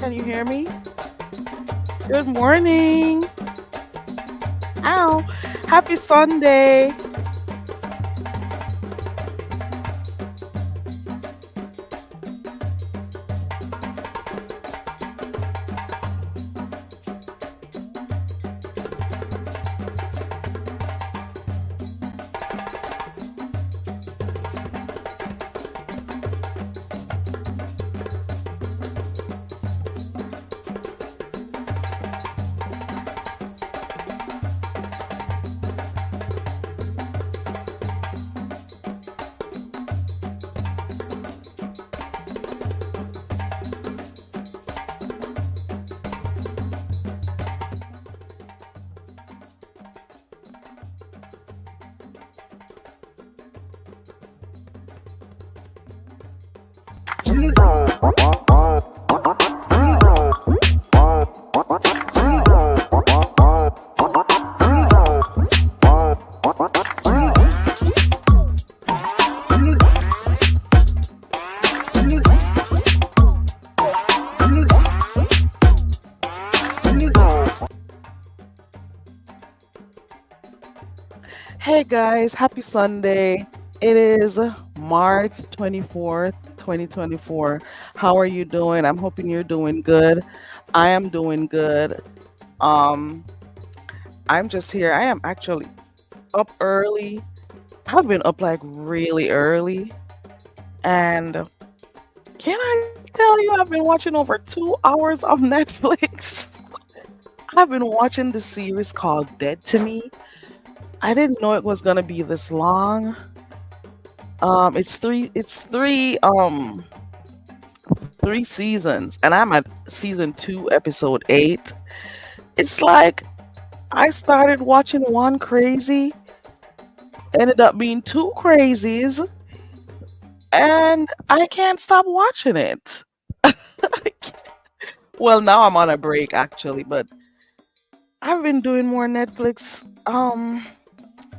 Can you hear me? Good morning. Ow. Happy Sunday. Hey guys, happy Sunday. It is March 24th, 2024. How are you doing? I'm hoping you're doing good. I am doing good. Um, I'm just here. I am actually up early. I've been up like really early. And can I tell you, I've been watching over 2 hours of Netflix. I've been watching the series called Dead to Me. I didn't know it was gonna be this long. It's three seasons, and I'm at season 2, episode 8. It's like I started watching one crazy, ended up being two crazies, and I can't stop watching it. Well, now I'm on a break actually, but I've been doing more Netflix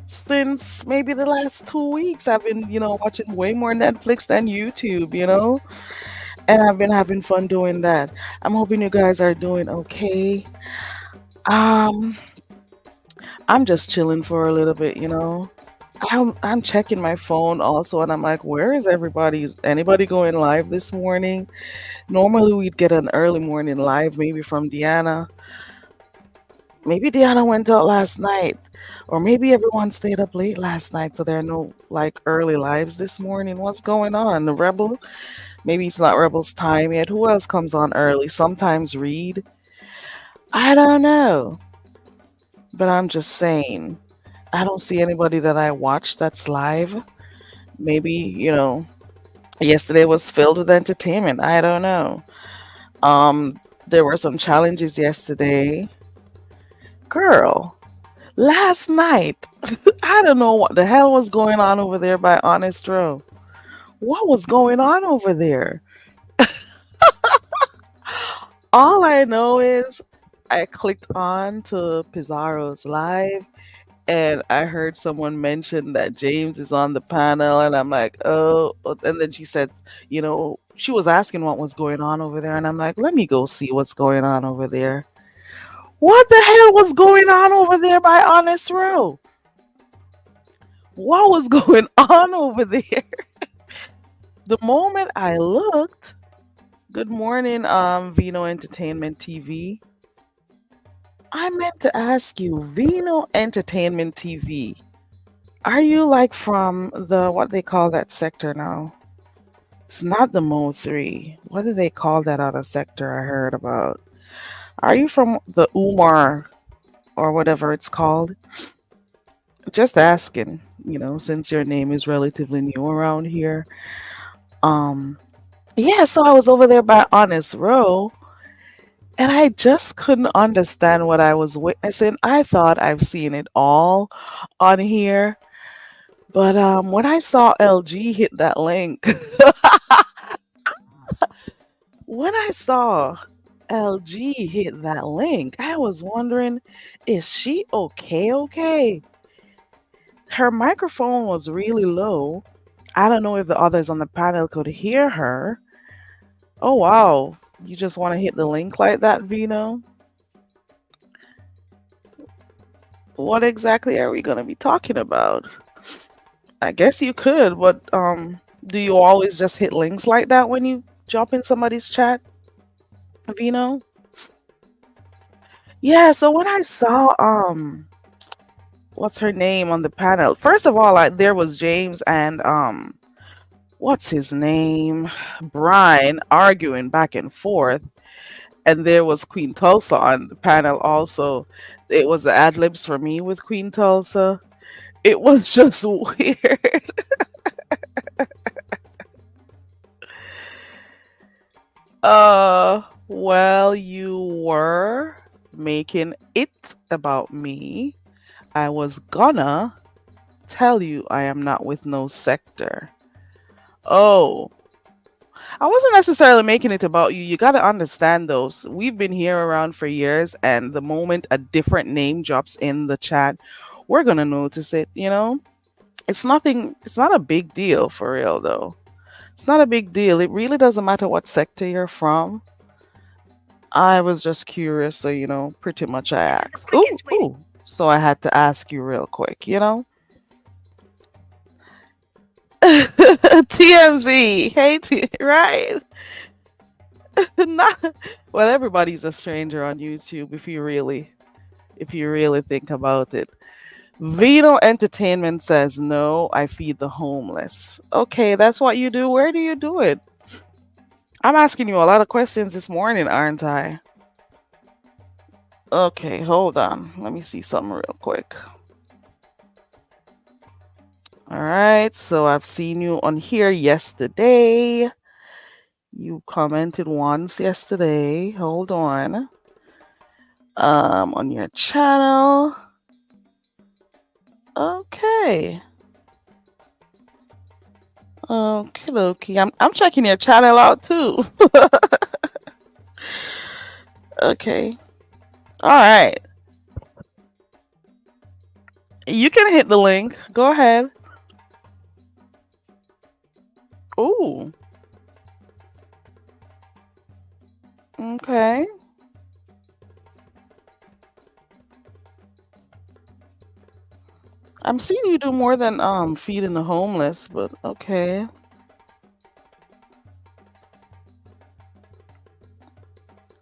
since maybe the last 2 weeks. I've been, watching way more Netflix than YouTube. And I've been having fun doing that. I'm hoping you guys are doing okay. Um, I'm just chilling for a little bit. I'm checking my phone also, and I'm like, where is everybody? Is anybody going live this morning? Normally, we'd get an early morning live, maybe from Deanna. Maybe Deanna went out last night, or maybe everyone stayed up late last night, so there are no like early lives this morning. What's going on? The Rebel? Maybe it's not Rebel's time yet. Who else comes on early? Sometimes Reed. I don't know, but I'm just saying. I don't see anybody that I watch that's live. Maybe, yesterday was filled with entertainment. I don't know. There were some challenges yesterday. Girl, last night, I don't know what the hell was going on over there by Honest Row. What was going on over there? All I know is I clicked on to Pizarro's live and I heard someone mention that James is on the panel, and I'm like, oh. And then she said, she was asking what was going on over there, and I'm like, let me go see what's going on over there. What the hell was going on over there by Honest Row? What was going on over there? The moment I looked, good morning, Vino Entertainment TV. I meant to ask you, Vino Entertainment TV. Are you like from the what they call that sector now? It's not the Mo 3. What do they call that other sector I heard about? Are you from the Umar or whatever it's called? Just asking, since your name is relatively new around here. Um, yeah, so I was over there by Honest Row, and I just couldn't understand what I was witnessing. I thought I've seen it all on here, but when I saw LG hit that link, when I saw LG hit that link, I was wondering, is she okay? Okay. Her microphone was really low. I don't know if the others on the panel could hear her. Oh, wow. You just want to hit the link like that, Vino? What exactly are we going to be talking about? I guess you could, but do you always just hit links like that when you jump in somebody's chat, Vino? Yeah, so when I saw what's her name on the panel? First of all, there was James and what's his name? Brian arguing back and forth, and there was Queen Tulsa on the panel also. It was the ad libs for me with Queen Tulsa. It was just weird. Well, you were making it about me. I was gonna tell you I am not with no sector. Oh, I wasn't necessarily making it about you. You got to understand those. We've been here around for years, and the moment a different name drops in the chat, we're gonna notice it, you know? It's nothing, it's not a big deal for real though. It's not a big deal. It really doesn't matter what sector you're from. I was just curious, so pretty much I asked. Ooh, ooh. So I had to ask you real quick, you know? TMZ. Hey, right? Not, well, everybody's a stranger on YouTube if you really think about it. Vino Entertainment says no, I feed the homeless. Okay, that's what you do. Where do you do it? I'm asking you a lot of questions this morning, aren't I? Okay, hold on. Let me see something real quick. All right, so I've seen you on here yesterday. You commented once yesterday. Hold on. On your channel. Okay. Okay, okay. I'm checking your channel out too. Okay. All right. You can hit the link. Go ahead. Ooh. Okay. I'm seeing you do more than feeding the homeless, but okay.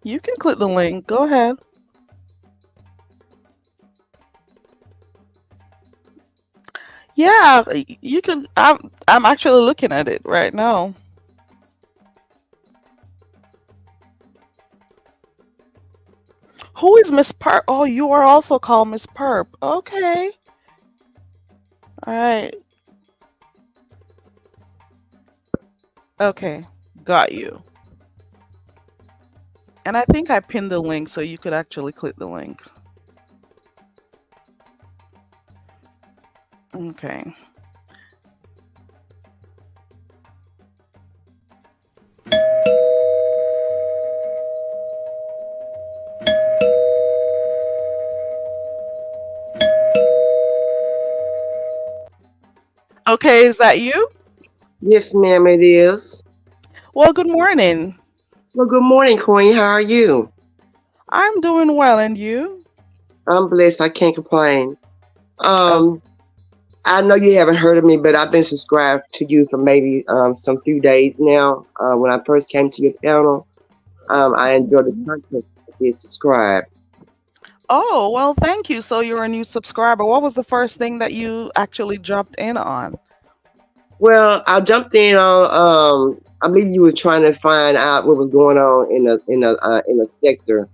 You can click the link. Go ahead. Yeah, you can. I'm actually looking at it right now. Who is Miss Perp? Oh, you are also called Miss Perp. Okay. All right. Okay. Got you. And I think I pinned the link so you could actually click the link. Okay. Okay, is that you? Yes, ma'am, it is. Well, good morning. Well, good morning, Queen. How are you? I'm doing well, and you? I'm blessed. I can't complain. Oh. Um, I know you haven't heard of me, but I've been subscribed to you for maybe some few days now. When I first came to your panel, I enjoyed the Mhm. content. I did subscribe. Oh, well, thank you. So you're a new subscriber. What was the first thing that you actually jumped in on? Well, I jumped in on. I believe you were trying to find out what was going on in a sector,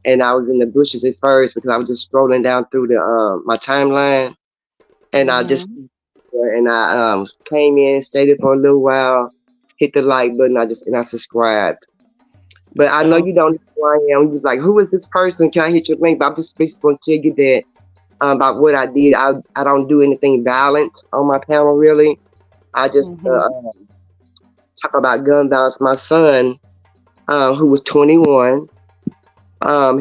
and I was in the bushes at first because I was just scrolling down through the my timeline, and I just Mm-hmm. and I came in, stayed for a little while, hit the like button, I subscribed. But I know Oh. you don't know who I am. You're like, who is this person? Can I hit your link? But I'm just basically going to tell you that about what I did. I don't do anything violent on my panel really. I just Mm-hmm. talk about gun violence. My son, who was 21,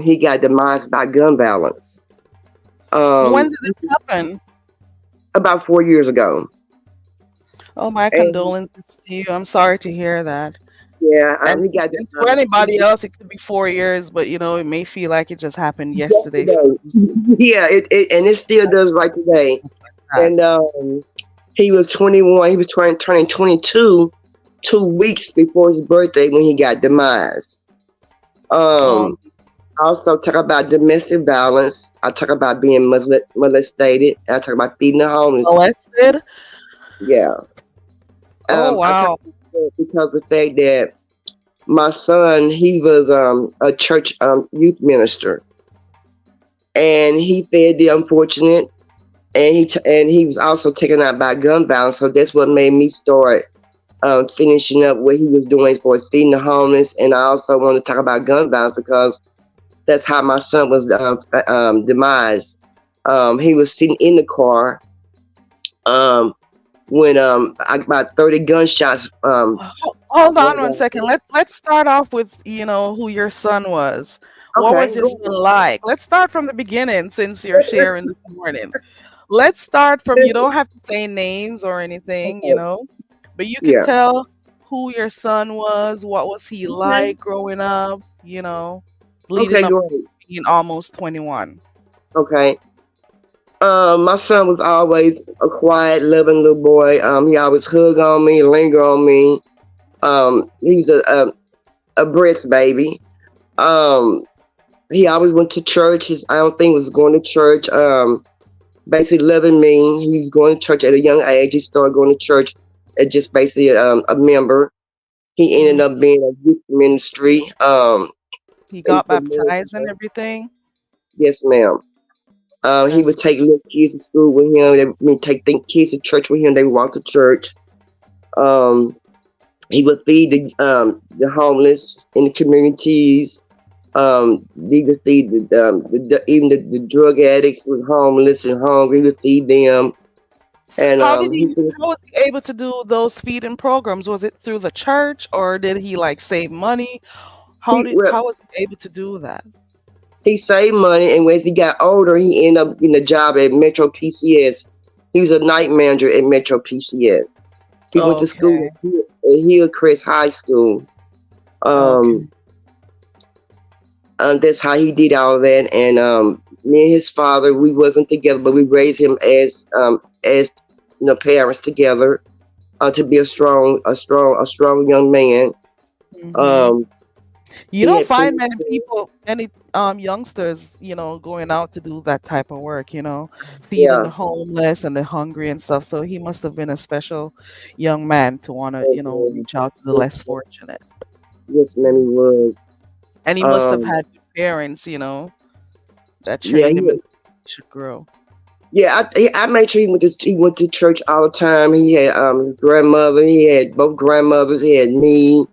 he got demised by gun violence. When Um, did this happen? about 4 years ago. Oh, my And condolences to you. I'm sorry to hear that. Yeah, And he got the to anybody else, it could be 4 years, but it may feel like it just happened yesterday for yesterday. you. So Yeah, it and it still does right today. that. And he was 21. He was turning 22 2 weeks before his birthday when he got demised. Um, Um, I also talk about domestic violence. I talk about being molested. I talk about feeding the homeless. molested. Yeah. Oh I talk wow. about that because of the fact that my son, he was a church youth minister, and he fed the unfortunate, and and he was also taken out by gun violence. So that's what made me start finishing up what he was doing for feeding the homeless. And I also want to talk about gun violence because that's how my son was demised. He was sitting in the car um, when about 30 gunshots Hold on rang one out. second. Let's start off with who your son was. What was Okay, your go son like? Let's start from the beginning since you're sharing this morning. Let's start from, you ahead. don't have to say names or anything, Okay, but you could yeah. tell who your son was, what was he Okay, like growing up, leading okay, up to great. being almost 21. Okay. My son was always a quiet, loving little boy. He always hug on me, linger on me. He's a breast baby. Um, he always went to church. I don't think was going to church. Basically loving me. He was going to church at a young age. He started going to church as just basically a member. He ended Mm. up being a youth ministry. He And got baptized and everything. yes, ma'am. He That's would take little kids to school with him. They would take kids to church with him. They would walk to church. Um, he would feed the homeless in the communities. He would feed even the drug addicts was homeless and hungry. He would feed them. And how was he able to do those feeding programs? Was it through the church or did he like save money? well, How was he able to do that? he saved money, and as he got older, he ended up getting a job at Metro PCS. He was a night manager at Metro PCS. He went to school Okay. at Hillcrest High School. Um, Okay. that's how he did all that. And me and his father, we wasn't together, but we raised him as parents together to be a strong young man. Mhm. Um, You he don't had find plenty of many friends. people, many youngsters, going out to do that type of work, feeding Yeah, the homeless and the hungry and stuff. So he must have been a special young man to want to, and, reach out to the yes, less fortunate. yes, man, he was. And he must have Um, had good parents, that yeah, trained him in the way he should grow. yeah. I made sure he went to church all the time. He had his grandmother. He had both grandmothers. He had me.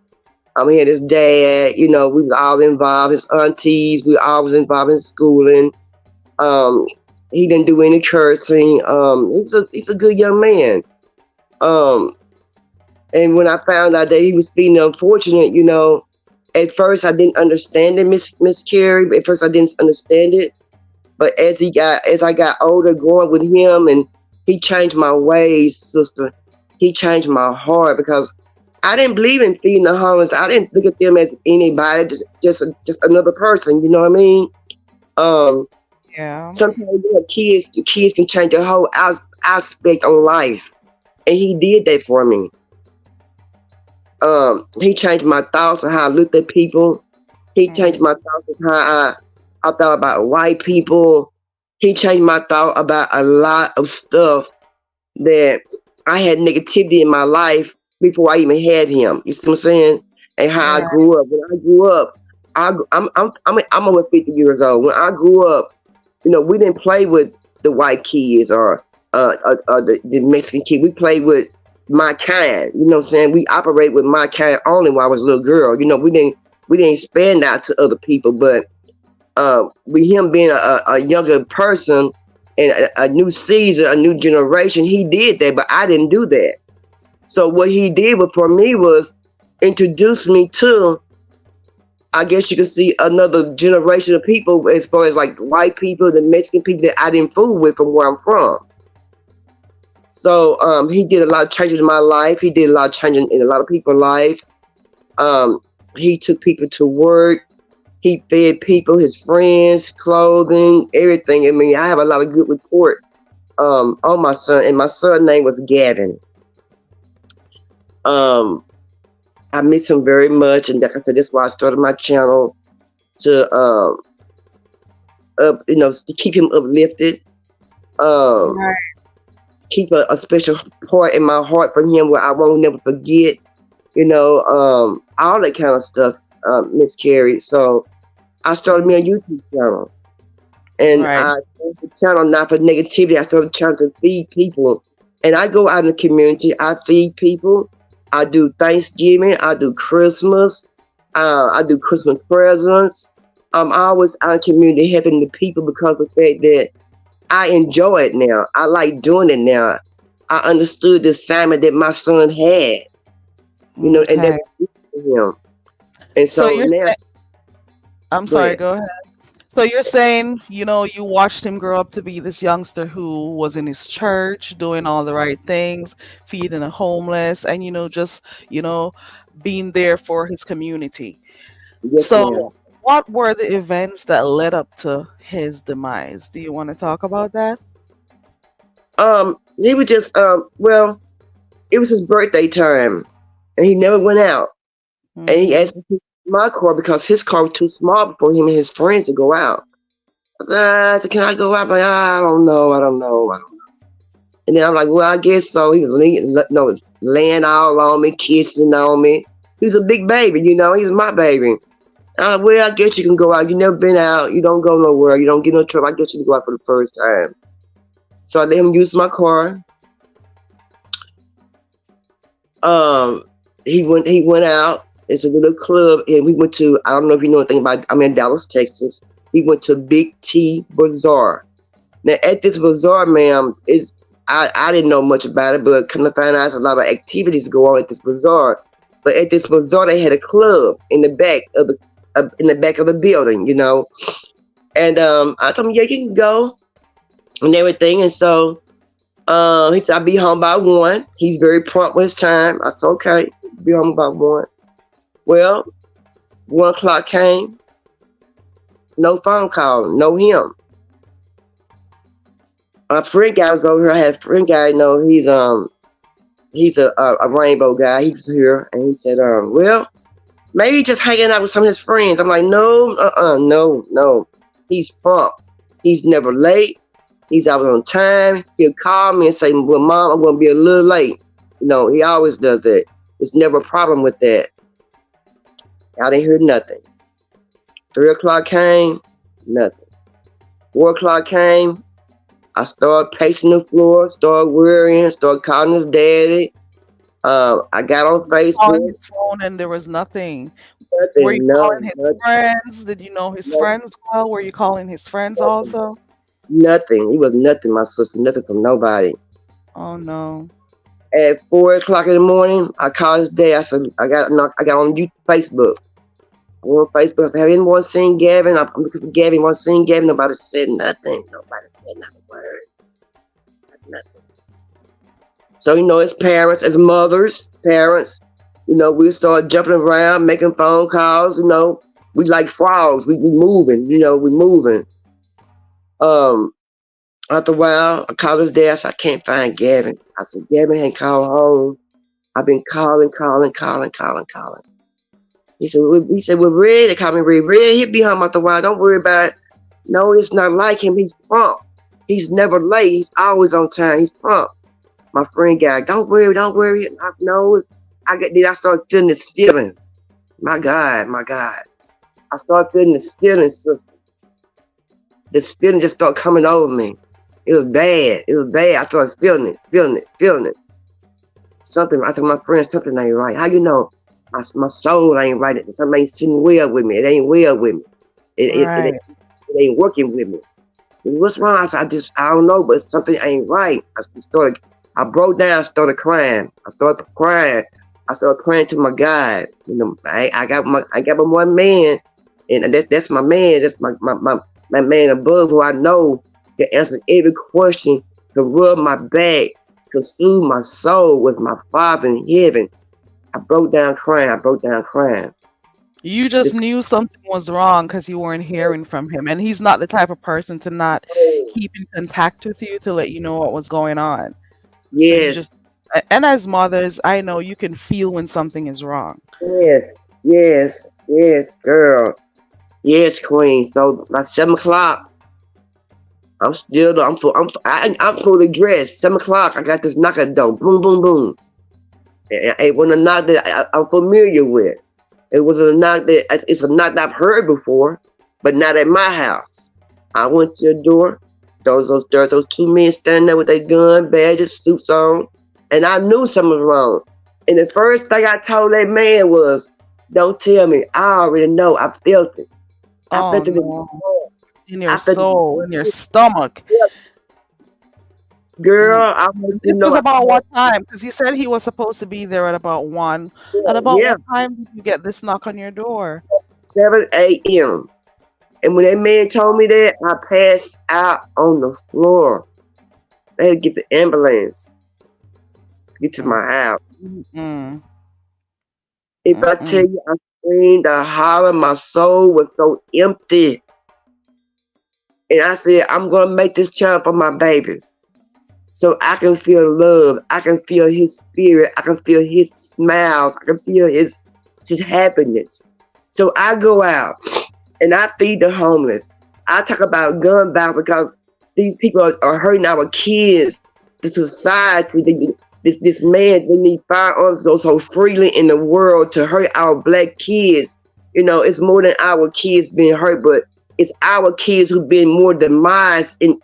He had his dad. We was all involved. His aunties. We all was involved in schooling. Um, he didn't do any cursing. He's a good young man. Um, and when I found out that he was feeding the unfortunate, at first I didn't understand it, Miss Carrie. At first I didn't understand it, but as I got older, going with him, and he changed my ways, sister. He changed my heart because I didn't believe in feeding the homeless. I didn't look at them as anybody, just another person. You know what I mean? Um, Yeah. Sometimes the kids can change the whole aspect on life, and he did that for me. He changed my thoughts on how I looked at people. He changed Mm. my thoughts on how I thought about white people. He changed my thought about a lot of stuff that I had negativity in my life before I even had him. You see what I'm saying? And how I Right. grew up. When I grew up, I'm over 50 years old. When I grew up, we didn't play with the white kids or the Mexican kid. We played with my kind. You know what I'm saying? We operate with my kind only when I was a little girl. We didn't expand out to other people, but with him being a younger person and a new season, a new generation, he did that, but I didn't do that. So what he did for me was introduce me to, I guess you could see, another generation of people as far as like white people, the Mexican people that I didn't fool with from where I'm from. So he did a lot of changes in my life. He did a lot of changing in a lot of people's life. Um, he took people to work. He fed people, his friends, clothing, everything. I mean, I have a lot of good report on my son, and my son's name was Gavin. Um, I miss him very much, and like I said, that's why I started my channel to to keep him uplifted. Um, Right. keep a special part in my heart for him where I won't never forget. All that kind of stuff, Miss Carrie. So I started me a YouTube channel, and Right. I started the channel not for negativity. I started trying to feed people, and I go out in the community. I feed people. I do Thanksgiving. I do Christmas. I do Christmas presents. I'm always out in the community helping the people because of the fact that I enjoy it now. I like doing it now. I understood the assignment that my son had, and that Okay. was good for him. And So so you're now, saying, I'm go sorry, ahead. go ahead. So you're saying, you watched him grow up to be this youngster who was in his church, doing all the right things, feeding the homeless, and just, you know, being there for his community. Yes, ma'am. So what were the events that led up to his demise? Do you want to talk about that? He was just well, it was his birthday time, and he never went out. And he Mm-hmm. asked me to use my car because his car was too small for him and his friends to go out. I said, "Can I go out?" I'm like, I don't know, I don't know. And then I'm like, well, I guess so. He was laying all on me, kissing on me. He was a big baby, he was my baby. I'm like, well, I guess you can go out. You never been out. You don't go nowhere. You don't get no trouble. I guess you can go out for the first time. So I let him use my car. Um, he went out. It's a little club, and we went to. I don't know if you know anything about. I'm in Dallas, Texas. We went to Big T Bazaar. Now at this bazaar, ma'am, is I didn't know much about it, but come to find out, a lot of activities go on at this bazaar. But at this bazaar, they had a club in the back of the building. And I told him, yeah, you can go and everything. And so he said, I'll be home by 1. He's very prompt with his time. I said, okay, be home by 1. Well, 1 o'clock came, no phone call, no him. My friend guy was over here. I had a friend guy, he's a rainbow guy. He was here, and he said, well, maybe he's just hanging out with some of his friends. I'm like, no, no, no. He's prompt. He's never late. He's always on time. He'll call me and say, well, Mom, I'm going to be a little late. He always does that. There's never a problem with that. I didn't hear nothing. 3 o'clock came, nothing. 4 o'clock came. I started pacing the floor, started worrying, started calling his daddy. I got on Calling Facebook. his phone and there was nothing. Were you Nothing, calling no, his nothing, friends? Did you know his friends well? Were you calling his friends nothing, also? nothing. He was nothing, my sister, nothing from nobody. Oh no. At 4 o'clock in the morning, I called his dad. I said, I got on YouTube, Facebook. I went on Facebook. I said, have anyone seen Gavin? I'm looking for Gavin. Anyone seen Gavin? Nobody said nothing. Nobody said not a word. Nothing. So, his parents, as mothers, parents, we start jumping around, making phone calls, we like frogs. We moving, we moving. Um, After a while, I called his dad. I said, I can't find Gavin. I said, Gavin ain't called home. I've been calling, calling, calling, calling, calling. Well, Red, they call me Red. Red, he'll be home after a while. Don't worry about it. No, it's not like him. He's prompt. He's never late. He's always on time. He's prompt. My friend guy, don't worry, don't worry. I know. I started feeling this feeling. My God, my God. I started feeling this feeling, sister. This feeling just started coming over me. It was bad. It was bad. I started feeling it, feeling it, feeling it. Something, I told my friend, something ain't right. How you know? My soul ain't right. Something ain't sitting well with me. It ain't well with me. Right. It ain't working with me. What's wrong? I said, I don't know, but something ain't right. I broke down, started crying. I started crying. I started praying to my God. I got my one man, and that's my man. That's my man above, who I know can answer every question, can rub my back, can soothe my soul with my Father in heaven. I broke down crying. I broke down crying. You She just just, knew something was wrong because you weren't hearing from him, and he's not the type of person to not oh, keep in contact with you to let you know what was going on. So you yes, just, and as mothers, I know you can feel when something is wrong. yes, yes, yes, girl. Yes, Queen. So by 7 o'clock, I'm fully dressed. 7 o'clock, I got this knock at the door. Boom, boom, boom. And it wasn't a knock that I'm familiar with. It was a knock that it's a knock that I've heard before, but not at my house. I went to the door. Those two men standing there with their gun, badges, suits on, and I knew something was wrong. And the first thing I told that man was, "Don't tell me. I already know. I felt it. I Oh felt it with my no, heart. in your I felt it. soul, in your stomach. Mm. Girl, I want you This to know. was about what time? Because you said he was supposed to be there at about 1. At about Yeah, what time did you get this knock on your door? 7 a.m. And when that man told me that, I passed out on the floor. They had to get the ambulance, get to Mm, my house. mm-mm, If I tell mm-mm. you, I screamed, I hollered, my soul was so empty. And I said, I'm going to make this child for my baby. So I can feel love. I can feel his spirit. I can feel his smiles. I can feel his happiness. So I go out and I feed the homeless. I talk about gun violence because these people are hurting our kids. The society, this man, they need firearms go so freely in the world to hurt our black kids. You know, it's more than our kids being hurt, but it's our kids who've been more demised in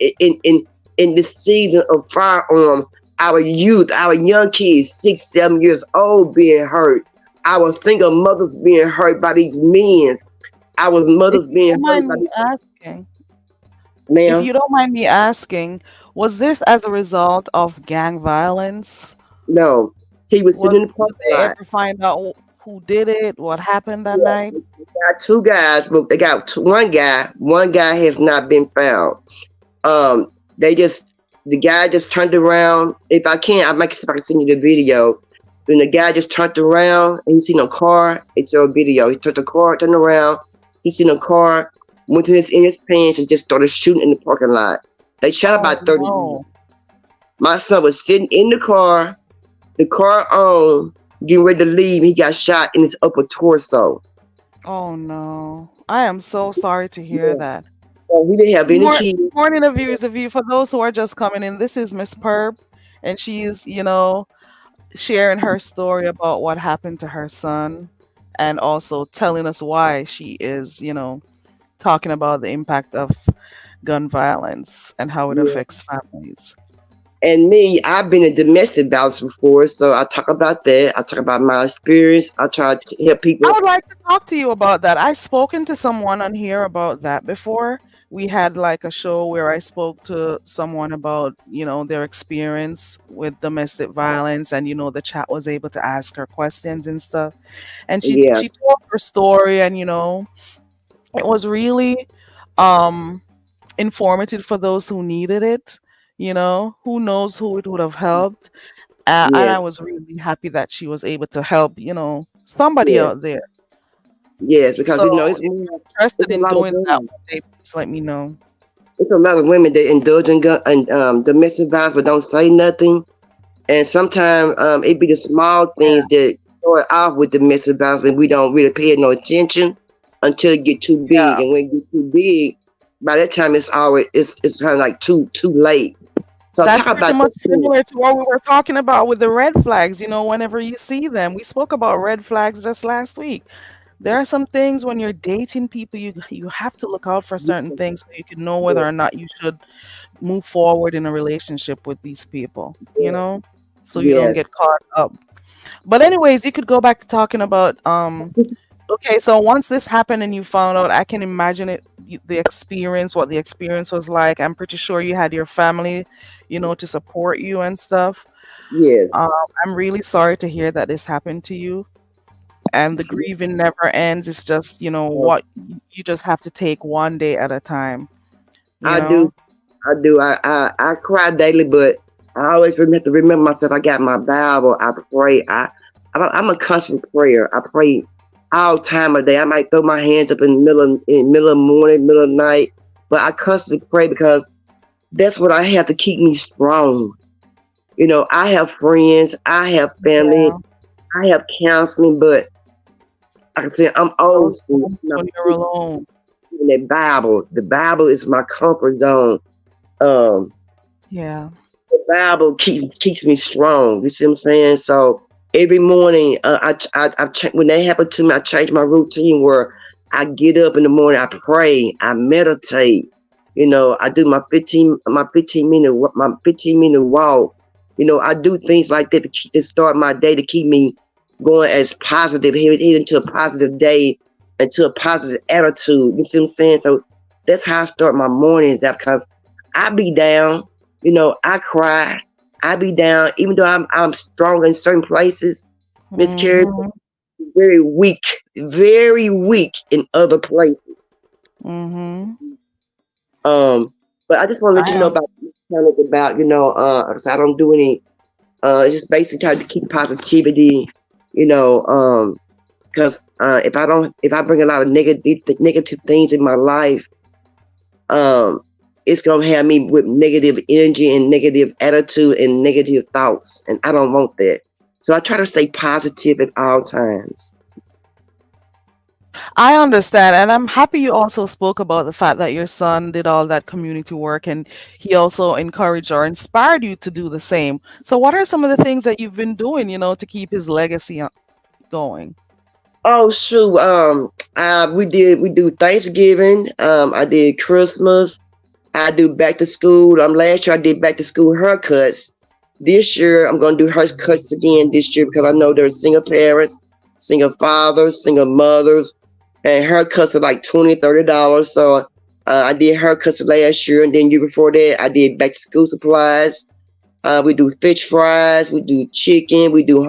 this season of firearm. Our youth, our young kids, 6, 7 years old, being hurt. Our single mothers being hurt by these men. Our If mothers you being don't hurt mind by me these asking, if ma'am. you don't mind me asking, was this as a result of gang violence? No, he was Was sitting in the did parking they lot. ever find out who did it? What happened that Yeah, night? they got two guys, but they got one guy. One guy has not been found. They just the guy just turned around. If I can, I might see if I can send you the video. Then the guy just turned around and he seen a car. It's a video. He turned the car, turned around. He seen a car, went to his in his pants and just started shooting in the parking lot. They shot Oh about 30 rounds. no. My son was sitting in the car on, getting ready to leave. He got shot in his upper torso. Oh no. I am so sorry to hear Yeah. that. So he didn't have any kids. Good morning, of viewers of you. For those who are just coming in, this is Miss Perp, and she's, sharing her story about what happened to her son, and also telling us why she is, talking about the impact of gun violence and how it Yeah. affects families. And me, I've been in domestic violence before, so I talk about that. I talk about my experience. I try to help I people. would like to talk to you about that. I've spoken to someone on here about that before. We had like a show where I spoke to someone about, their experience with domestic violence, and the chat was able to ask her questions and stuff. And she Yeah, she told her story, and it was really um informative for those who needed it. Who knows who it would have helped. And yes, I was really happy that she was able to help, somebody yes, out there. yes. Because So you know, if you're it's interested a in lot of doing that women. one day, please let me know. It's a lot of women that indulge in gun and domestic violence, but don't say nothing. And sometimes it be the small things that start off with domestic violence, and we don't really pay no attention until it get too big. Yeah. And when it get too big, by that time it's kind of like too late. So That's talk pretty about that much too. similar to what we were talking about with the red flags. Whenever you see them, we spoke about red flags just last week. There are some things when you're dating people, you have to look out for certain things so you can know whether Yeah, or not you should move forward in a relationship with these people, so you don't yes, get caught up. But anyways, you could go back to talking about okay, so once this happened and you found out, I can imagine the experience, what the experience was like. I'm pretty sure you had your family, to support you and stuff. yes, Um, I'm really sorry to hear that this happened to you. And the grieving never ends. It's just, yes. what you just have to take one day at a time, you I do, know? I do. I cry daily, but I always have to remember myself. I got my Bible. I pray. I'm a constant prayer. I pray all time of day. I might throw my hands up in the middle of the morning, middle of the night, but I constantly pray because that's what I have to keep me strong. I have friends, I have family, Yeah. I have counseling, but like I said, I'm old Those school. moments when you're alone. In the Bible. The Bible is my comfort zone. Um, Yeah. the Bible keeps me strong. You see what I'm saying? So every morning, when that happened to me, I changed my routine where I get up in the morning, I pray, I meditate. I do my 15 minute walk. I do things like that to start my day to keep me going as positive, heading into a positive day, into a positive attitude. You see what I'm saying? So that's how I start my mornings out because I be down. I cry. I be down, even though I'm strong in certain places. Miss Carrie, Mhm. very weak in other places. Mhm. Um, but I just want to let I you know am. about so I don't do any. It's just basically trying to keep positivity. You know, because if I bring a lot of negative things in my life, um, it's gonna have me with negative energy and negative attitude and negative thoughts, and I don't want that. So I try to stay positive at all times. I understand, and I'm happy you also spoke about the fact that your son did all that community work and he also encouraged or inspired you to do the same. So, what are some of the things that you've been doing, to keep his legacy going? Oh shoot, we do Thanksgiving. I did Christmas. I do back to school. Last year I did back to school haircuts. This year I'm gonna do haircuts again this year because I know there's single parents, single fathers, single mothers, and haircuts are like $20, $30. So I did haircuts last year, and then year before that I did back to school supplies. We do fish fries, we do chicken, we do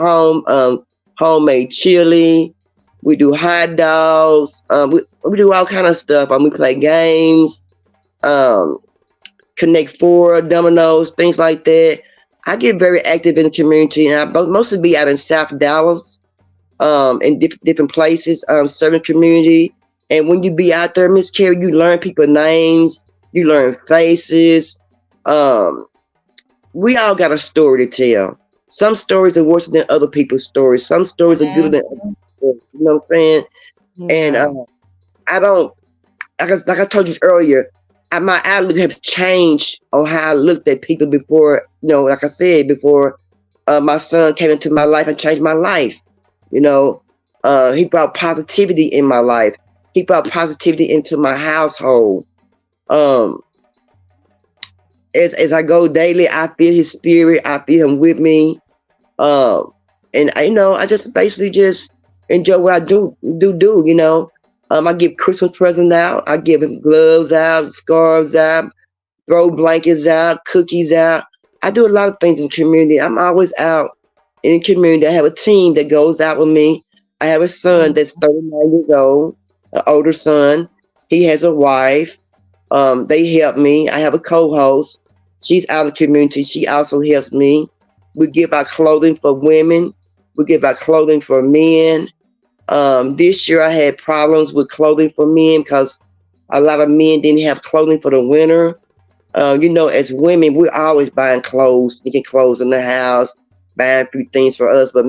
homemade chili, we do hot dogs, we do all kind of stuff. We play games. Um, Connect Four, dominoes, things like that. I get very active in the community, and I mostly be out in South Dallas, in different places, serving community. And when you be out there, Miss Carrie, you learn people names, you learn faces. Um, we all got a story to tell. Some stories are worse than other people's stories. Some stories are good Mhm. than other stories. You know what I'm saying? And Yeah. I don't like I told you earlier, my outlook has changed on how I looked at people before. Like I said before, my son came into my life and changed my life. You know, he brought positivity in my life. He brought positivity into my household. Um, as I go daily, I feel his spirit. I feel him with me. Um, and I just basically just enjoy what I do. I give Christmas presents out. I give him gloves out, scarves out, throw blankets out, cookies out. I do a lot of things in the community. I'm always out in the community. I have a team that goes out with me. I have a son Mm. that's 39 years old, an older son. He has a wife. They help me. I have a co-host. She's out of the community. She also helps me. We give out clothing for women. We give out clothing for men. This year I had problems with clothing for men because a lot of men didn't have clothing for the winter. As women, we're always buying clothes, sneaking clothes in the house, buying a few things for us. But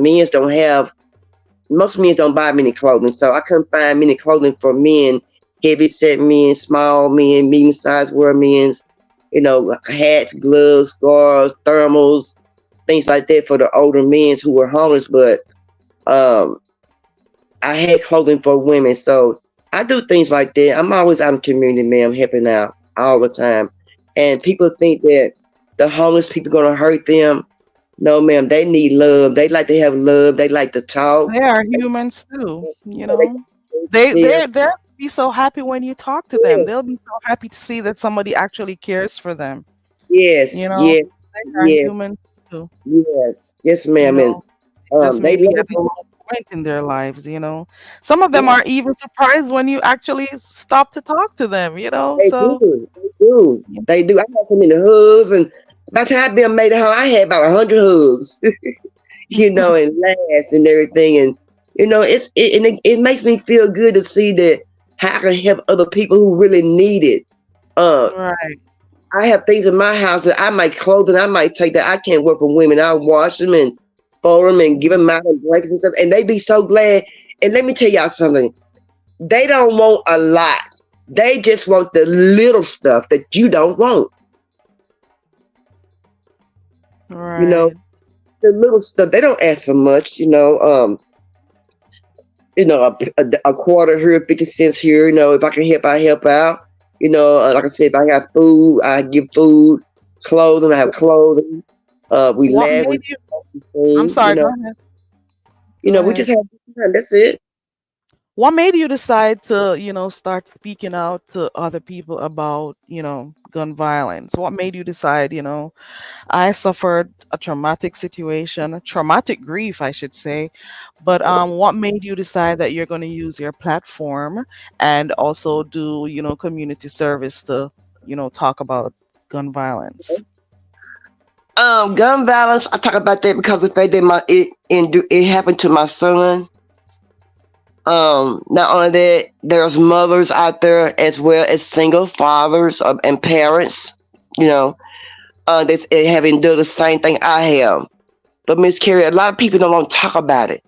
most men don't buy many clothing. So I couldn't find many clothing for men, heavy set men, small men, medium sized wear men's, like hats, gloves, scarves, thermals, things like that for the older men who were homeless. But um, I had clothing for women. So I do things like that. I'm always out in the community, man. I'm helping out all the time. And people think that the homeless people gonna hurt them. No, ma'am. They need love. They like to have love. They like to talk. They are humans too, They They'll be so happy when you talk to them. yes, They'll be so happy to see that somebody actually cares for them, you yes, know? yes, They are yes, humans too, yes, you ma'am. And know? Just they maybe love at a you. low point in their lives. Some of them Yeah, are even surprised when you actually stop to talk to them? they do. So, They do. yeah. They do. I had so many hugs, and by the time I been made at home, I had about 100 hugs. and laugh and everything. And it makes me feel good to see that how I can help other people who really need it. Uh, Right. I have things in my house that I might clothe and I might take that I can't work for women. I'll wash them and fold them and give them out and blankets and stuff, and they be so glad. And let me tell y'all something. They don't want a lot. They just want the little stuff that you don't want. You know, Right. the little stuff. They don't ask for much. A quarter here, 50 cents here. If I can help, I help out. Like I said, if I got food, I give food. Clothing, I have clothing. We What laugh, we made you? I'm sing. sorry. Go ahead. Go We ahead. just have a good time. That's it. What made you decide to, start speaking out to other people about, gun violence? What made you decide, I suffered a traumatic situation, a traumatic grief, I should say. But what made you decide that you're going to use your platform and also do, community service to, talk about gun violence? Gun violence. I talk about that because the fact that it happened to my son. Not only that, there's mothers out there as well as single fathers and parents. You know, that's having done the same thing I have. But Miss Carrie, a lot of people don't want to talk about it.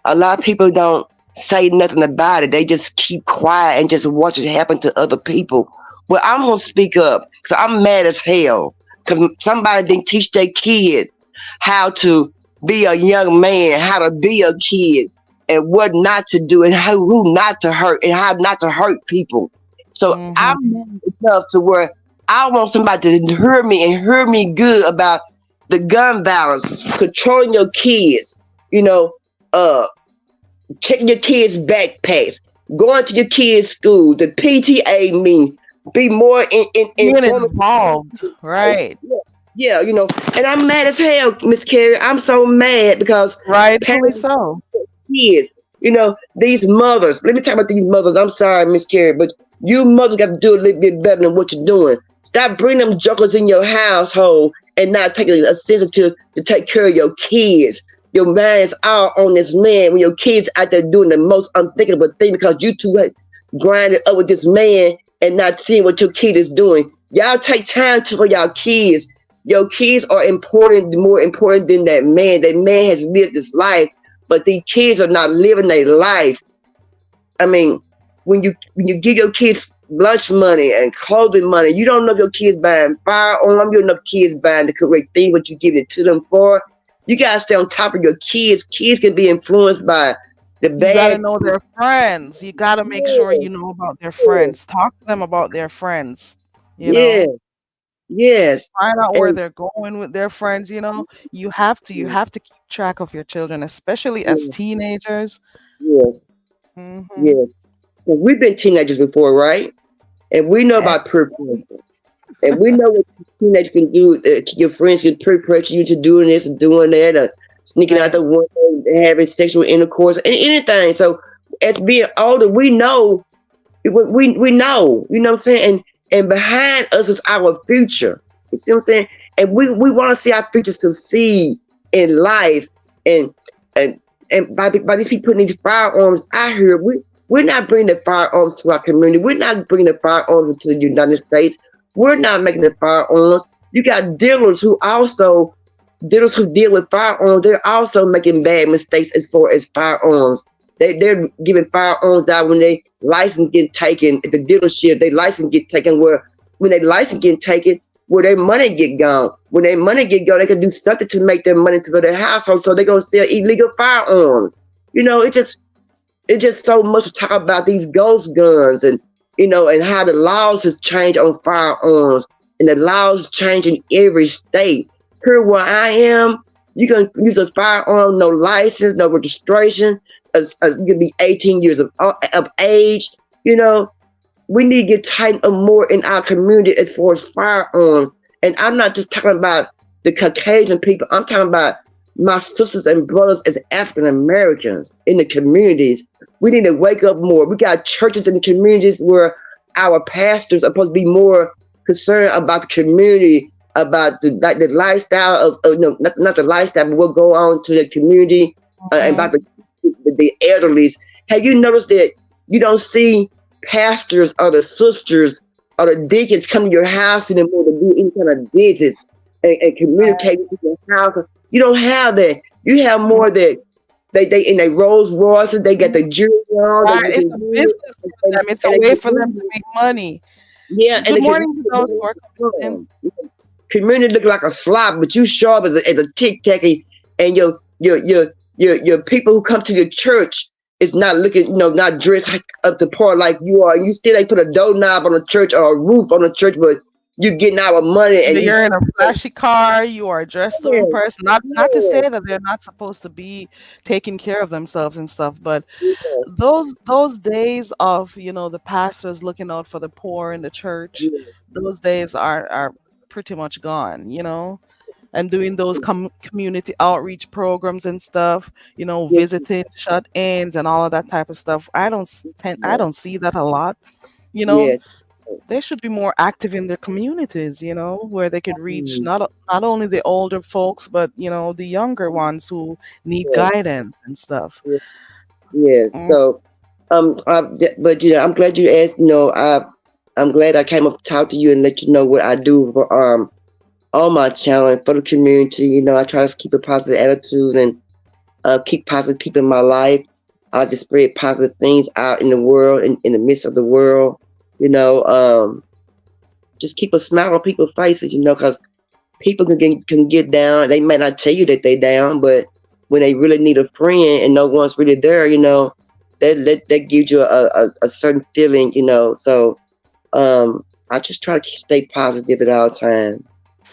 A lot of people don't say nothing about it. They just keep quiet and just watch it happen to other people. Well, I'm gonna speak up because I'm mad as hell because somebody didn't teach their kid how to be a young man, how to be a kid, and what not to do, and who not to hurt, and how not to hurt people. So I'm Mm-hmm. mad enough to where I want somebody to hear me and hear me good about the gun violence, controlling your kids. You know, uh, checking your kids' backpacks, going to your kids' school, the PTA meeting, be more Being informative. involved, right? Yeah, yeah, and I'm mad as hell, Miss Carrie. I'm so mad because Rightfully parents, so. kids, these mothers. Let me talk about these mothers. I'm sorry, Miss Carrie, but you mothers got to do a little bit better than what you're doing. Stop bringing them jokers in your household and not taking a sensitive to take care of your kids. Your mind's all on this man when your kids out there doing the most unthinkable thing because you two grinding up with this man and not seeing what your kid is doing. Y'all take time for y'all kids. Your kids are important, more important than that man. That man has lived his life, but these kids are not living their life. I mean, when you give your kids lunch money and clothing money, you don't know if your kids buying firearm, you don't know if kids buying the correct thing, what you give it to them for. You gotta stay on top of your kids. Kids can be influenced by the You got to bad. know their friends. You got to make sure Yeah, you know about their yeah, friends. Talk to them about their friends, you yeah, know. yes, Find out where and they're going with their friends, you have to keep track of your children, especially as yeah, teenagers. yeah, Mhm. yeah. 'Cause we've been teenagers before, right? And we know Eh, about peer pressure. And we know what teenagers can do. Your friends can peer pressure you to doing this and doing that, or sneaking out Right. the window, having sexual intercourse, and anything. So, as being older, we know. We know. You know what I'm saying? And behind us is our future. You see what I'm saying? And we want to see our future succeed in life. And and and by these people putting these firearms out here, we're not bringing the firearms to our community. We're not bringing the firearms into the United States. We're not making the firearms. You got dealers who deal with firearms. They're also making bad mistakes as far as firearms. They're giving firearms out when they license get taken at the dealership. They license get taken where when they license get taken, where their money get gone. When their money get gone, they can do something to make their money to go to their household. So they're gonna sell illegal firearms. You know, it's just so much to talk about these ghost guns and how the laws has changed on firearms and the laws change in every state. Here where I am, you can use a firearm, no license, no registration. You can be 18 years of age. You know, we need to get tightened up more in our community as far as firearms. And I'm not just talking about the Caucasian people. I'm talking about my sisters and brothers as African Americans in the communities. We need to wake up more. We got churches in the communities where our pastors are supposed to be more concerned about the community about the lifestyle of no, not the lifestyle, but what go on to the community, and Mhm. about the elderly. Have you noticed that you don't see pastors or the sisters or the deacons come to your house anymore to do any kind of visits and communicate with your house? You don't have that. You have more that they in their Rolls Royces, they got Mhm. the jewelry on, they Right, it's looking a good, business for them. It's a and way they for them to can make money. yeah, and Good they can morning to those who are coming in. community look like a slob, but you show up as a tic tac, and your people who come to your church is not looking, not dressed up to par like you are. You still ain't put a doorknob on a church or a roof on a church, but you getting our money and you You're in a flashy car, you are dressed to yeah, impress. Not to yeah, say that they're not supposed to be taking care of themselves and stuff, but yeah, those days of, the pastors looking out for the poor in the church, those days are pretty much gone, and doing those community outreach programs and stuff, yeah, visiting shut-ins and all of that type of stuff. I yeah, don't see that a lot. You know, yeah, they should be more active in their communities, where they could reach mm, not only the older folks, but the younger ones who need yeah, guidance and stuff. yeah, yeah. Mm. So but I'm glad you asked. I'm glad I came up to talk to you and let you know what I do for on my channel and for the community. I try to keep a positive attitude and keep positive people in my life. I just spread positive things out in the world, in the midst of the world. You know, um, just keep a smile on people's faces. Because people can get down. They may not tell you that they down, but when they really need a friend and no one's really there, that gives you a certain feeling. So I just try to stay positive at all times.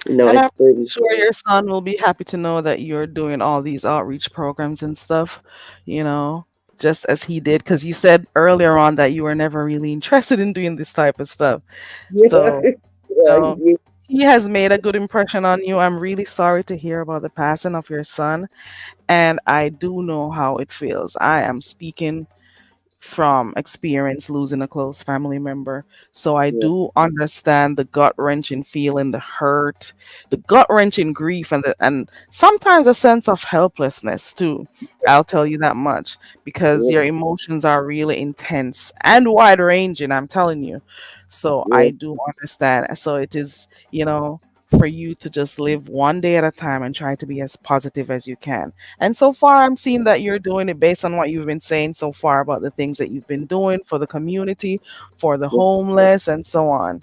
And And I'm spread. sure your son will be happy to know that you're doing all these outreach programs and stuff, you know, just as he did, because you said earlier on that you were never really interested in doing this type of stuff. Yeah, So, you yeah, know, yeah, he has made a good impression on you. I'm really sorry to hear about the passing of your son, and I do know how it feels. I am speaking from experience losing a close family member. So I yeah, do understand the gut wrenching feeling, the hurt, the gut wrenching grief, and sometimes a sense of helplessness too. I'll tell you that much because yeah, your emotions are really intense and wide ranging. I'm telling you. So yeah, I do understand. So it is, for you to just live one day at a time and try to be as positive as you can. And so far, I'm seeing that you're doing it based on what you've been saying so far about the things that you've been doing for the community, for the yeah, homeless, and so on.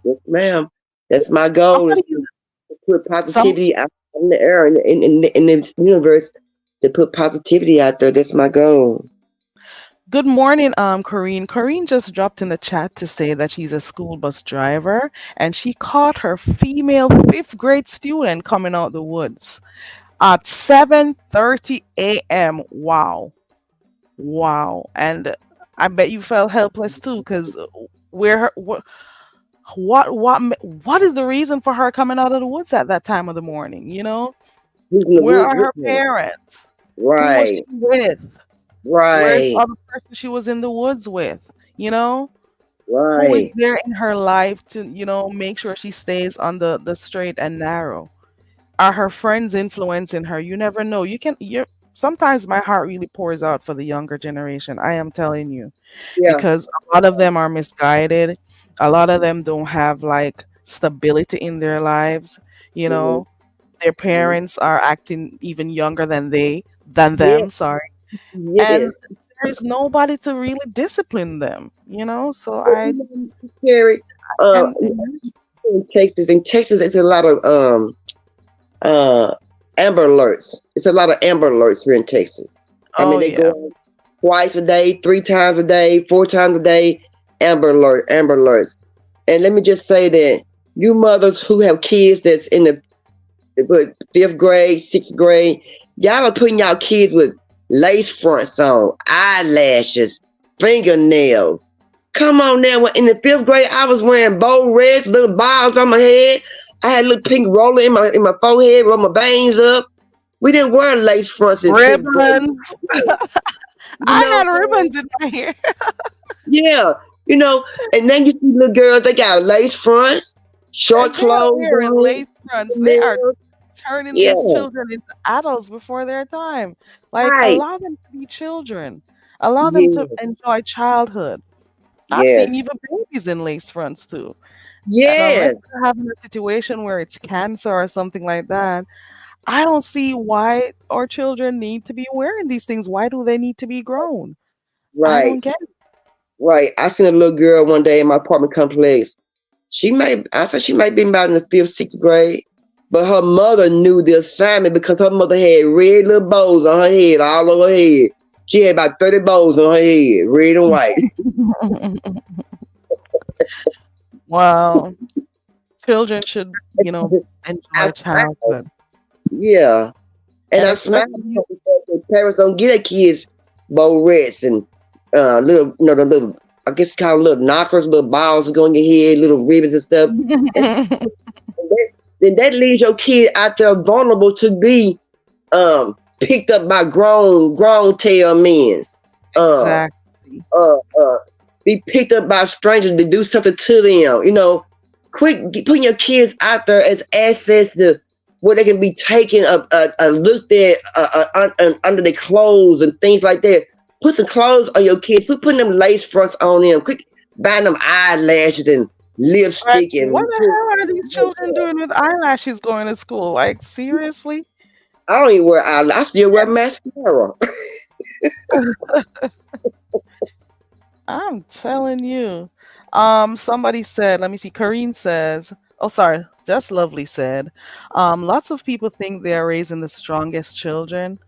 yes, ma'am. That's my goal is Somebody, to put some positivity out in the air in this universe to put positivity out there. That's my goal. Good morning, Corrine. Corrine just dropped in the chat to say that she's a school bus driver and she caught her female fifth grade student coming out the woods at 7:30 a.m. Wow. Wow. And I bet you felt helpless too, because where what is the reason for her coming out of the woods at that time of the morning? Who's in the Where woods are with her me? parents? Who was she Right, with? Where's the right, other person she was in the woods with? you know who is right. there in her life to make sure she stays on the straight and narrow? Are her friends influencing her? You never know. You sometimes my heart really pours out for the younger generation, I am telling you, Yeah. because a lot of them are misguided. A lot of them don't have like stability in their lives. You Mm-hmm, know, their mm-hmm. parents are acting even younger than Yes, them, sorry. And yes. there's nobody to really discipline them. So But, I Carrie, uh, and in Texas, it's a lot of uh Amber Alerts. It's a lot of Amber Alerts here in Texas. I oh mean, they go yeah. on twice a day, 3 times a day, 4 times a day. Amber Alert, Amber Alerts. And let me just say that you mothers who have kids that's in the fifth grade, sixth grade, y'all are putting y'all kids with lace fronts on, eyelashes, fingernails. Come on now. In the fifth grade, I was wearing bow reds, little balls on my head. I had a little pink roller in my forehead, roll my veins up. We didn't wear lace fronts in fifth grade. Ribbons. You I know had what I'm saying? ribbons in my hair. Yeah. You know, and then you see little girls, they got lace fronts. short And they are clothes wearing on, lace fronts. They are nails. turning Yeah, these children into adults before their time. Like, right. allow them to be children. Allow them to Yeah, enjoy childhood. I've seen yes, even babies in lace fronts too. And unless yes, they're having a situation where it's cancer or something like that, I don't see why our children need to be wearing these things. Why do they need to be grown? I right, don't get it. right. I seen a little girl one day in my apartment complex. I said she might be about in the fifth, sixth grade, but her mother knew the assignment because her mother had red little bows on her head, all over her head. She had about 30 bows on her head, red and white. Well, children should, I enjoy smiled, childhood. yeah. And And I smiled especially you. because the parents don't get their kids bow reds and little, the little, I guess it's called little knockers, little balls that go in your head, little ribbons and stuff. And then that leaves your kid out there vulnerable to be picked up by grown tail men's. Uh Exactly. uh be picked up by strangers to do something to them. Quit putting your kids out there as assets to where they can be taken looked at under their clothes and things like that. Put some clothes on your kids. Quit putting them lace fronts on them. Quit buying them eyelashes and Right. lipstick What and the hell are these children doing with eyelashes going to school? Like, seriously? I don't even wear eyelashes. I still wear mascara. I'm telling you. Somebody said, let me see, Kareen says, oh, sorry, just lovely said, lots of people think they are raising the strongest children,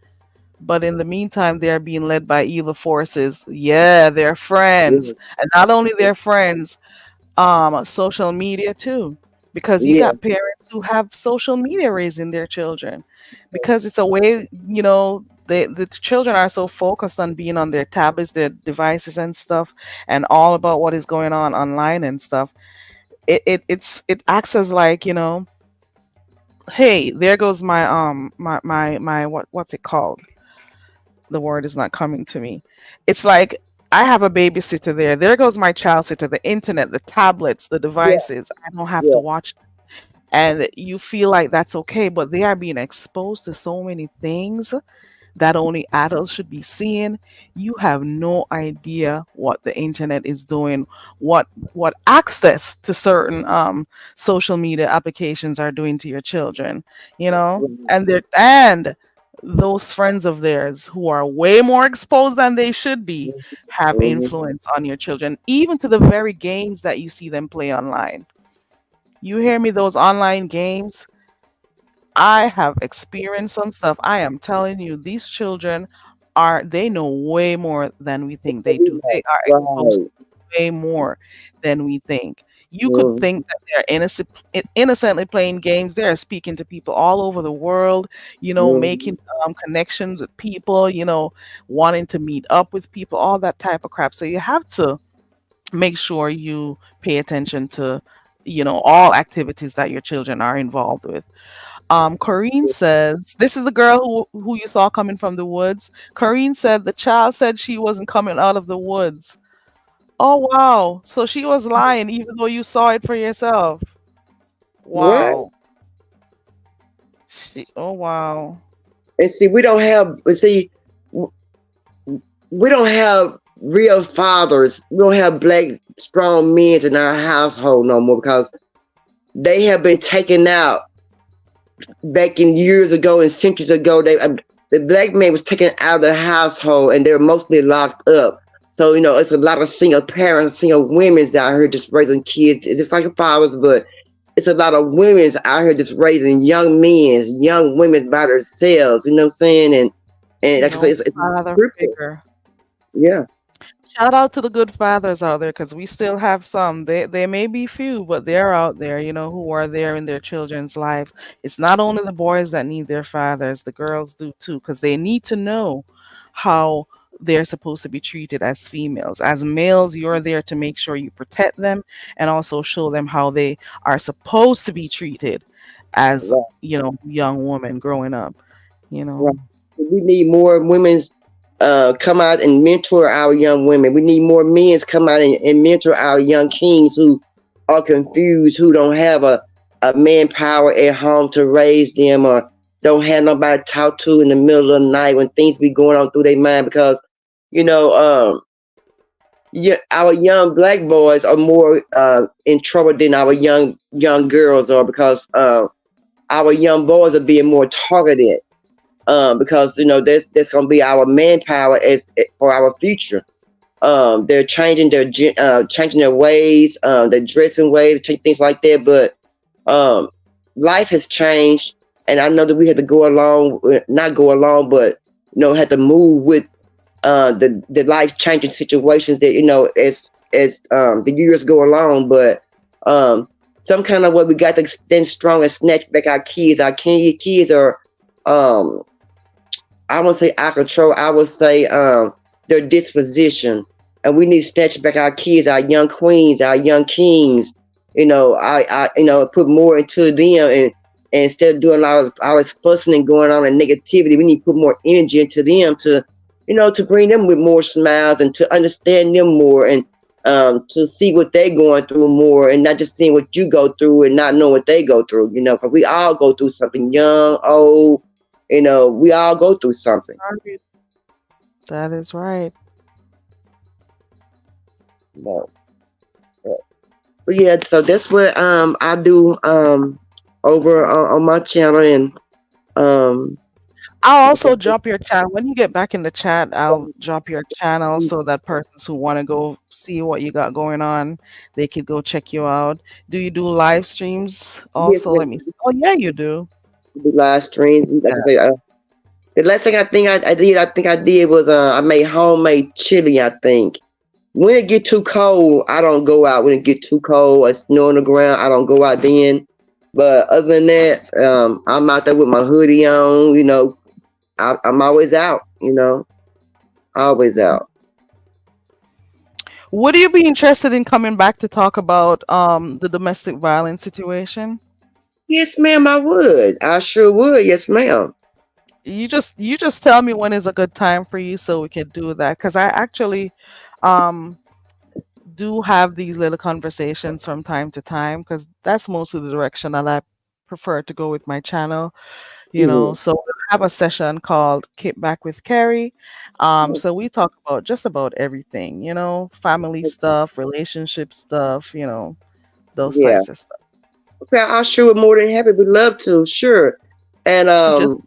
but in the meantime, they are being led by evil forces. Yeah, their friends. And not only their friends, social media too, because you Yeah, got parents who have social media raising their children because it's a way, the children are so focused on being on their tablets, their devices and stuff, and all about what is going on online and stuff. It acts as like, hey, there goes my what's it called, the word is not coming to me. It's like I have a babysitter there. There goes my child sitter, the internet, the tablets, the yeah, devices. I don't have to yeah. watch. And you feel like that's okay, but they are being exposed to so many things that only adults should be seeing. You have no idea what the internet is doing, what access to certain social media applications are doing to your children, and those friends of theirs who are way more exposed than they should be have Mhm. influence on your children, even to the very games that you see them play online. You hear me? Those online games, I have experienced some stuff. I am telling you, these children they know way more than we think they do. They are exposed Right. to way more than we think. You could Mhm. think that they're innocently playing games. They're speaking to people all over the world, Mhm. making connections with people, wanting to meet up with people, all that type of crap. So you have to make sure you pay attention to, all activities that your children are involved with. Corrine says, this is the girl who you saw coming from the woods. Corrine said the child said she wasn't coming out of the woods. Oh, wow. So she was lying even though you saw it for yourself. What? Wow. Oh, wow. And see, we don't have. See, w- we don't have real fathers. We don't have black strong men in our household no more because they have been taken out back in years ago and centuries ago. The black man was taken out of the household and they're mostly locked up. So it's a lot of single parents, single women's out here just raising kids, just like fathers, but it's a lot of women's out here just raising young women by themselves. You know what I'm saying? And like I said, No it's father critical. figure. Yeah, Shout out to the good fathers out there because we still have some. They may be few, but they're out there, who are there in their children's lives. It's not only the boys that need their fathers, the girls do too, because they need to know how they're supposed to be treated as females. As males, you're there to make sure you protect them and also show them how they are supposed to be treated as, right, young women growing up, you right. know. We need more women's come out and mentor our young women. We need more men's come out and mentor our young kings who are confused, who don't have a manpower at home to raise them, or don't have nobody to talk to in the middle of the night when things be going on through their mind. Because you know, yeah, our young black boys are more in trouble than our young girls are, because our young boys are being more targeted, because that's gonna be our manpower as for our future. They're changing changing their ways, their dressing way, things like that. But um, life has changed, and I know that we had to go along, not go along, but had to move with the life changing situations that as the years go along. But um, some kind of way we got to stand strong and snatch back our kids. Our kids are um I won't say out of control. I would say their disposition, and we need to snatch back our kids, our young queens, our young kings. Put more into them, and instead of doing all this fussing and going on and negativity, we need to put more energy into them to bring them with more smiles and to understand them more, and to see what they're going through more, and not just seeing what you go through and not knowing what they go through. Because we all go through something, young, old. We all go through something. Sorry. That is right. No, but yeah, so that's what I do over on my channel, and um I'll like I also drop your channel when you get back in the chat. I'll drop your channel said, so that persons who want to go see what you got going on, they could go check you out. Do you do live streams yes, also? ma'am, Let me see. Oh yeah, you do. do live streams. Like I Yeah. say, the last thing I think I did was I made homemade chili. I think when it get too cold, I don't go out. When it get too cold, it's snow on the ground, I don't go out then. But other than that, I'm out there with my hoodie on. I'm always out. Always out. Would you be interested in coming back to talk about the domestic violence situation? Yes, ma'am, I would. I sure would. Yes, ma'am. You just tell me when is a good time for you so we can do that, because I actually um do have these little conversations from time to time, because that's mostly the direction that I prefer to go with my channel. Mhm. So we have a session called Kick Back with Carrie. So we talk about just about everything, family stuff, relationship stuff, those Yeah. types of stuff. Okay, I sure would more than happy. Would love to. Sure. And Just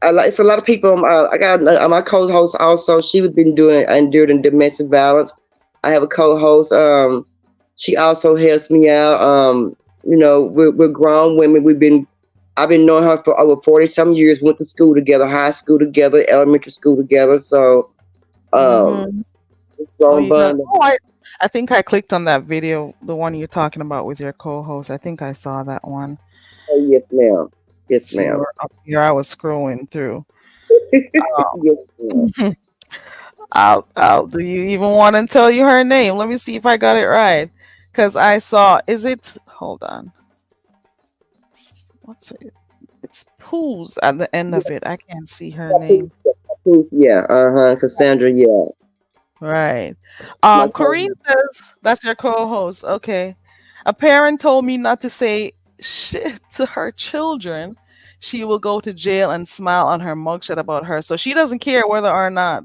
it's a lot of people. I got my co-host also. She was been doing enduring domestic violence. I have a co-host. She also helps me out. We're grown women. I've been knowing her for over 40 some years. Went to school together, high school together, elementary school together. So um, hmm Oh, strong you got. bond. Oh, I think I clicked on that video, the one you're talking about with your co-host. I think I saw that one. Oh yes, ma'am. Yes, So you ma'am. were up here. I was scrolling through. Yes, ma'am. I'll. Do you even want to tell you her name? Let me see if I got it right. Cause I saw. Is it? Hold on. What's it? It's Pools at the end of it. I can't see her name. Yeah, uh-huh. Cassandra, yeah. Right. My Corrine cousin. says that's your co-host. Okay. A parent told me not to say shit to her children. She will go to jail and smile on her mugshot about her. So she doesn't care whether or not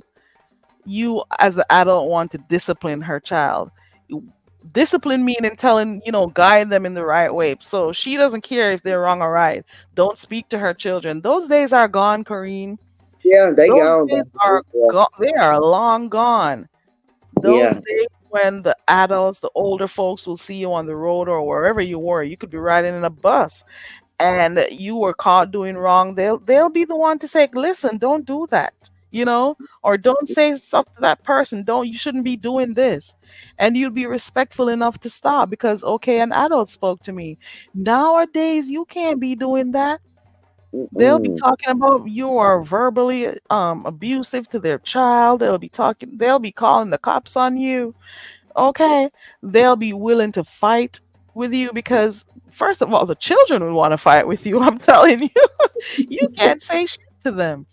you as an adult want to discipline her child. Discipline meaning telling, guide them in the right way. So she doesn't care if they're wrong or right. Don't speak to her children. Those days are gone, Correen. Yeah, they Those gone, days though. are gone. They are long gone. Those Yeah. days when the adults, the older folks will see you on the road or wherever you were. You could be riding in a bus and you were caught doing wrong. They'll be the one to say, "Listen, don't do that." Or don't say stuff to that person. Don't You shouldn't be doing this. And you'd be respectful enough to stop because okay, an adult spoke to me. Nowadays you can't be doing that. They'll be Mm-mm. talking about you are verbally abusive to their child. They'll be calling the cops on you. Okay. They'll be willing to fight with you because first of all, the children would want to fight with you. I'm telling you. You can't say shit to them.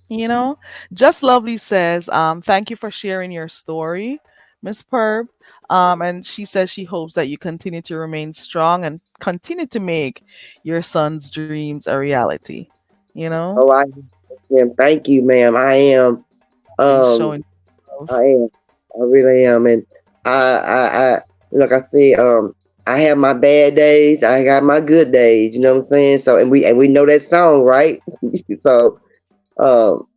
You know? Just Lovely says, thank you for sharing your story. Miss Perp. And she says she hopes that you continue to remain strong and continue to make your son's dreams a reality. You know, Oh, I am. Thank you, ma'am. I am. always Um, showing love. I am. I really am. And I like I said, I have my bad days. I got my good days. You know what I'm saying? So, and we know that song, right? So, um,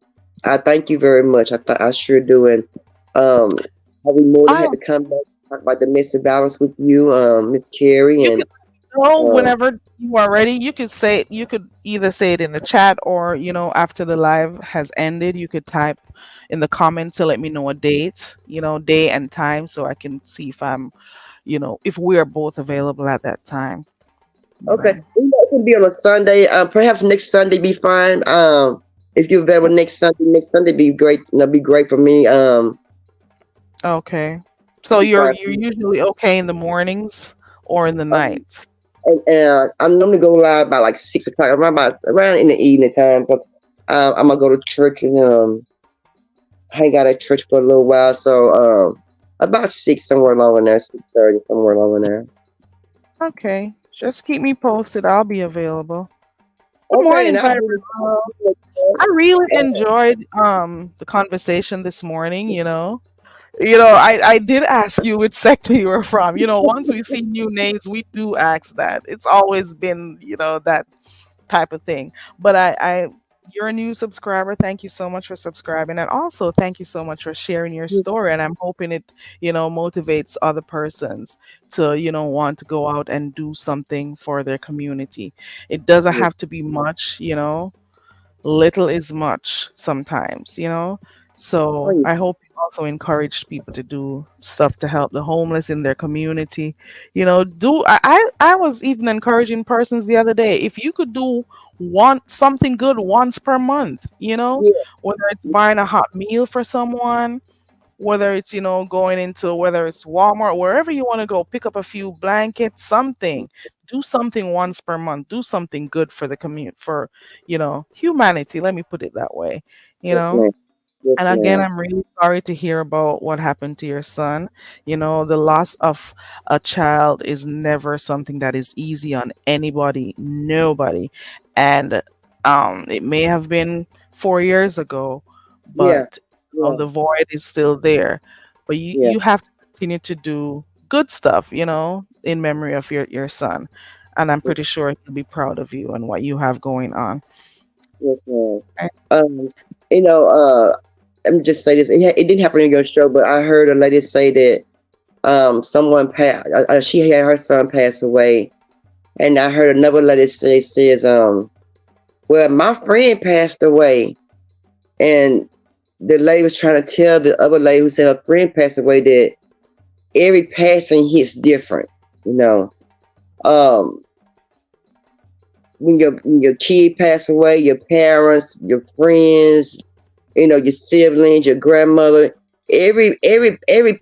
I thank you very much. I sure do. And I'll be more than I happy to come back and talk about domestic violence with you, Miss Carrie, You and could go uh, whenever you are ready. You could say you could either say it in the chat or after the live has ended, you could type in the comments to let me know a date, day and time, so I can see if if we are both available at that time. You okay, know. it can be on a Sunday. Perhaps next Sunday be fine. If you're available next Sunday be great. That'd be great for me. Okay. So Be you're fine. usually okay in the mornings or in the Um, nights. and I'm normally go live by like 6 o'clock, around in the evening time. But I'm gonna go to church and hang out at church for a little while. So about 6 somewhere along in there, 6:30 somewhere along in there. Okay. Just keep me posted. I'll be available. Good Okay, and morning, I'll Byron. do I really uh, enjoyed the conversation this morning. I did ask you which sector you were from. Once we see new names, we do ask that. It's always been, that type of thing. But you're a new subscriber. Thank you so much for subscribing. And also thank you so much for sharing your story. And I'm hoping it, motivates other persons to, want to go out and do something for their community. It doesn't have to be much. Little is much sometimes. So oh, I hope you also encourage people to do stuff to help the homeless in their community. Do I was even encouraging persons the other day, if you could do something good once per month, yeah, whether it's buying a hot meal for someone, whether it's going into, whether it's Walmart, wherever you want to go, pick up a few blankets, something. Do something once per month. Do something good for the community, for humanity, let me put it that way you yes, know ma'am. Yes, and again, ma'am. I'm really sorry to hear about what happened to your son. The loss of a child is never something that is easy on anybody, nobody. And it may have been 4 years ago, Yeah, but yeah, the void is still there. But you, yeah, you have to continue to do good stuff, in memory of your son. And I'm yes, pretty sure he'll be proud of you and what you have going on. yes, ma'am. Um, you know, let me just say this. It didn't happen in your show, but I heard a lady say that someone passed. She had her son pass away, and I heard another lady says well, my friend passed away, and the lady was trying to tell the other lady who said her friend passed away that every passing hits different. You know, um, when your kid pass away, your parents, your friends, your siblings, your grandmother, every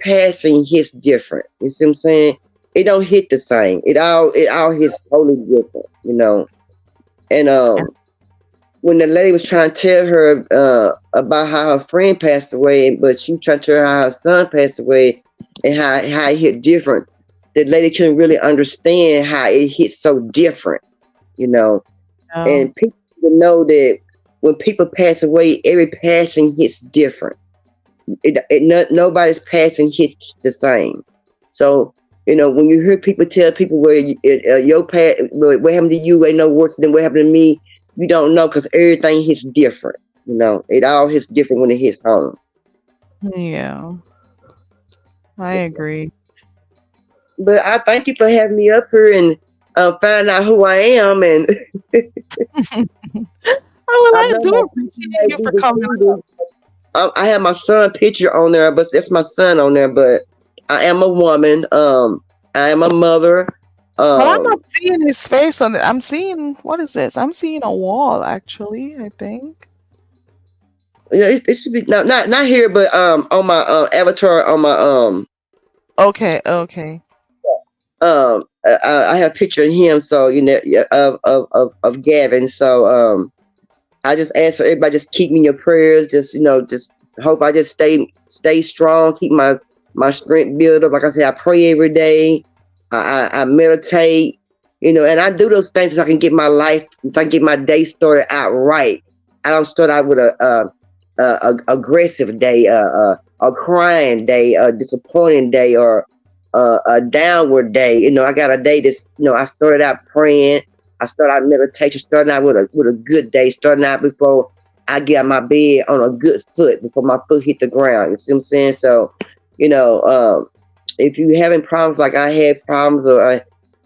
passing hits different. You see what I'm saying? It don't hit the same. It all hits totally different. And Yeah. when the lady was trying to tell her about how her friend passed away, but she was trying to tell her how her son passed away and how it hit different, the lady couldn't really understand how it hit so different, you know. No. And people need to know that when people pass away, every passing hits different. Nobody's passing hits the same. So when you hear people tell people where your past, what happened to you ain't no worse than what happened to me, you don't know because everything hits different. It all hits different when it hits home. Yeah, I agree. But I thank you for having me up here and find out who I am, and Oh, I well, I know do my picture appreciate may you be for coming deceiving. up. I have my son picture on there, but that's my son on there. But I am a woman. I am a mother. But I'm Um, not seeing his face on it. I'm seeing, what is this? I'm seeing a wall, actually, I think. it should be not here, but on my avatar on my Okay, okay. I have a picture of him. So yeah, of Gavin. So I just ask for everybody just keep me in your prayers. Just hope I just stay strong. Keep my my strength build up. Like I said, I pray every day. I meditate, and I do those things so I can get my life, so I can get my day started out right. I don't start out with a aggressive day, a crying day, a disappointing day, or a downward day. I got a day that's, I started out praying. I started out meditation, starting out with a good day, starting out before I get out of my bed on a good foot before my foot hit the ground. You see what I'm saying? So, you know, um, if you having problems like I had problems, or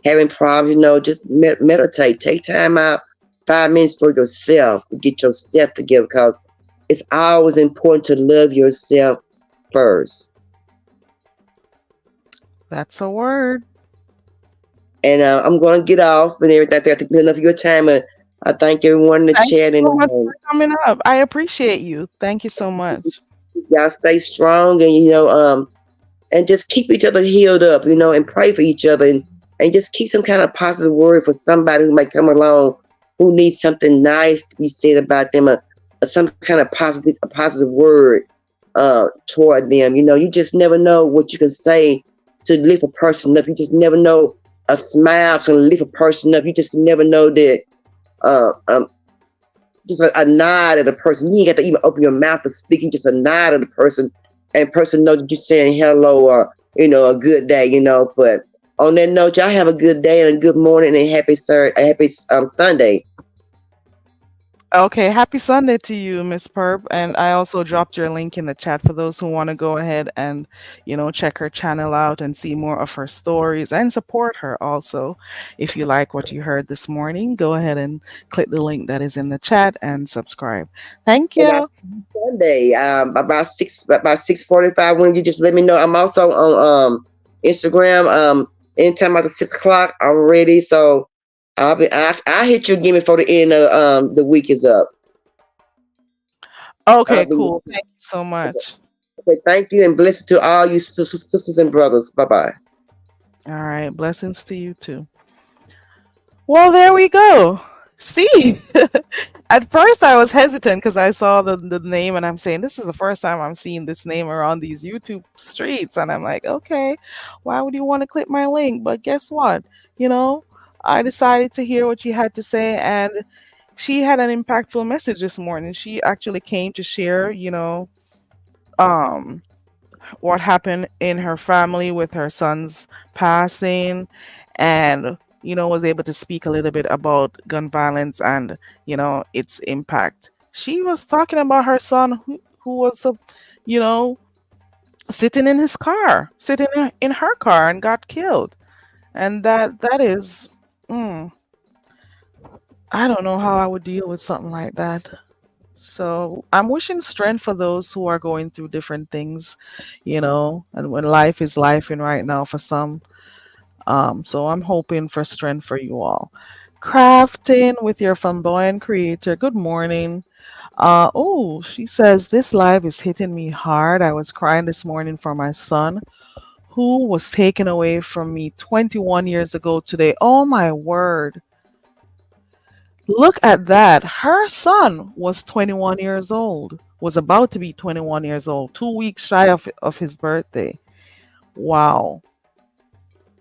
having problems, just meditate. Take time out, 5 minutes for yourself to get yourself together, because it's always important to love yourself first. That's a word. And I'm going to get off and everything. I think enough of your time. And I thank everyone in the Thank you chat. And so much for coming up. I appreciate you. Thank you so much. y'all stay strong, and and just keep each other healed up, and pray for each other, and just keep some kind of positive word for somebody who might come along who needs something nice to be said about them, or some kind of positive word toward them. You just never know what you can say to lift a person up. You just never know a smile can lift a person up. You just never know that uh, um, just a nod at a person. You ain't got to even open your mouth to speak. Just a nod at a person, and person know that you're saying hello, or a good day. But on that note, y'all have a good day and a good morning and happy Sunday. Okay, happy Sunday to you, Miss Perp. And I also dropped your link in the chat for those who want to go ahead and, check her channel out and see more of her stories and support her also. If you like what you heard this morning, go ahead and click the link that is in the chat and subscribe. Thank And I you. Sunday, about 6:45. When you just let me know. I'm also on Instagram. Anytime after 6 o'clock, I'm ready. So I hit you again before the end of the week is up. I'll Okay, be cool. Thank you so much. okay. Thank you, and blessings to all you sisters and brothers. Bye bye. All right, blessings to you too. Well, there we go. See, at first I was hesitant because I saw the name and I'm saying, this is the first time I'm seeing this name around these YouTube streets. And I'm like, okay, why would you want to click my link? But guess what? You know, I decided to hear what she had to say, and she had an impactful message this morning. She actually came to share, um, what happened in her family with her son's passing, and was able to speak a little bit about gun violence and its impact. She was talking about her son who was you know sitting in his car, sitting in her car, and got killed. And that is, mm, I don't know how I would deal with something like that. So I'm wishing strength for those who are going through different things, and when life is life and right now for some. So I'm hoping for strength for you all. Crafting with your flamboyant creator. Good morning. Oh, she says this live is hitting me hard. I was crying this morning for my son who was taken away from me 21 years ago today. Oh my word. Look at that. Her son was 21 years old, was about to be 21 years old, 2 weeks shy of his birthday. Wow.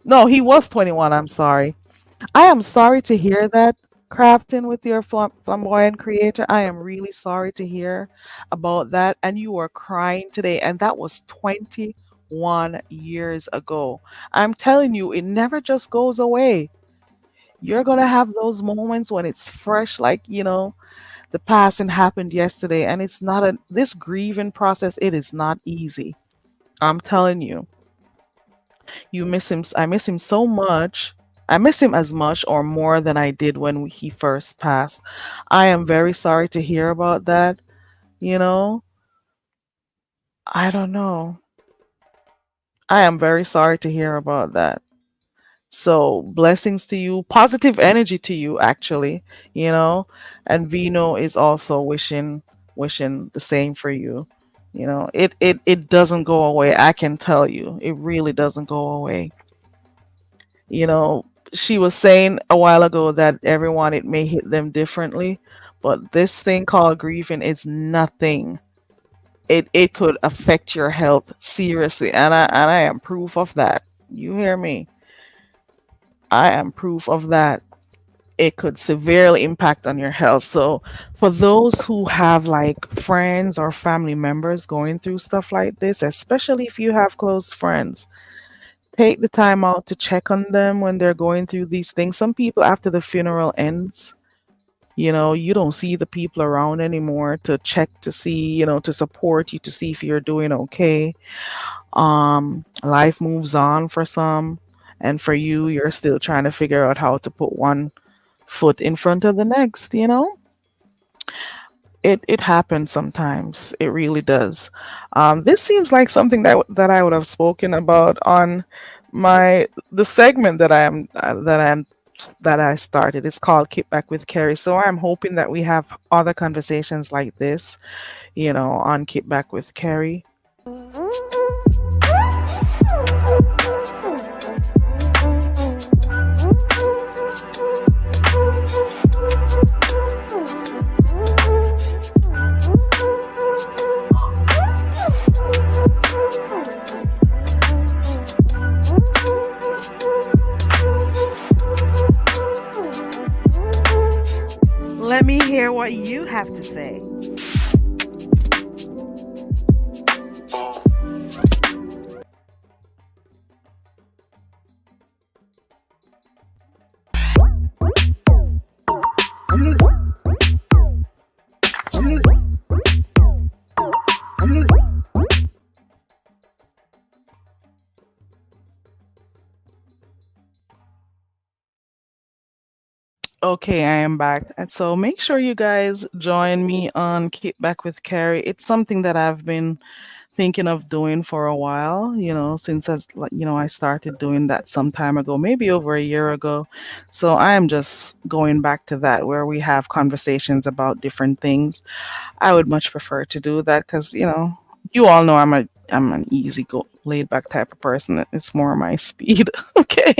No, he was 21. I'm sorry. I am sorry to hear that, Crafting with your flamboyant creator. I am really sorry to hear about that. And you were crying today, and that was 21 years ago. I'm telling you, it never just goes away. You're going to have those moments when it's fresh, like, the passing happened yesterday, and it's not this grieving process, it is not easy. I'm telling you. You miss him. I miss him so much. I miss him as much or more than I did when he first passed. I am very sorry to hear about that. You know, I don't know. I am very sorry to hear about that. So, blessings to you, positive energy to you, actually, and Vino is also wishing the same for you. It doesn't go away. I can tell you, it really doesn't go away. you know she was saying a while ago that everyone, it may hit them differently, but this thing called grieving is nothing, it could affect your health seriously, and I am proof of that. You hear me? I am proof of that. It could severely impact on your health. So for those who have like friends or family members going through stuff like this, especially if you have close friends, take the time out to check on them when they're going through these things. Some people, after the funeral ends, you don't see the people around anymore to check to see, to support you, to see if you're doing okay. Life moves on for some, and for you, you're still trying to figure out how to put one foot in front of the next. It happens sometimes. It really does. This seems like something that I would have spoken about on the segment that I started. It's called Kick Back with Carrie. So I'm hoping that we have other conversations like this, on Kick Back with Carrie. Let me hear what you have to say. Okay, I am back. And so make sure you guys join me on Keep Back with Carrie. It's something that I've been thinking of doing for a while, since I started doing that some time ago, maybe over a year ago. So I am just going back to that where we have conversations about different things. I would much prefer to do that because, you all know I'm an easy go laid back type of person. It's more my speed. Okay.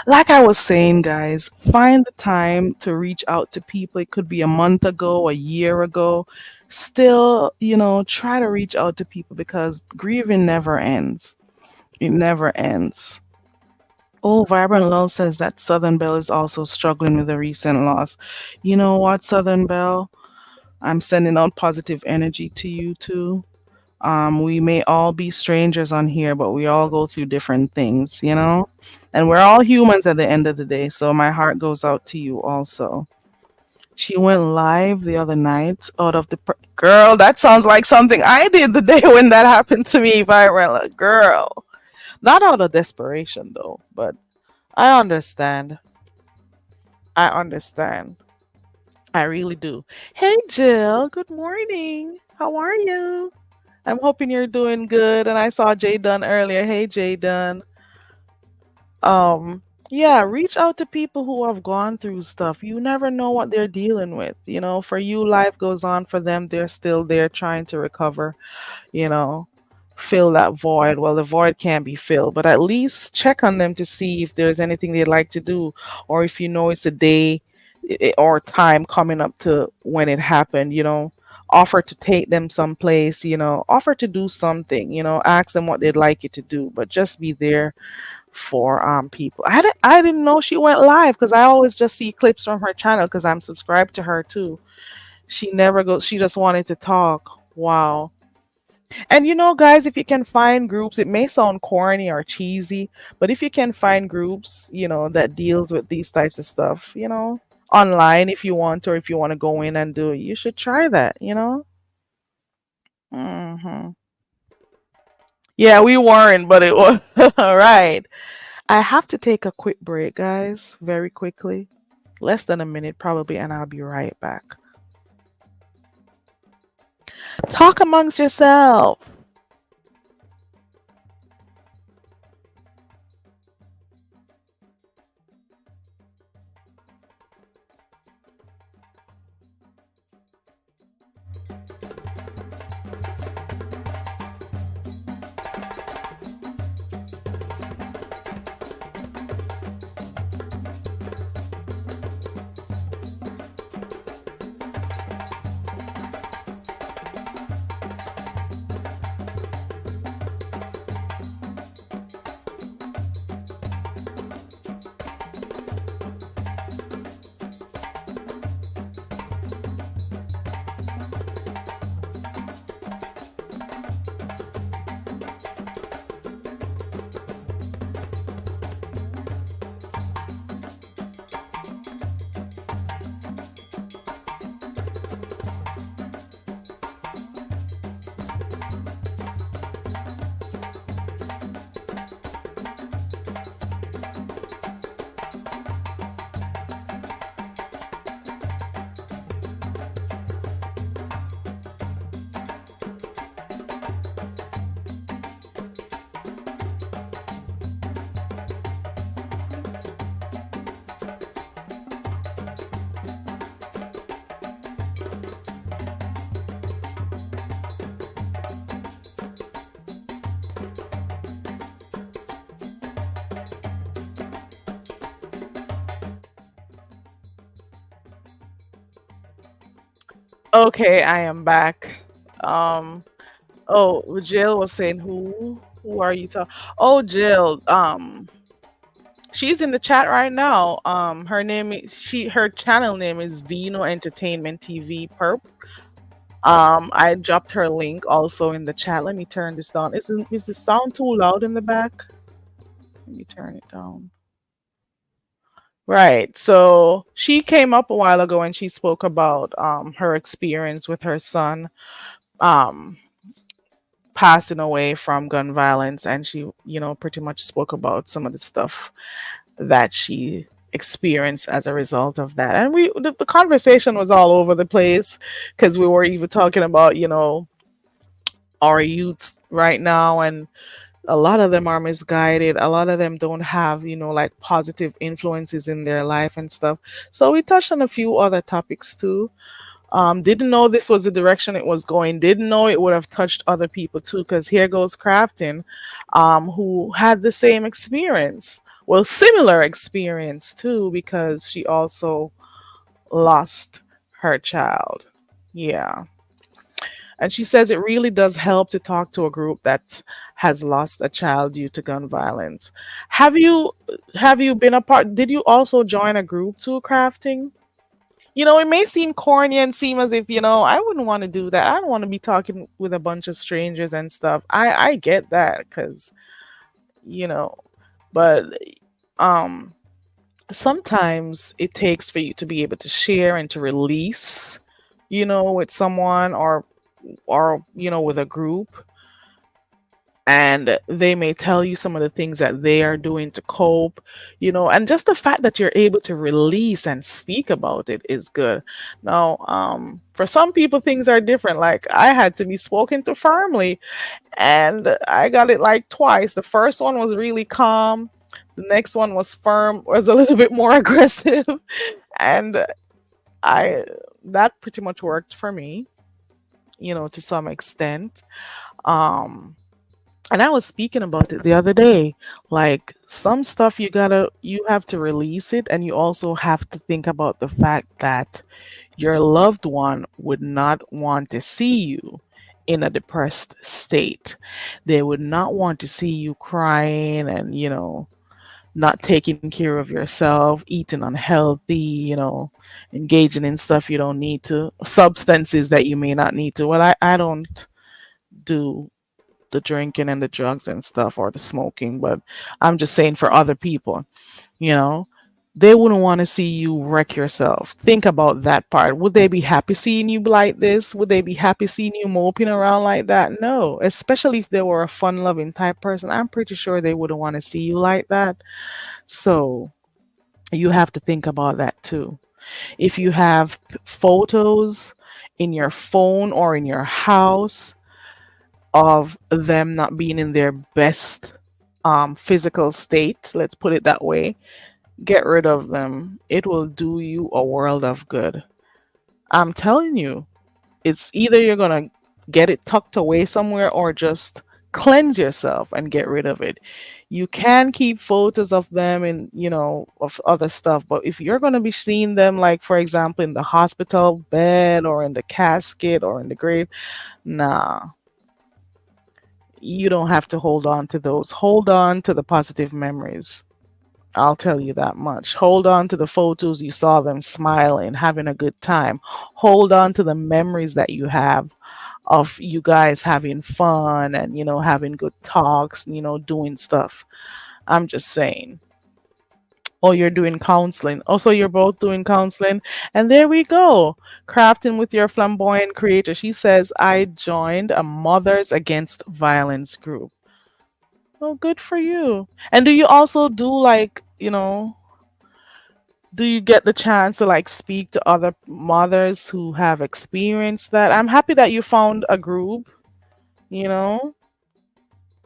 Like I was saying, guys, find the time to reach out to people. It could be a month ago, a year ago. Still, try to reach out to people because grieving never ends. It never ends. Oh, Vibrant Love says that Southern Belle is also struggling with a recent loss. You know what, Southern Belle? I'm sending out positive energy to you too. We may all be strangers on here, but we all go through different things. And we're all humans at the end of the day. So my heart goes out to you also. She went live the other night out of the girl. That sounds like something I did the day when that happened to me, Virella. Girl, not out of desperation though, but I understand. I understand. I really do. Hey, Jill. Good morning. How are you? I'm hoping you're doing good. And I saw Jay Dunn earlier. Hey, Jay Dunn. Um, yeah, reach out to people who have gone through stuff. You never know what they're dealing with. For you, life goes on. For them, they're still there trying to recover, you know, fill that void. Well, the void can't be filled, but at least check on them to see if there's anything they'd like to do, or if you know it's a day or time coming up to when it happened, offer to take them someplace, offer to do something, ask them what they'd like you to do, but just be there for people. I didn't know she went live because I always just see clips from her channel because I'm subscribed to her too. She never goes. She just wanted to talk. Wow. And guys, if you can find groups, it may sound corny or cheesy, but if you can find groups, that deals with these types of stuff, online if you want, or if you want to go in and do it, you should try that. Hmm. Yeah, we weren't, but it was all right. I have to take a quick break, guys, very quickly. Less than a minute, probably, and I'll be right back. Talk amongst yourself. Okay, I am back. Um, oh, Jill was saying who are you talking? Oh, Jill. She's in the chat right now. Her name is her channel name is Vino Entertainment TV Perp. I dropped her link also in the chat. Let me turn this down. Is the sound too loud in the back? Let me turn it down. Right. So she came up a while ago and she spoke about her experience with her son um passing away from gun violence, and she, pretty much spoke about some of the stuff that she experienced as a result of that. And the conversation was all over the place because we were even talking about, our youths right now, and a lot of them are misguided. A lot of them don't have, like positive influences in their life and stuff. So we touched on a few other topics too. Didn't know this was the direction it was going. Didn't know it would have touched other people too, because here goes Crafton, who had the same experience. Well, similar experience too, because she also lost her child. Yeah. And she says it really does help to talk to a group that has lost a child due to gun violence. Have you been a part? Did you also join a group too, Crafting? It may seem corny and seem as if, I wouldn't want to do that. I don't want to be talking with a bunch of strangers and stuff. I get that because, you know, but um sometimes it takes for you to be able to share and to release, with someone, or with a group, and they may tell you some of the things that they are doing to cope, and just the fact that you're able to release and speak about it is good. Now, for some people things are different. Like, I had to be spoken to firmly, and I got it like twice. The first one was really calm, the next one was firm, was a little bit more aggressive, and I that pretty much worked for me, to some extent. um and I was speaking about it the other day. Like, some stuff you have to release it, and you also have to think about the fact that your loved one would not want to see you in a depressed state. They would not want to see you crying and, not taking care of yourself, eating unhealthy, engaging in stuff you don't need to, substances that you may not need to. Well, I don't do the drinking and the drugs and stuff, or the smoking, but I'm just saying for other people, you know, they wouldn't want to see you wreck yourself. Think about that part. Would they be happy seeing you like this? Would they be happy seeing you moping around like that? No, especially if they were a fun loving type person. I'm pretty sure they wouldn't want to see you like that. So you have to think about that too. If you have photos in your phone or in your house of them not being in their best physical state, let's put it that way, get rid of them. It will do you a world of good. I'm telling you, it's either you're going to get it tucked away somewhere, or just cleanse yourself and get rid of it. You can keep photos of them and, of other stuff, but if you're going to be seeing them, like, for example, in the hospital bed or in the casket or in the grave, nah, you don't have to hold on to those. Hold on to the positive memories. I'll tell you that much. Hold on to the photos you saw them smiling, having a good time. Hold on to the memories that you have of you guys having fun and, having good talks, doing stuff. I'm just saying. Oh, you're doing counseling. Also, you're both doing counseling. And there we go. Crafting with your flamboyant creator. She says, I joined a Mothers Against Violence group. Oh, good for you. And do you also do, like, do you get the chance to, like, speak to other mothers who have experienced that? I'm happy that you found a group, you know?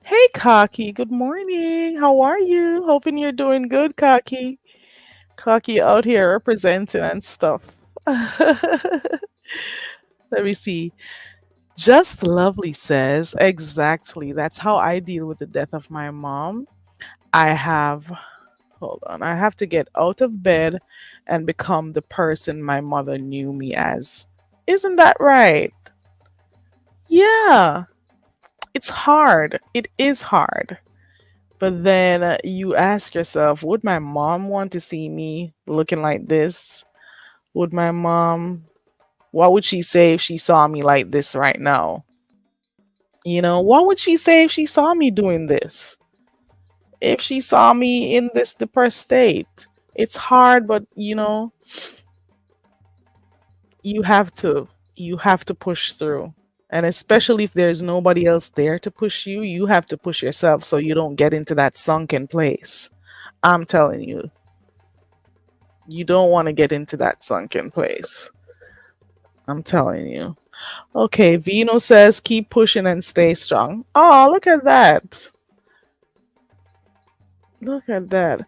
Hey, Kaki, good morning. How are you? Hoping you're doing good, Kaki. Kaki out here representing and stuff. Let me see. Just Lovely says, exactly. That's how I deal with the death of my mom. I have Hold on. I have to get out of bed and become the person my mother knew me as. Isn't that right? Yeah, it's hard. It is hard. But then you ask yourself, would my mom want to see me looking like this? Would my mom, what would she say if she saw me like this right now? What would she say if she saw me doing this? If she saw me in this depressed state? It's hard, but you have to push through. And especially if there's nobody else there to push you, you have to push yourself so you don't get into that sunken place. I'm telling you, you don't want to get into that sunken place. I'm telling you. Okay, Vino says keep pushing and stay strong. Oh, look at that. Look at that.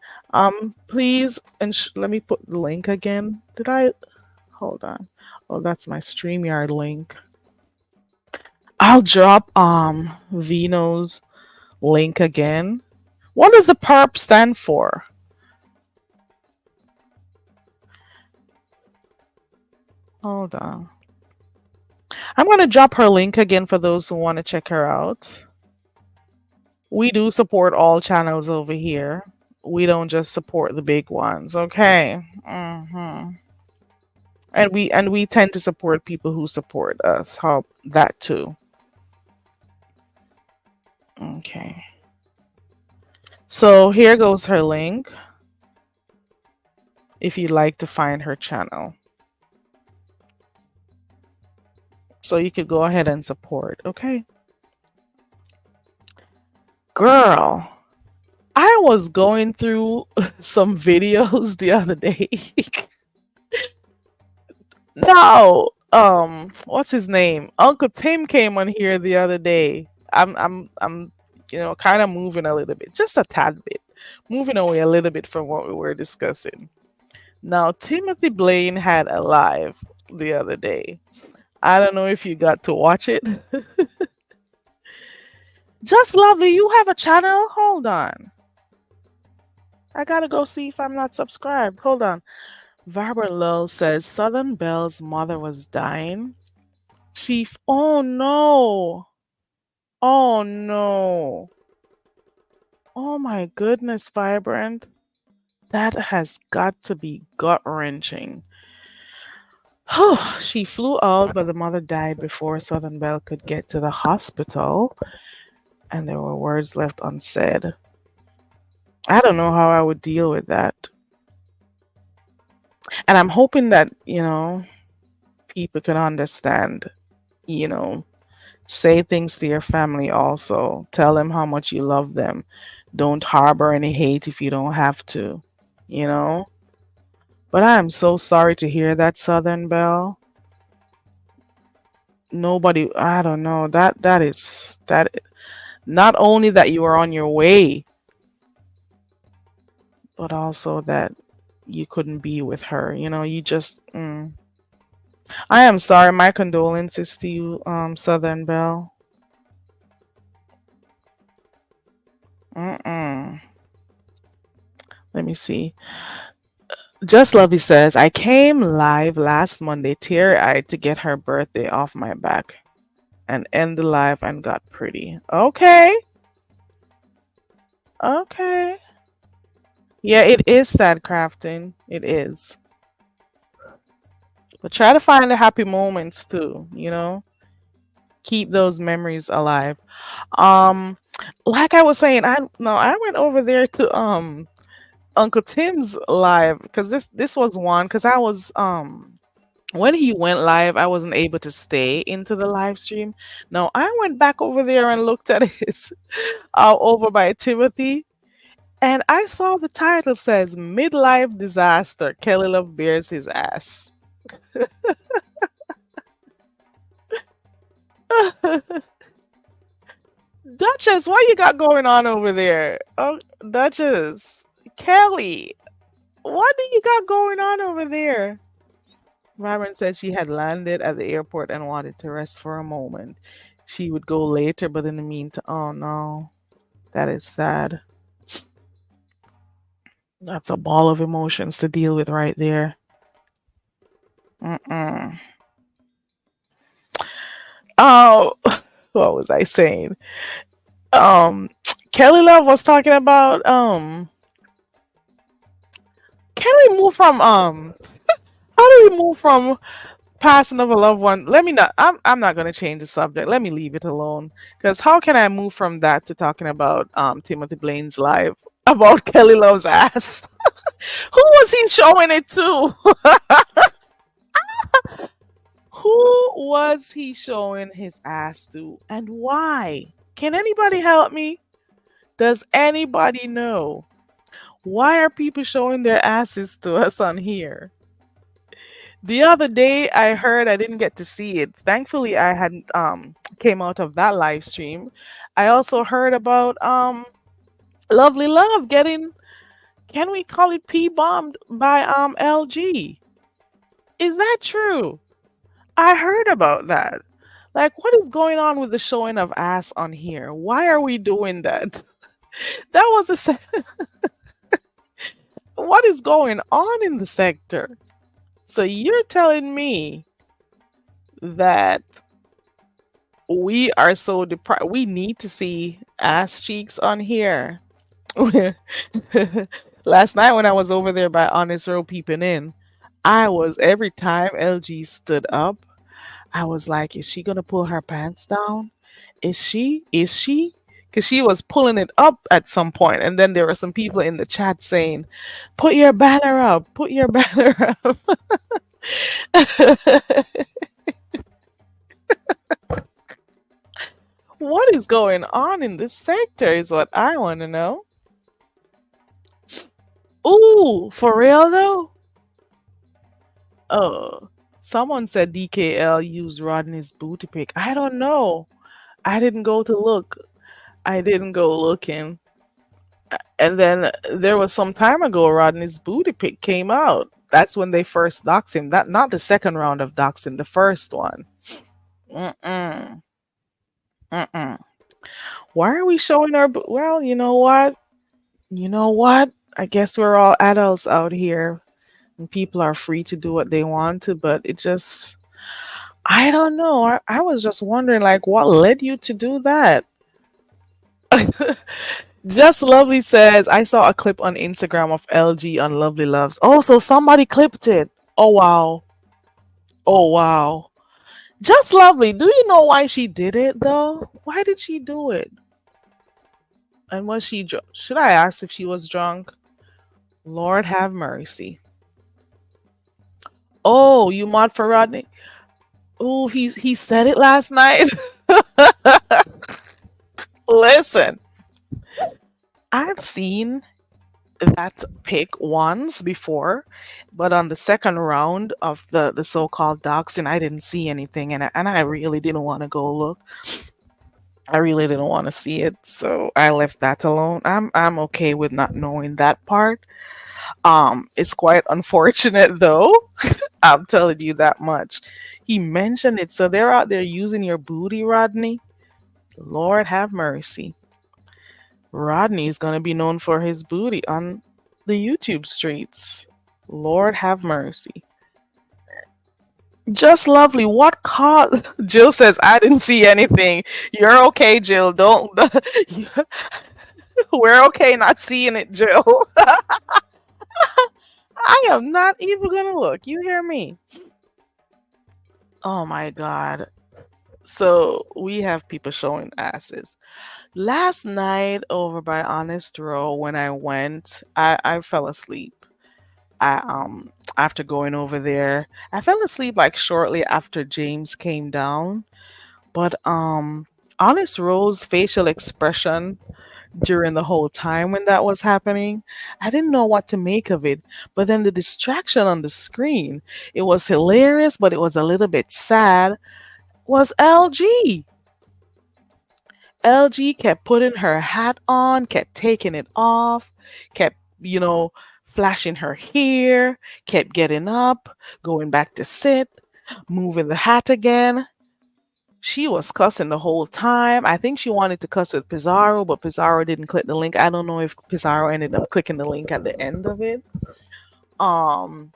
Please, and let me put the link again. Did I? Hold on. Oh, that's my StreamYard link. I'll drop Vino's link again. What does the PURP stand for? Hold on. I'm gonna drop her link again for those who want to check her out. We do support all channels over here. We don't just support the big ones, okay? And we tend to support people who support us. How that too. Okay. So here goes her link. If you'd like to find her channel. So you could go ahead and support, okay? Girl, I was going through some videos the other day. No, what's his name? Uncle Tim came on here the other day. I'm kind of moving a little bit, just a tad bit, moving away a little bit from what we were discussing. Now, Timothy Blaine had a live the other day. I don't know if you got to watch it. Just Lovely, you have a channel? Hold on. I gotta go see if I'm not subscribed. Hold on. Vibrant Lil says Southern Belle's mother was dying. Chief, oh no. Oh no. Oh my goodness, Vibrant. That has got to be gut wrenching. She flew out, but the mother died before Southern Belle could get to the hospital, and there were words left unsaid. I don't know how I would deal with that. And I'm hoping that, people can understand, you know, say things to your family also. Tell them how much you love them. Don't harbor any hate if you don't have to, you know? But I am so sorry to hear that, Southern Belle. Nobody, I don't know. That is that not only that you are on your way, but also that you couldn't be with her. You just I am sorry. My condolences to you, Southern Belle. Mm-mm. Let me see. Just Lovey says, I came live last Monday, teary eyed, to get her birthday off my back and end the live and got pretty. Okay. Okay. Yeah, it is sad crafting. It is. But try to find the happy moments too. Keep those memories alive. Um, like I was saying, I went over there to Uncle Tim's live because this was one because I was when he went live, I wasn't able to stay into the live stream. No, I went back over there and looked at it over by Timothy, and I saw the title says "Midlife Disaster." Kelly Love bears his ass. Duchess, what you got going on over there? Oh, Duchess, Kelly, what do you got going on over there? Myron said she had landed at the airport and wanted to rest for a moment. She would go later, but in the meantime, oh no, that is sad. That's a ball of emotions to deal with right there. Mm-mm. Oh, what was I saying? Um, Kelly Love was talking about can we move from how do we move from passing of a loved one? Let me not. I'm not gonna change the subject. Let me leave it alone. Because how can I move from that to talking about Timothy Blaine's live about Kelly Love's ass? Who was he showing it to? Who was he showing his ass to, and why? Can anybody help me? Does anybody know? Why are people showing their asses to us on here? The other day I heard, I didn't get to see it. Thankfully I hadn't came out of that live stream. I also heard about Lovely Love getting, can we call it P bombed by LG? Is that true? I heard about that. Like, what is going on with the showing of ass on here? Why are we doing that? That was what is going on in the sector? So you're telling me that we are so deprived. We need to see ass cheeks on here. Last night when I was over there by Honest Row peeping in, I was every time LG stood up, I was like, is she gonna pull her pants down? Is she? Is she? Because she was pulling it up at some point, and then there were some people in the chat saying, "Put your banner up! Put your banner up!" What is going on in this sector is what I want to know. Ooh, for real though? Oh, someone said DKL used Rodney's booty pic. I don't know. I didn't go to look. I didn't go looking. And then there was some time ago, Rodney's booty pic came out. That's when they first doxed him. That not the second round of doxing, the first one. Mm-mm. Mm-mm. Why are we showing our? Well, you know what? You know what? I guess we're all adults out here, and people are free to do what they want to. But it just, I don't know. I was just wondering, like, what led you to do that? Just Lovely says, I saw a clip on Instagram of LG on Lovely Loves. Oh, so somebody clipped it. Oh, wow. Oh, wow. Just Lovely, do you know why she did it, though? Why did she do it? And was she drunk? Should I ask if she was drunk? Lord have mercy. Oh, you mod for Rodney? Oh, he said it last night. Listen, I've seen that pick once before, but on the second round of the so-called doxing, I didn't see anything, and I really didn't want to go look. I really didn't want to see it, so I left that alone. I'm okay with not knowing that part. It's quite unfortunate though. I'm telling you that much. He mentioned it, so they're out there using your booty, Rodney. Lord have mercy. Rodney is gonna be known for his booty on the YouTube streets. Lord have mercy. Just Lovely. What caused? Jill says I didn't see anything. You're okay, Jill. Don't. We're okay not seeing it, Jill. I am not even gonna look. You hear me? Oh my god. So we have people showing asses. Last night over by Honest Row when I went, I fell asleep. I after going over there, I fell asleep like shortly after James came down. But Honest Row's facial expression during the whole time when that was happening, I didn't know what to make of it. But then the distraction on the screen, it was hilarious, but it was a little bit sad, was LG. LG kept putting her hat on, kept taking it off, kept, flashing her hair, kept getting up, going back to sit, moving the hat again. She was cussing the whole time. I think she wanted to cuss with Pizarro, but Pizarro didn't click the link. I don't know if Pizarro ended up clicking the link at the end of it. Um,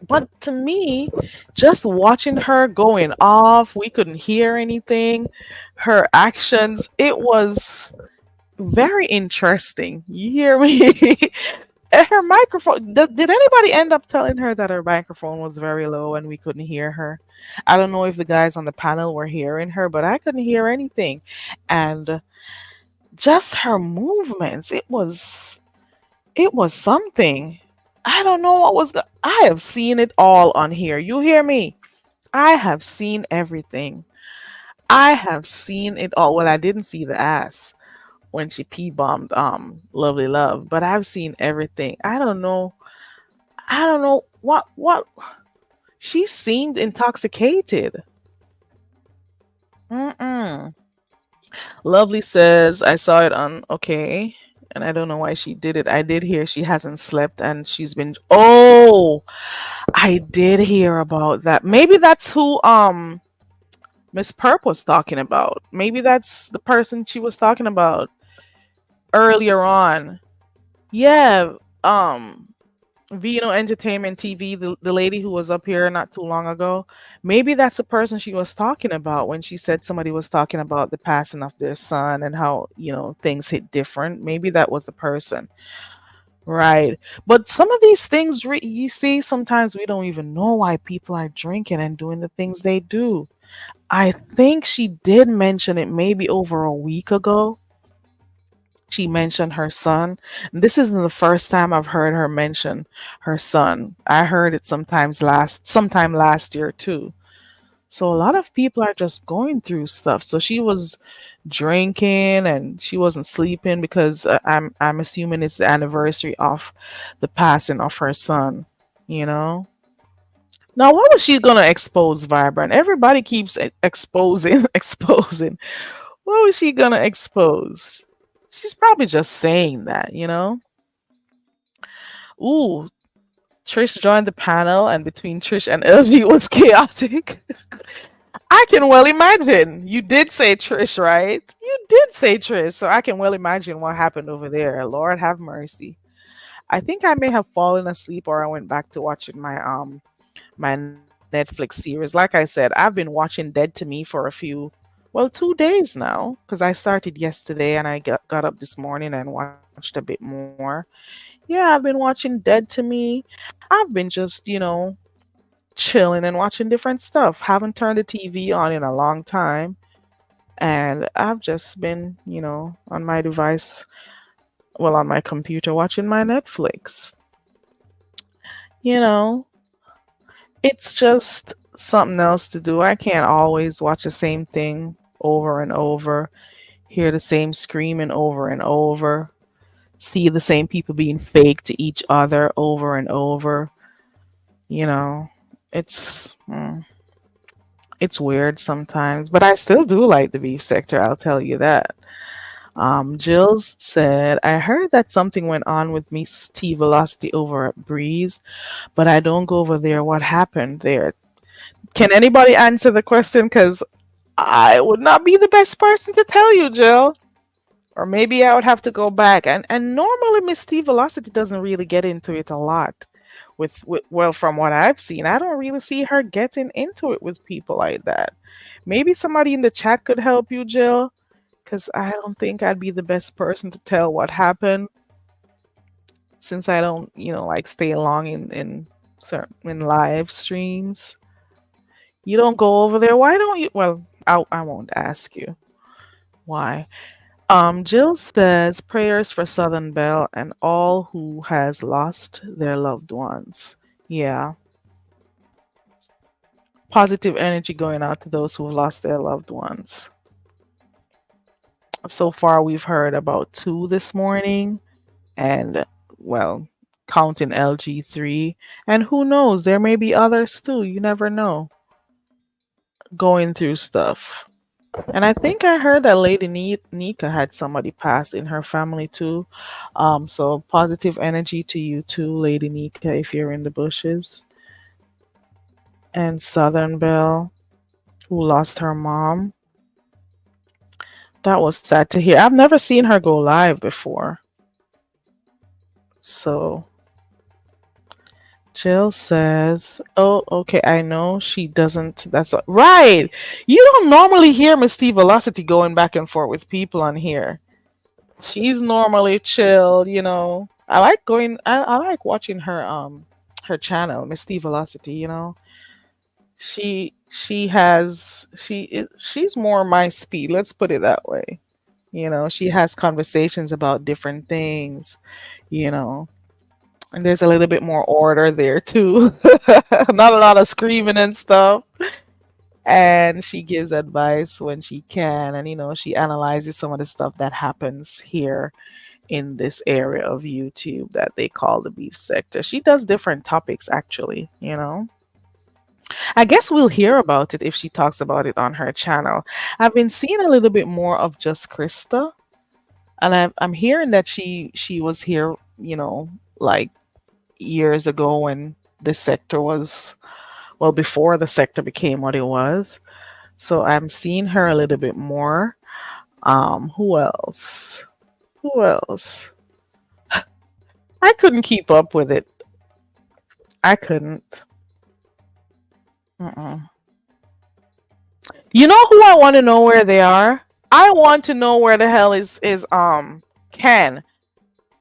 But to me, just watching her going off, we couldn't hear anything. Her actions, it was very interesting. You hear me? And her microphone, did anybody end up telling her that her microphone was very low and we couldn't hear her? I don't know if the guys on the panel were hearing her, but I couldn't hear anything. And just her movements, it was something. I don't know what I have seen it all on here. You hear me? I have seen everything. I have seen it all. Well, I didn't see the ass when she pee bombed Lovely Love, but I've seen everything. I don't know what she seemed intoxicated. Mm-mm. Lovely says I saw it on okay, and I don't know why she did it. I did hear she hasn't slept and she's been. Oh, I did hear about that. Maybe that's who Miss Perp was talking about. Maybe that's the person she was talking about earlier on. Yeah, Vino Entertainment TV, the lady who was up here not too long ago. Maybe that's the person she was talking about when she said somebody was talking about the passing of their son and how, things hit different. Maybe that was the person. Right. But some of these things, you see, sometimes we don't even know why people are drinking and doing the things they do. I think she did mention it maybe over a week ago. She mentioned her son. And this isn't the first time I've heard her mention her son. I heard it sometime last year too. So a lot of people are just going through stuff. So she was drinking and she wasn't sleeping because I'm assuming it's the anniversary of the passing of her son, you know? Now, what was she gonna expose, Vibrant? Everybody keeps exposing, exposing. What was she gonna expose? She's probably just saying that, you know? Ooh, Trish joined the panel, and between Trish and LG was chaotic. I can well imagine. You did say Trish, right? You did say Trish, so I can well imagine what happened over there. Lord have mercy. I think I may have fallen asleep or I went back to watching my Netflix series. Like I said, I've been watching Dead to Me for a few, well, 2 days now because I started yesterday and I got up this morning and watched a bit more. Yeah, I've been watching Dead to Me. I've been just, chilling and watching different stuff. Haven't turned the TV on in a long time. And I've just been, on my device, well, on my computer, watching my Netflix. You know, it's just something else to do. I can't always watch the same thing over and over, hear the same screaming over and over, see the same people being fake to each other over and over. You know, it's it's weird sometimes, but I still do like the beef sector. I'll tell you that. Jills said, I heard that something went on with Miss T Velocity over at Breeze, but I don't go over there. What happened there? Can anybody answer the question? Because I would not be the best person to tell you, Jill. Or maybe I would have to go back. And normally Miss T Velocity doesn't really get into it a lot. Well, from what I've seen, I don't really see her getting into it with people like that. Maybe somebody in the chat could help you, Jill, because I don't think I'd be the best person to tell what happened since I don't, like stay along in certain in live streams. You don't go over there. Why don't you? Well, I won't ask you why. Jill says prayers for Southern Belle and all who has lost their loved ones. Yeah, positive energy going out to those who lost their loved ones. So far, we've heard about two this morning, and well, counting LG3. And who knows, there may be others too. You never know. Going through stuff. And I think I heard that Lady Nika had somebody pass in her family too. So positive energy to you too, Lady Nika, if you're in the bushes. And Southern Belle, who lost her mom. That was sad to hear. I've never seen her go live before. So Jill says, "Oh, okay. I know she doesn't. That's right. You don't normally hear Miss T Velocity going back and forth with people on here. She's normally chilled. I like going. I like watching her channel, Miss T Velocity. She's more my speed. Let's put it that way. She has conversations about different things. You know, and there's a little bit more order there too. Not a lot of screaming and stuff. And she gives advice when she can, and she analyzes some of the stuff that happens here in this area of YouTube that they call the beef sector. She does different topics actually. I guess we'll hear about it if she talks about it on her channel. I've been seeing a little bit more of just Krista, and I'm hearing that she was here, like years ago when the sector was, well, before the sector became what it was. So I'm seeing her a little bit more. Who else? Who else? I couldn't keep up with it. I couldn't. Mm-mm. You know who I want to know where they are? I want to know where the hell is Ken.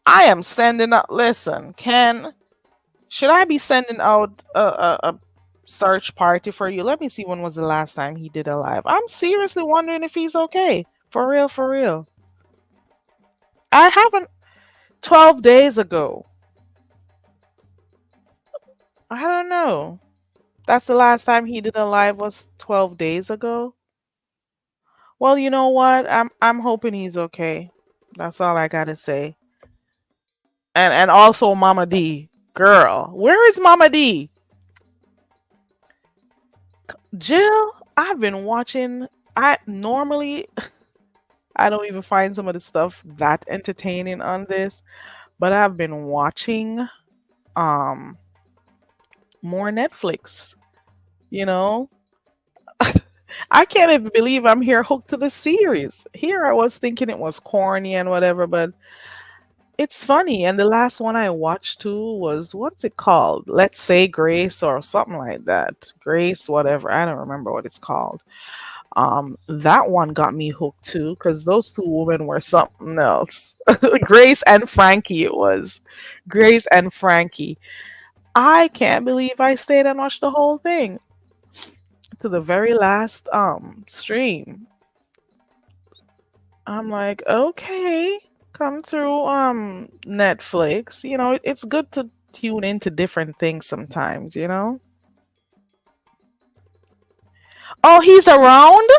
I am sending out. Listen, Ken. Should I be sending out a search party for you? Let me see when was the last time he did a live. I'm seriously wondering if he's okay. For real, for real. I haven't 12 days ago. I don't know. That's the last time he did a live was 12 days ago. Well, you know what? I'm hoping he's okay. That's all I gotta say. And also Mama D. Girl, where is Mama D? Jill, I've been watching. I normally I don't even find some of the stuff that entertaining on this, but I've been watching um more Netflix, you know? I can't even believe I'm here hooked to the series. Here I was thinking it was corny and whatever, but it's funny. And the last one I watched too was, what's it called? Let's Say Grace or something like that. Grace, whatever. I don't remember what it's called. That one got me hooked too because those two women were something else. Grace and Frankie, it was. Grace and Frankie. I can't believe I stayed and watched the whole thing to the very last stream. I'm like, okay, come through Netflix. It's good to tune into different things sometimes. Oh, he's around?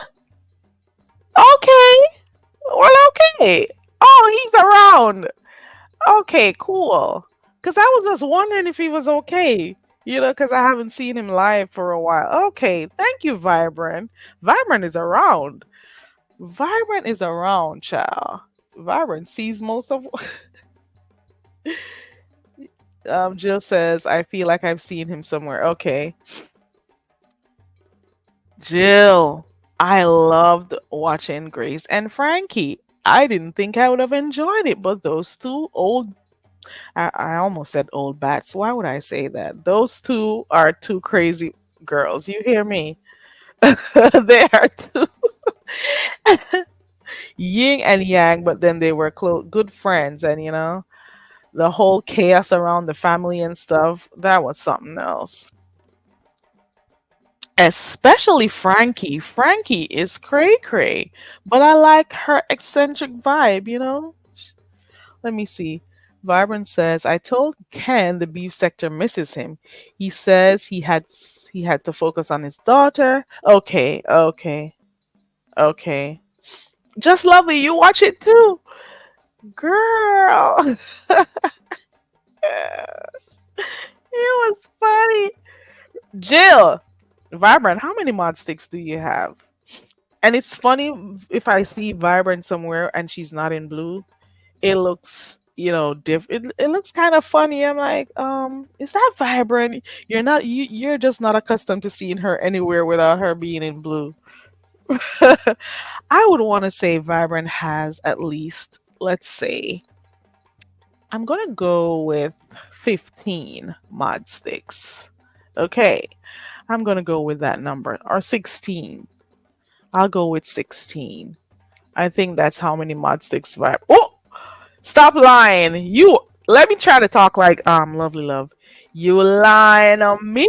Okay. Well, okay. Oh, he's around. Okay, cool. Cause I was just wondering if he was okay. Cause I haven't seen him live for a while. Okay, thank you, Vibrant. Vibrant is around. Vibrant is around, child. Vibrant sees most of. Jill says, "I feel like I've seen him somewhere." Okay, Jill. I loved watching Grace and Frankie. I didn't think I would have enjoyed it, but those two old I almost said old bats. Why would I say that? Those two are two crazy girls. You hear me? They are two yin and yang, but then they were good friends, and the whole chaos around the family and stuff, that was something else. Especially Frankie. Frankie is cray cray, but I like her eccentric vibe. Let me see. Vibrant says, I told Ken the beef sector misses him. He says he had to focus on his daughter. Okay, okay, okay. Just lovely, you watch it too. Girl. It was funny. Jill, Vibrant, how many mod sticks do you have? And it's funny if I see Vibrant somewhere and she's not in blue, it looks different. It looks kind of funny. I'm like, is that Vibrant? You're just not accustomed to seeing her anywhere without her being in blue. I would want to say Vibrant has at least, let's say, I'm gonna go with 15 mod sticks. Okay, I'm gonna go with that number. Or 16. I'll go with 16. I think that's how many mod sticks vibe. Oh, stop lying. You let me try to talk like lovely love. You lying on me?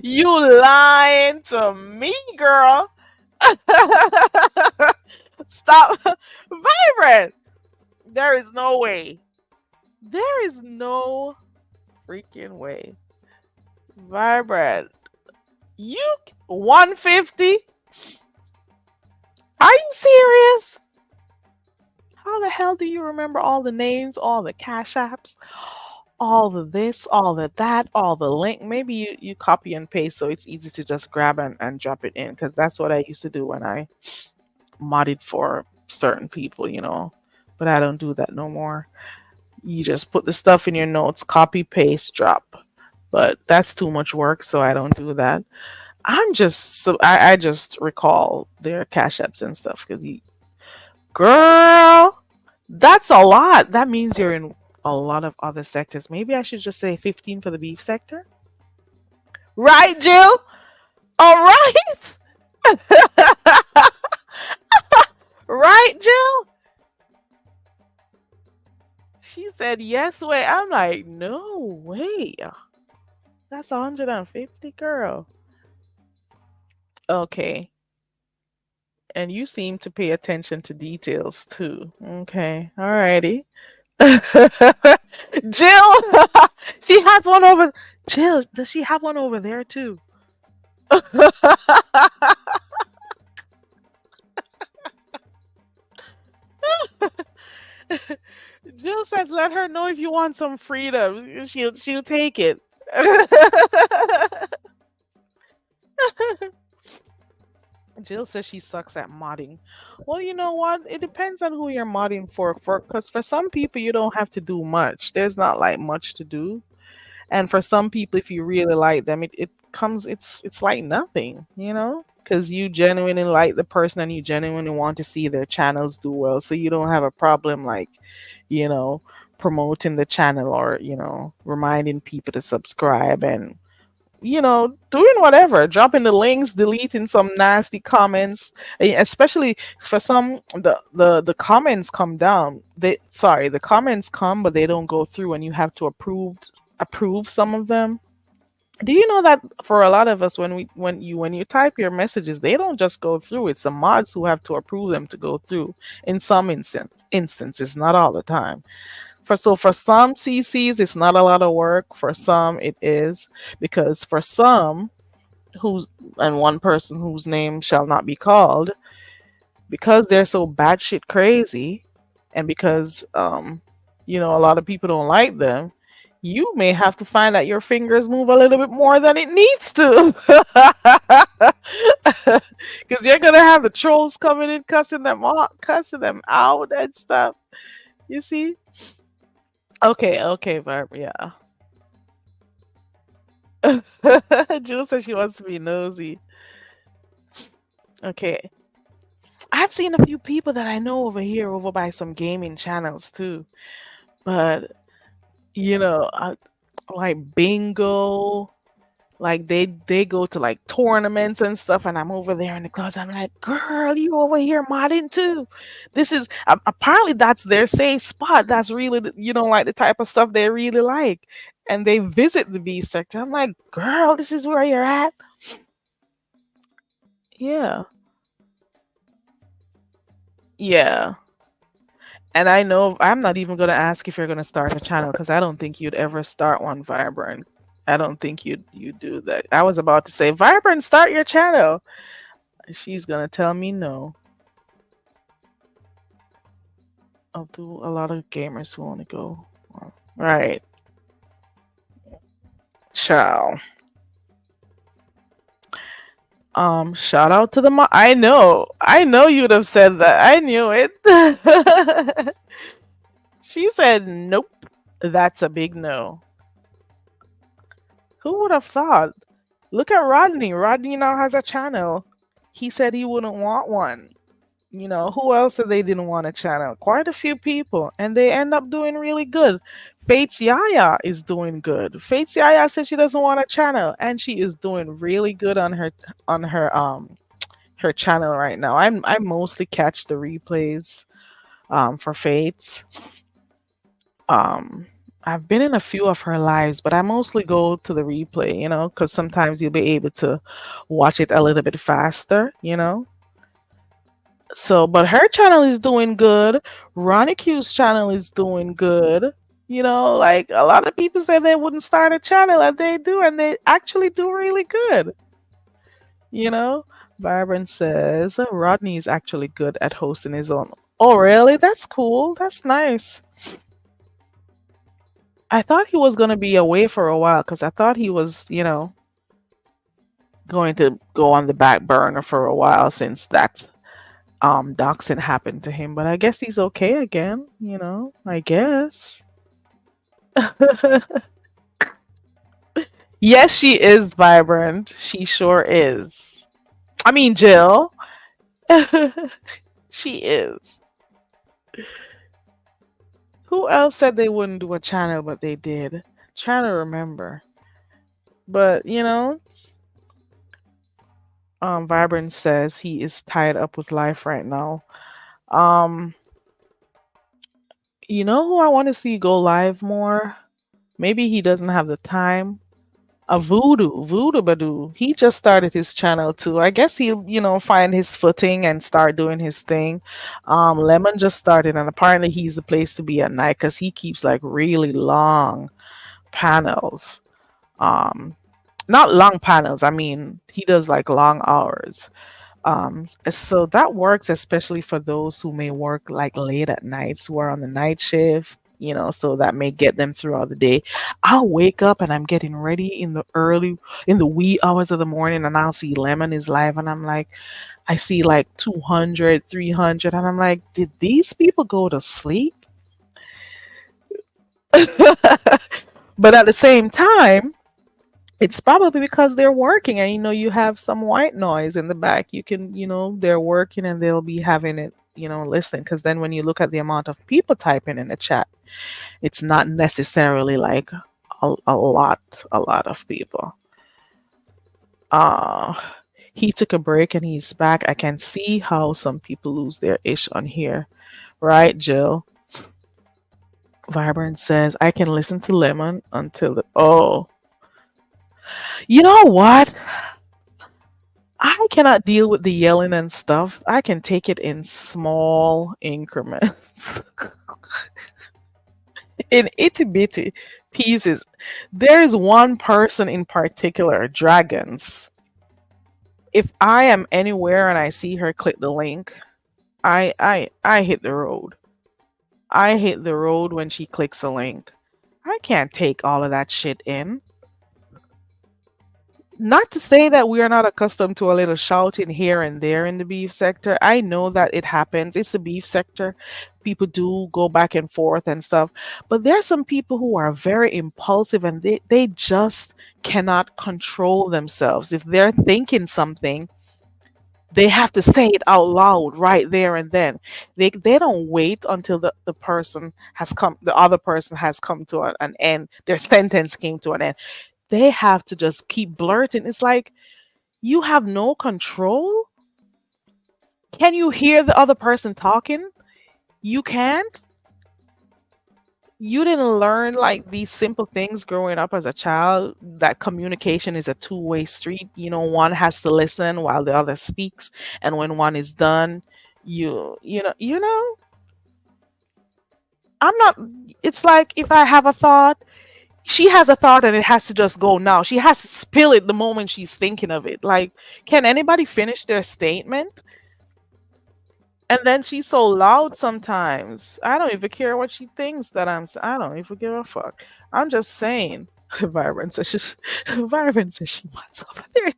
You lying to me, girl. Stop. Vibrant. There is no way. There is no freaking way. Vibrant. You 150? Are you serious? How the hell do you remember all the names, all the cash apps, all the this, all the that, all the link? Maybe you copy and paste so it's easy to just grab and drop it in because that's what I used to do when I modded for certain people, you know. But I don't do that no more. You just put the stuff in your notes, copy, paste, drop. But that's too much work, so I don't do that. I just recall their cash apps and stuff because girl, that's a lot. That means you're in a lot of other sectors. Maybe I should just say 15 for the beef sector. Right, Jill? All right. Right, Jill? She said yes way. I'm like, no way. That's 150, girl. Okay. And you seem to pay attention to details too. Okay. Alrighty. Jill, she has one over. Jill, does she have one over there too? Jill says, "Let her know if you want some freedom. She'll take it." Jill says she sucks at modding. Well, you know what? It depends on who you're modding for. Because for some people, you don't have to do much. There's not like much to do. And for some people, if you really like them, it comes. It's like nothing, you know. Because you genuinely like the person and you genuinely want to see their channels do well, so you don't have a problem like, you know, promoting the channel or reminding people to subscribe and doing whatever, dropping the links, deleting some nasty comments, especially for some, the comments come down. The comments come, but they don't go through, and you have to approve some of them. Do you know that for a lot of us, when you type your messages, they don't just go through. It's the mods who have to approve them to go through. In some instances, not all the time. For some CCs, it's not a lot of work. For some, it is, because for some, who's and one person whose name shall not be called, because they're so batshit crazy, and because a lot of people don't like them, you may have to find that your fingers move a little bit more than it needs to, because you're gonna have the trolls coming in, cussing them out and stuff. You see? Okay, Barb. Yeah. Jules says she wants to be nosy. Okay. I've seen a few people that I know over here over by some gaming channels too. But, like bingo, like they go to like tournaments and stuff, and I'm over there in the clubs. I'm like, girl, you over here modding too. This is apparently that's their safe spot. That's really like the type of stuff they really like, and they visit the beef sector. I'm like, girl, this is where you're at. Yeah, yeah. And I know I'm not even gonna ask if you're gonna start a channel because I don't think you'd ever start one, Vibrant. I don't think you'd do that. I was about to say, Vibrant, start your channel. She's gonna tell me no. I'll do a lot of gamers who want to go. Right. Ciao. Shout out to the I know you'd have said that. I knew it. She said nope. That's a big no. Who would have thought? Look at Rodney. Rodney now has a channel. He said he wouldn't want one. Who else that they didn't want to channel? Quite a few people, and they end up doing really good. Fate's Yaya is doing good. Fate's Yaya says she doesn't want to channel, and she is doing really good on her channel right now. I mostly catch the replays for Fate's. Um, I've been in a few of her lives, but I mostly go to the replay, because sometimes you'll be able to watch it a little bit faster. So, but her channel is doing good. Ronnie Q's channel is doing good. Like a lot of people say they wouldn't start a channel, and they do, and they actually do really good. You know, Vibrant says Rodney is actually good at hosting his own. Oh, really? That's cool. That's nice. I thought he was going to be away for a while because I thought he was, going to go on the back burner for a while since that doxing happened to him. But I guess he's okay again, I guess. Yes, she is vibrant. She sure is. I mean, Jill. She is. Who else said they wouldn't do a channel, but they did? Trying to remember. But Vibrant says he is tied up with life right now. Um, who I want to see go live more? Maybe he doesn't have the time. A Voodoo Badoo. He just started his channel too. I guess he'll, find his footing and start doing his thing. Lemon just started, and apparently he's the place to be at night because he keeps like really long panels. Um, Not long panels. I mean, he does like long hours. So that works especially for those who may work like late at nights, who are on the night shift. So that may get them throughout the day. I'll wake up and I'm getting ready in the wee hours of the morning, and I'll see Lemon is live, and I'm like, I see like 200, 300, and I'm like, did these people go to sleep? But at the same time, it's probably because they're working, and you have some white noise in the back. You can, they're working and they'll be having it, listening. Because then when you look at the amount of people typing in the chat, it's not necessarily like a lot of people. Uh he took a break and he's back. I can see how some people lose their ish on here, right, Jill? Vibrant says I can listen to Lemon until oh, you know what? I cannot deal with the yelling and stuff. I can take it in small increments, in itty bitty pieces. There is one person in particular, Dragons. If I am anywhere and I see her click the link, I hit the road. I hit the road when she clicks a link. I can't take all of that shit in. Not to say that we are not accustomed to a little shouting here and there in the beef sector. I know that it happens. It's a beef sector. People do go back and forth and stuff. But there are some people who are very impulsive, and they just cannot control themselves. If they're thinking something, they have to say it out loud right there and then. They don't wait until the other person has come to an end, their sentence came to an end. They have to just keep blurting. It's like you have no control. Can you hear the other person talking? You can't. You didn't learn like these simple things growing up as a child, that communication is a two-way street. One has to listen while the other speaks, and when one is done, I'm not. It's like if I have a thought, she has a thought and it has to just go now. She has to spill it the moment she's thinking of it. Like, can anybody finish their statement? And then she's so loud sometimes. I don't even care what she thinks that I don't even give a fuck. I'm just saying. Vibrant says Vibrant says she wants over there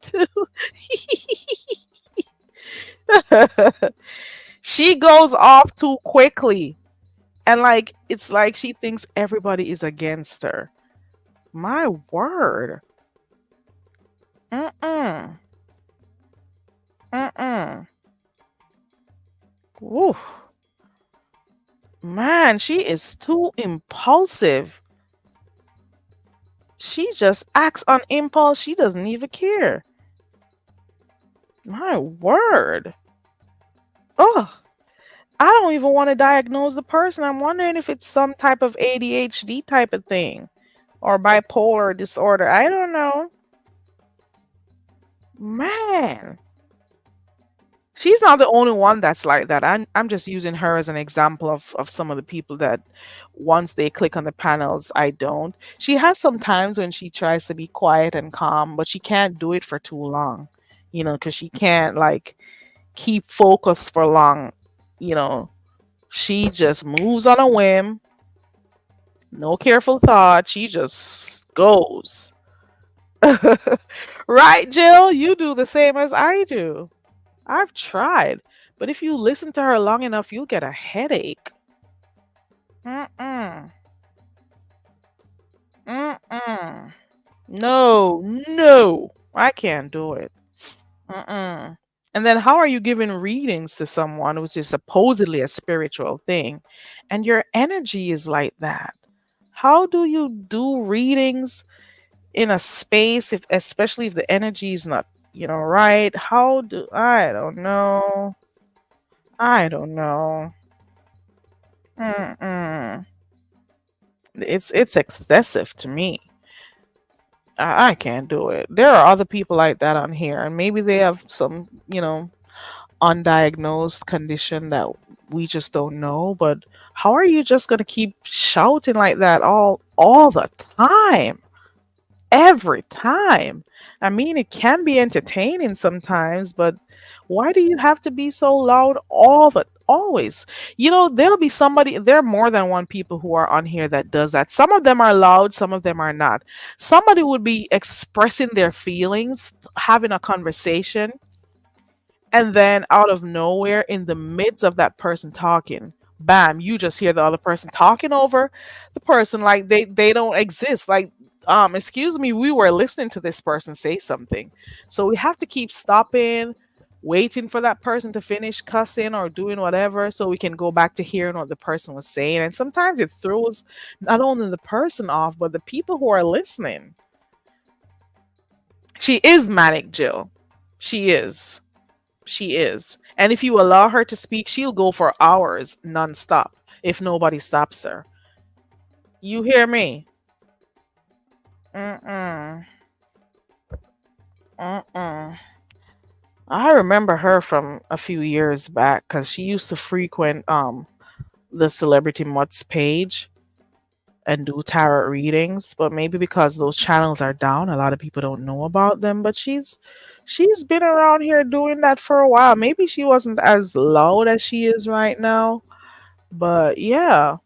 too. She goes off too quickly. And like it's like she thinks everybody is against her. My word. Mm-mm. Mm-mm. Woo. Man, she is too impulsive. She just acts on impulse. She doesn't even care. My word. Ugh. I don't even want to diagnose the person. I'm wondering if it's some type of ADHD type of thing or bipolar disorder. I don't know. Man. She's not the only one that's like that. I'm just using her as an example of some of the people that once they click on the panels, I don't. She has some times when she tries to be quiet and calm, but she can't do it for too long, because she can't like keep focused for long. You know, she just moves on a whim, no careful thought. She just goes. Right, Jill? You do the same as I do. I've tried, but if you listen to her long enough, you'll get a headache. Mm-mm. Mm-mm. No, no, I can't do it. Mm-mm. And then how are you giving readings to someone which is supposedly a spiritual thing and your energy is like that? How do you do readings in a space if especially if the energy is not, right? How do I don't know. I don't know. Mm-mm. It's excessive to me. I can't do it. There are other people like that on here, and maybe they have some, undiagnosed condition that we just don't know. But how are you just gonna keep shouting like that all the time? Every time. I mean, it can be entertaining sometimes, but why do you have to be so loud always? There are more than one people who are on here that does that. Some of them are loud, some of them are not. Somebody would be expressing their feelings, having a conversation, and then out of nowhere, in the midst of that person talking, bam, you just hear the other person talking over the person like they don't exist. Like, excuse me, we were listening to this person say something. So we have to keep stopping, waiting for that person to finish cussing or doing whatever so we can go back to hearing what the person was saying. And sometimes it throws not only the person off, but the people who are listening. She is manic, Jill. She is. She is. And if you allow her to speak, she'll go for hours nonstop if nobody stops her. You hear me? Mm-mm. Mm-mm. I remember her from a few years back because she used to frequent the Celebrity Mutts page and do tarot readings, but maybe because those channels are down, a lot of people don't know about them. But she's been around here doing that for a while. Maybe she wasn't as loud as she is right now, but yeah.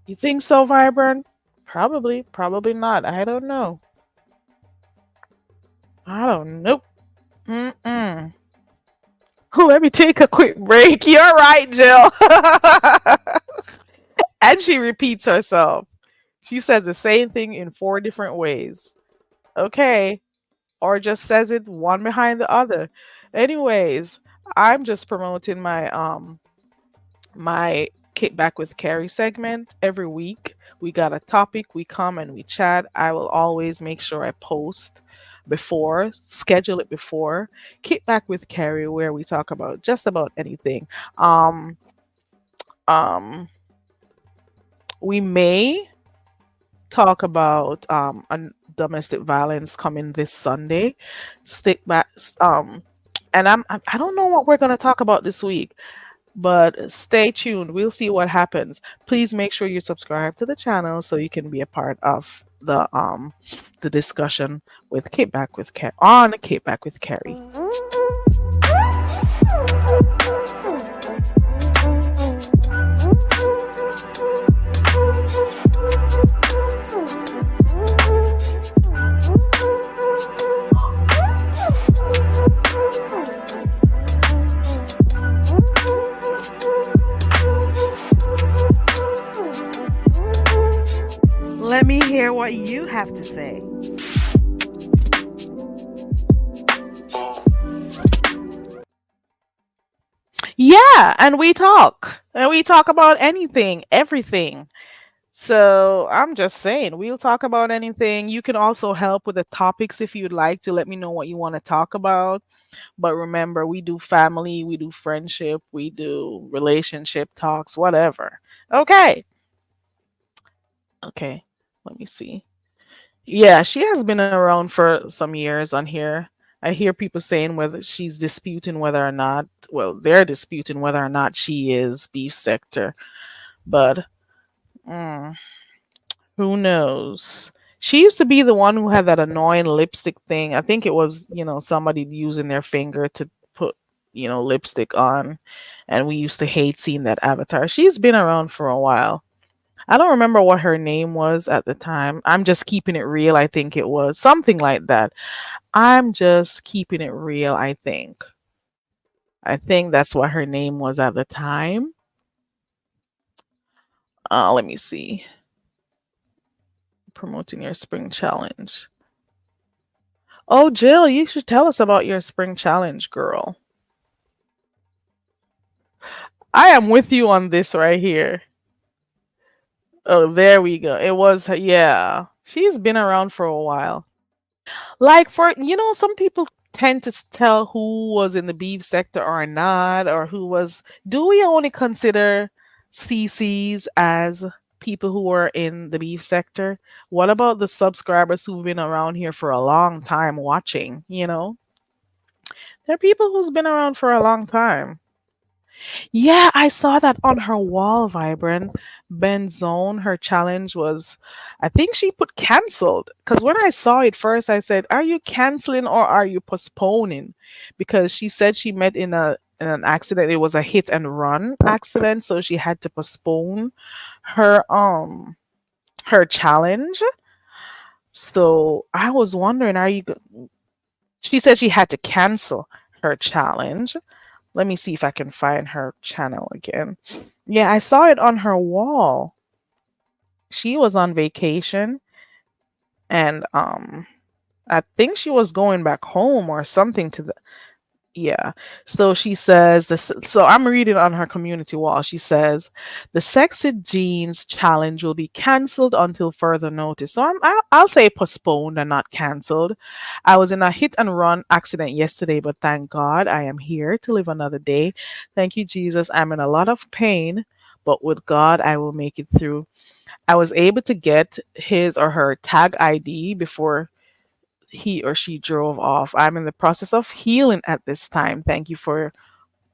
You think so, Vibrant? Probably, probably not. I don't know. I don't know. Mm-mm. Let me take a quick break. You're right, Jill. And she repeats herself. She says the same thing in four different ways. Okay. Or just says it one behind the other. Anyways, I'm just promoting my Kick Back with Carrie segment every week. We got a topic, we come and we chat. I will always make sure I post before, schedule it before. Kick Back with Carrie, where we talk about just about anything. Um, um, we may talk about domestic violence coming this Sunday. Stick back, and I don't know what we're gonna talk about this week. But stay tuned. We'll see what happens. Please make sure you subscribe to the channel so you can be a part of the discussion with Kate Back with on Kate Back with Carrie. Let me hear what you have to say. Yeah, and we talk. And we talk about anything, everything. So I'm just saying, we'll talk about anything. You can also help with the topics if you'd like to let me know what you want to talk about. But remember, we do family, we do friendship, we do relationship talks, whatever. Okay. Okay. Let me see. Yeah, she has been around for some years on here. I hear people saying whether she's disputing whether or not, well, they're disputing whether or not she is beef sector. But mm, who knows? She used to be the one who had that annoying lipstick thing. I think it was, somebody using their finger to put, lipstick on. And we used to hate seeing that avatar. She's been around for a while. I don't remember what her name was at the time. I'm just keeping it real. I think it was something like that. I'm just keeping it real. I think. I think that's what her name was at the time. Let me see. Promoting your spring challenge. Oh, Jill, you should tell us about your spring challenge, girl. I am with you on this right here. Oh, there we go. It was, yeah. She's been around for a while. Like some people tend to tell who was in the beef sector or not, or who was. Do we only consider CCs as people who are in the beef sector? What about the subscribers who've been around here for a long time watching? There are people who's been around for a long time. Yeah, I saw that on her wall, Vibrant. Benzone, her challenge was, I think she put cancelled. Because when I saw it first, I said, "Are you canceling or are you postponing?" Because she said she met in an accident. It was a hit and run accident, so she had to postpone her her challenge. So I was wondering, she said she had to cancel her challenge. Let me see if I can find her channel again. Yeah, I saw it on her wall. She was on vacation and I think she was going back home or something to the yeah. So she says this, so I'm reading on her community wall. She says the Sexy Jeans challenge will be canceled until further notice. So I'll say postponed and not canceled. I was in a hit and run accident yesterday, but thank God I am here to live another day. Thank you, Jesus. I'm in a lot of pain, but with God, I will make it through. I was able to get his or her tag ID before he or she drove off. I'm in the process of healing at this time. Thank you for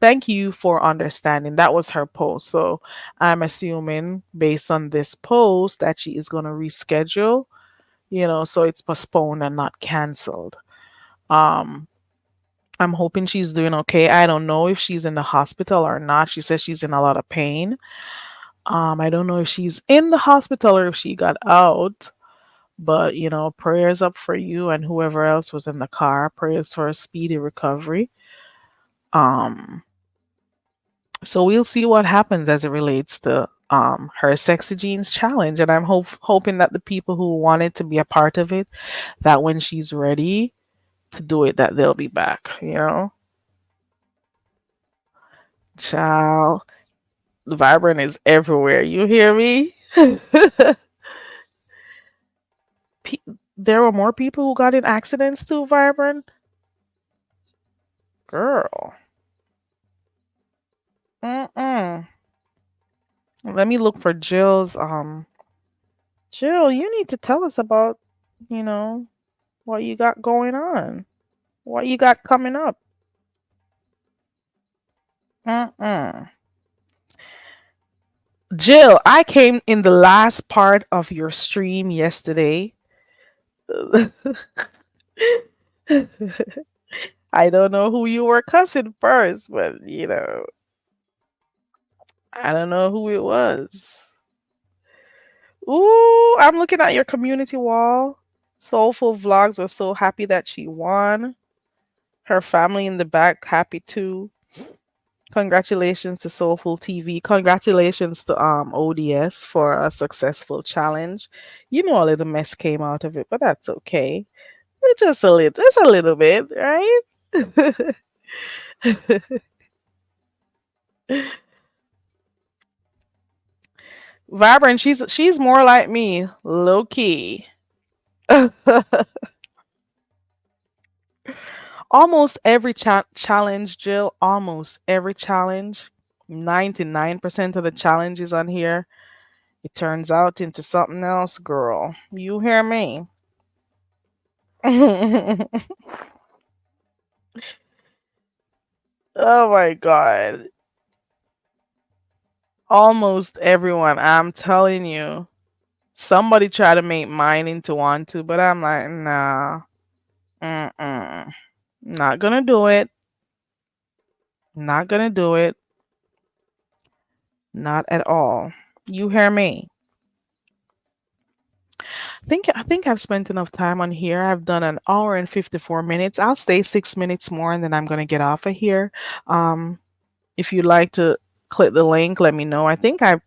understanding. That was her post. So I'm assuming based on this post that she is going to reschedule, so it's postponed and not canceled. Um I'm hoping she's doing okay. I don't know if she's in the hospital or not. She says she's in a lot of pain. I don't know if she's in the hospital or if she got out. But, prayers up for you and whoever else was in the car. Prayers for a speedy recovery. Um, so we'll see what happens as it relates to her Sexy Jeans challenge. And I'm hoping that the people who wanted to be a part of it, that when she's ready to do it, that they'll be back. Child, Vibrant is everywhere. You hear me? Pe- there were more people who got in accidents too, Vibrant. Girl. Mm-mm. Let me look for Jill's. Jill, you need to tell us about, you know, what you got going on, what you got coming up. Mm-mm. Jill, I came in the last part of your stream yesterday. I don't know who you were cussing first, but I don't know who it was. Ooh, I'm looking at your community wall. Soulful Vlogs was so happy that she won. Her family in the back happy too. Congratulations to Soulful TV. Congratulations to ODS for a successful challenge. A little mess came out of it, but that's okay. It's just a little bit, right? Vibrant, she's more like me, low key. Almost every challenge, Jill, almost every challenge, 99% of the challenges on here, it turns out into something else, girl. You hear me? Oh my god. Almost everyone, I'm telling you. Somebody tried to make mine into one too, but I'm like, nah. Mm-mm. Not gonna do it. Not gonna do it. Not at all. You hear me? I think I've spent enough time on here. I've done an hour and 54 minutes. I'll stay 6 minutes more and then I'm gonna get off of here. Um, if you'd like to click the link, let me know. I think I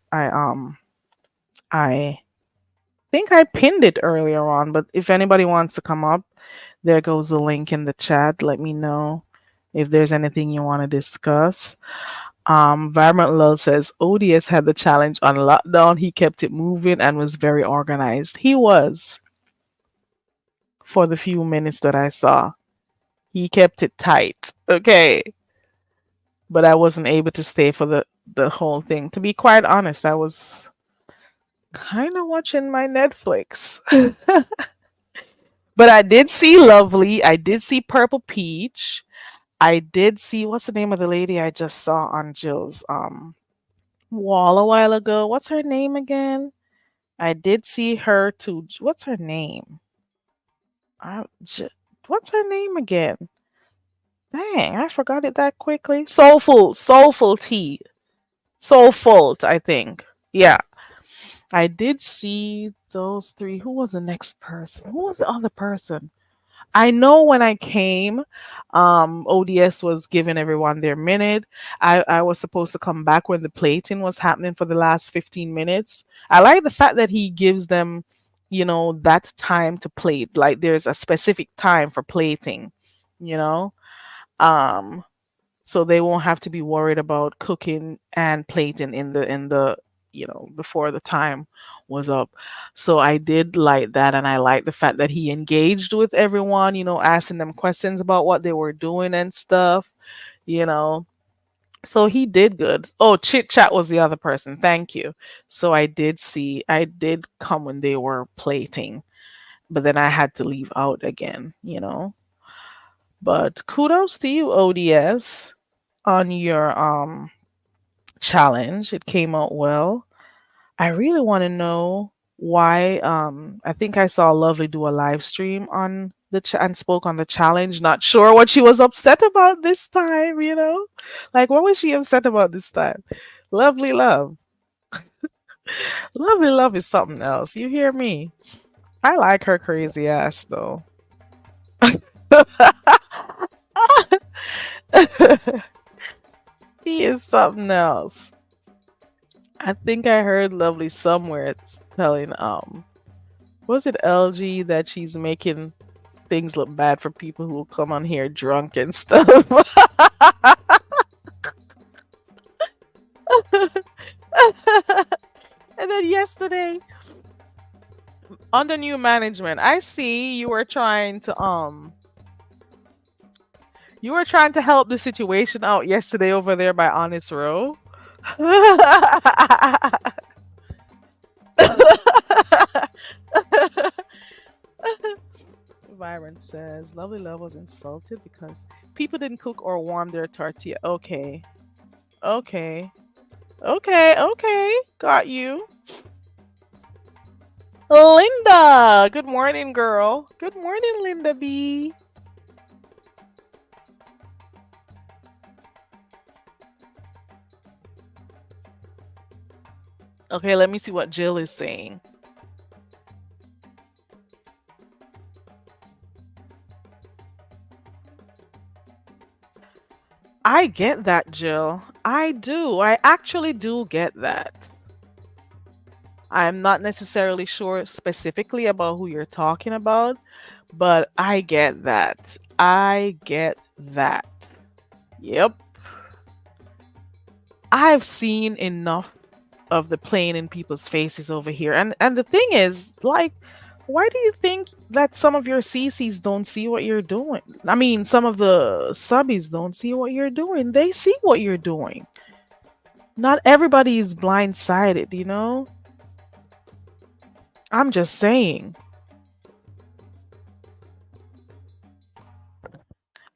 pinned it earlier on, but if anybody wants to come up, there goes the link in the chat. Let me know if there's anything you want to discuss. Vibrant Love says ODS had the challenge on lockdown. He kept it moving and was very organized. He was for the few minutes that I saw. He kept it tight. Okay. But I wasn't able to stay for the whole thing. To be quite honest, I was kind of watching my Netflix. But I did see Lovely. I did see Purple Peach. I did see what's the name of the lady I just saw on Jill's wall a while ago. What's her name again? I did see her too. What's her name? I, J- what's her name again? Dang, I forgot it that quickly. Soulful Tea, Soulful, I think. Yeah, I did see those three. Who was the next person? Who was the other person? I know when I came, ODS was giving everyone their minute. I was supposed to come back when the plating was happening for the last 15 minutes. I like the fact that he gives them, that time to plate. Like there's a specific time for plating, you know? Um, so they won't have to be worried about cooking and plating in the before the time was up. So I did like that, and I like the fact that he engaged with everyone, asking them questions about what they were doing and stuff, you know so he did good. Oh, Chit Chat was the other person, thank you. So I did come when they were plating, but then I had to leave out again. But kudos to you, ODS, on your challenge. It came out well. I really want to know why. I think I saw Lovely do a live stream on and spoke on the challenge. Not sure what she was upset about this time. Like what was she upset about this time? Lovely Love, Lovely Love is something else. You hear me? I like her crazy ass though. He is something else. I think I heard Lovely somewhere telling was it LG that she's making things look bad for people who will come on here drunk and stuff. And then yesterday, under new management, I see you were trying to help the situation out yesterday over there by Honest Row. Byron says, Lovely Love was insulted because people didn't cook or warm their tortilla. Okay. Okay. Okay. Okay. Got you. Linda. Good morning, girl. Good morning, Linda B. Okay, let me see what Jill is saying. I get that, Jill. I do. I actually do get that. I'm not necessarily sure specifically about who you're talking about, but I get that. I get that. Yep. I've seen enough of the pain in people's faces over here. And the thing is, like, why do you think that some of your CCs don't see what you're doing? I mean, some of the subbies don't see what you're doing. They see what you're doing. Not everybody is blindsided, you know? I'm just saying.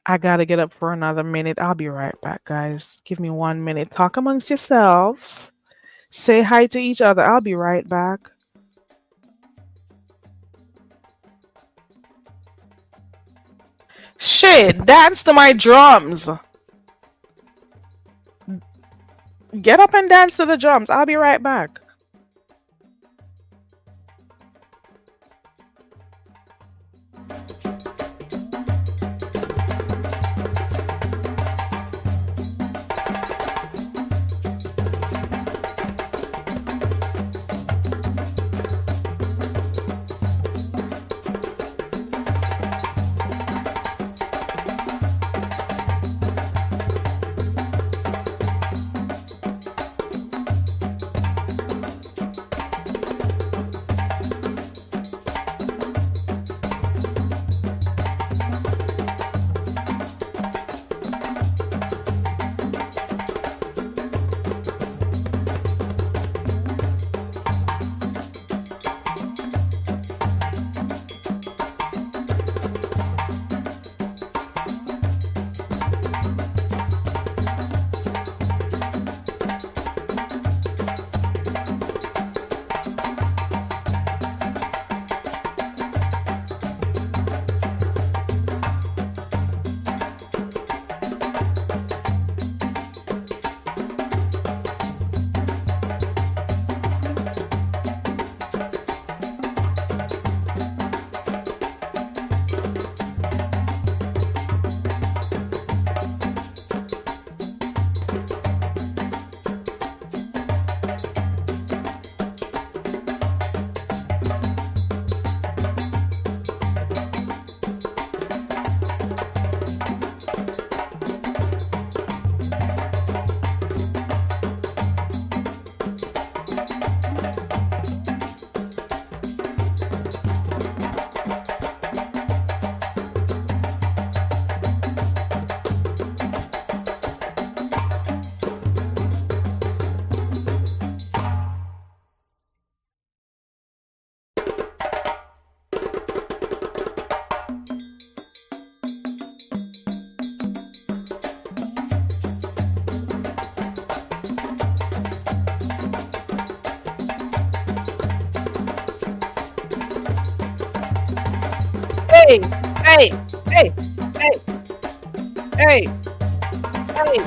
I gotta get up for another minute. I'll be right back, guys. Give me 1 minute. Talk amongst yourselves. Say hi to each other. I'll be right back. Shit, dance to my drums. Get up and dance to the drums. I'll be right back. Hey, hey, hey, hey, hey, hey, hey,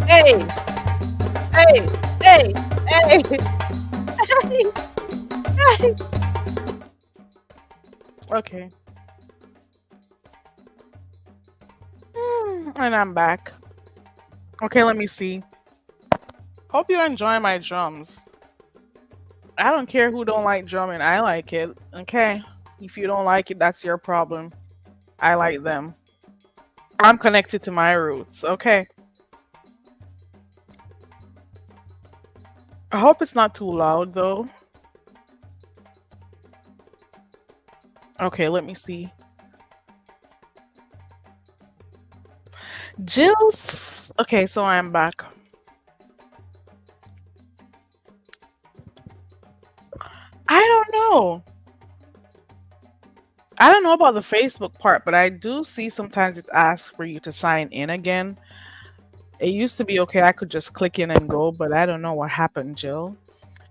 hey, hey, hey, hey, hey. Okay. And I'm back. Okay, let me see. Hope you enjoy my drums. I don't care who don't like drumming. I like it. Okay. If you don't like it, that's your problem. I like them. I'm connected to my roots. Okay. I hope it's not too loud though. Okay, let me see. Jill's. Okay, so I'm back. I don't know. I don't know about the Facebook part, but I do see sometimes it asks for you to sign in again. It used to be okay, I could just click in and go, but I don't know what happened, Jill.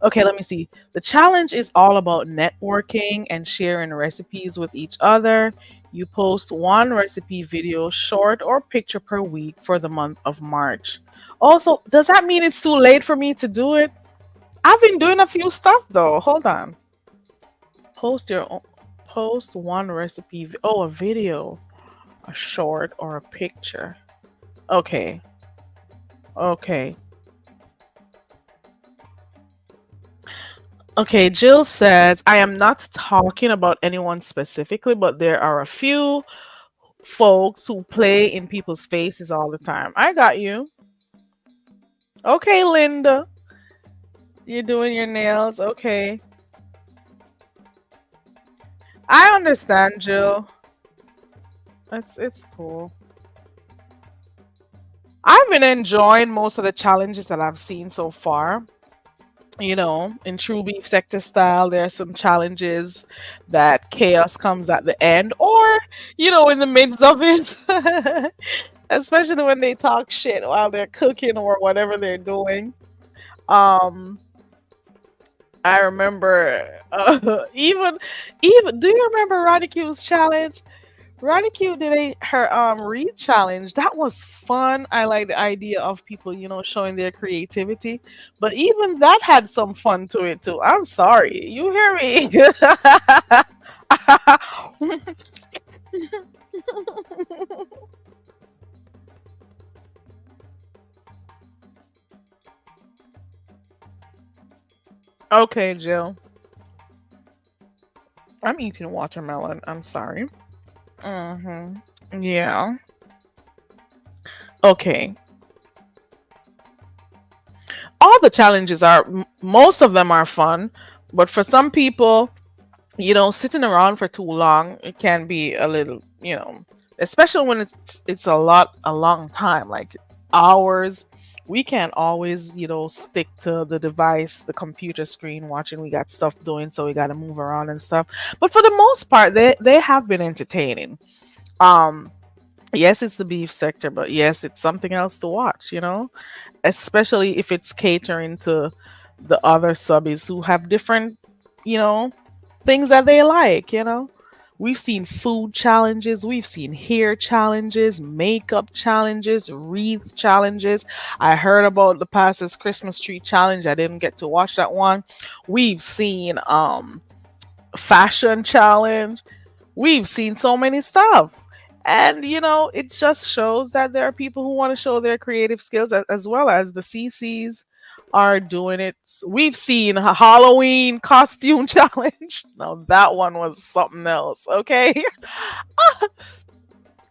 Okay, let me see. The challenge is all about networking and sharing recipes with each other. You post one recipe video, short or picture per week for the month of March. Also, does that mean it's too late for me to do it? I've been doing a few stuff though. Hold on. Post your own, post one recipe. Oh, a video. A short or a picture. Okay. Okay. Okay, Jill says, I am not talking about anyone specifically, but there are a few folks who play in people's faces all the time. I got you. Okay, Linda. You're doing your nails. Okay. I understand, Jill. It's cool. I've been enjoying most of the challenges that I've seen so far. In true beef sector style, there are some challenges that chaos comes at the end or, in the midst of it. Especially when they talk shit while they're cooking or whatever they're doing. Um, I remember even do you remember Ronnie Q's challenge? Ronnie Q did her read challenge. That was fun. I like the idea of people, showing their creativity. But even that had some fun to it too. I'm sorry. You hear me? Okay, Jill. I'm eating watermelon. I'm sorry. Yeah. Okay. All the challenges most of them are fun, but for some people, sitting around for too long, it can be a little, especially when it's a long time, like hours. We can't always, stick to the device, the computer screen watching. We got stuff doing, so we got to move around and stuff. But for the most part, they have been entertaining. Um, yes, it's the beef sector, but yes, it's something else to watch, especially if it's catering to the other subbies who have different, you know, things that they like. We've seen food challenges, we've seen hair challenges, makeup challenges, wreath challenges. I heard about the pastor's Christmas tree challenge. I didn't get to watch that one. We've seen fashion challenge. We've seen so many stuff. And it just shows that there are people who want to show their creative skills as well as the CCs are doing it. We've seen a Halloween costume challenge. Now that one was something else, okay?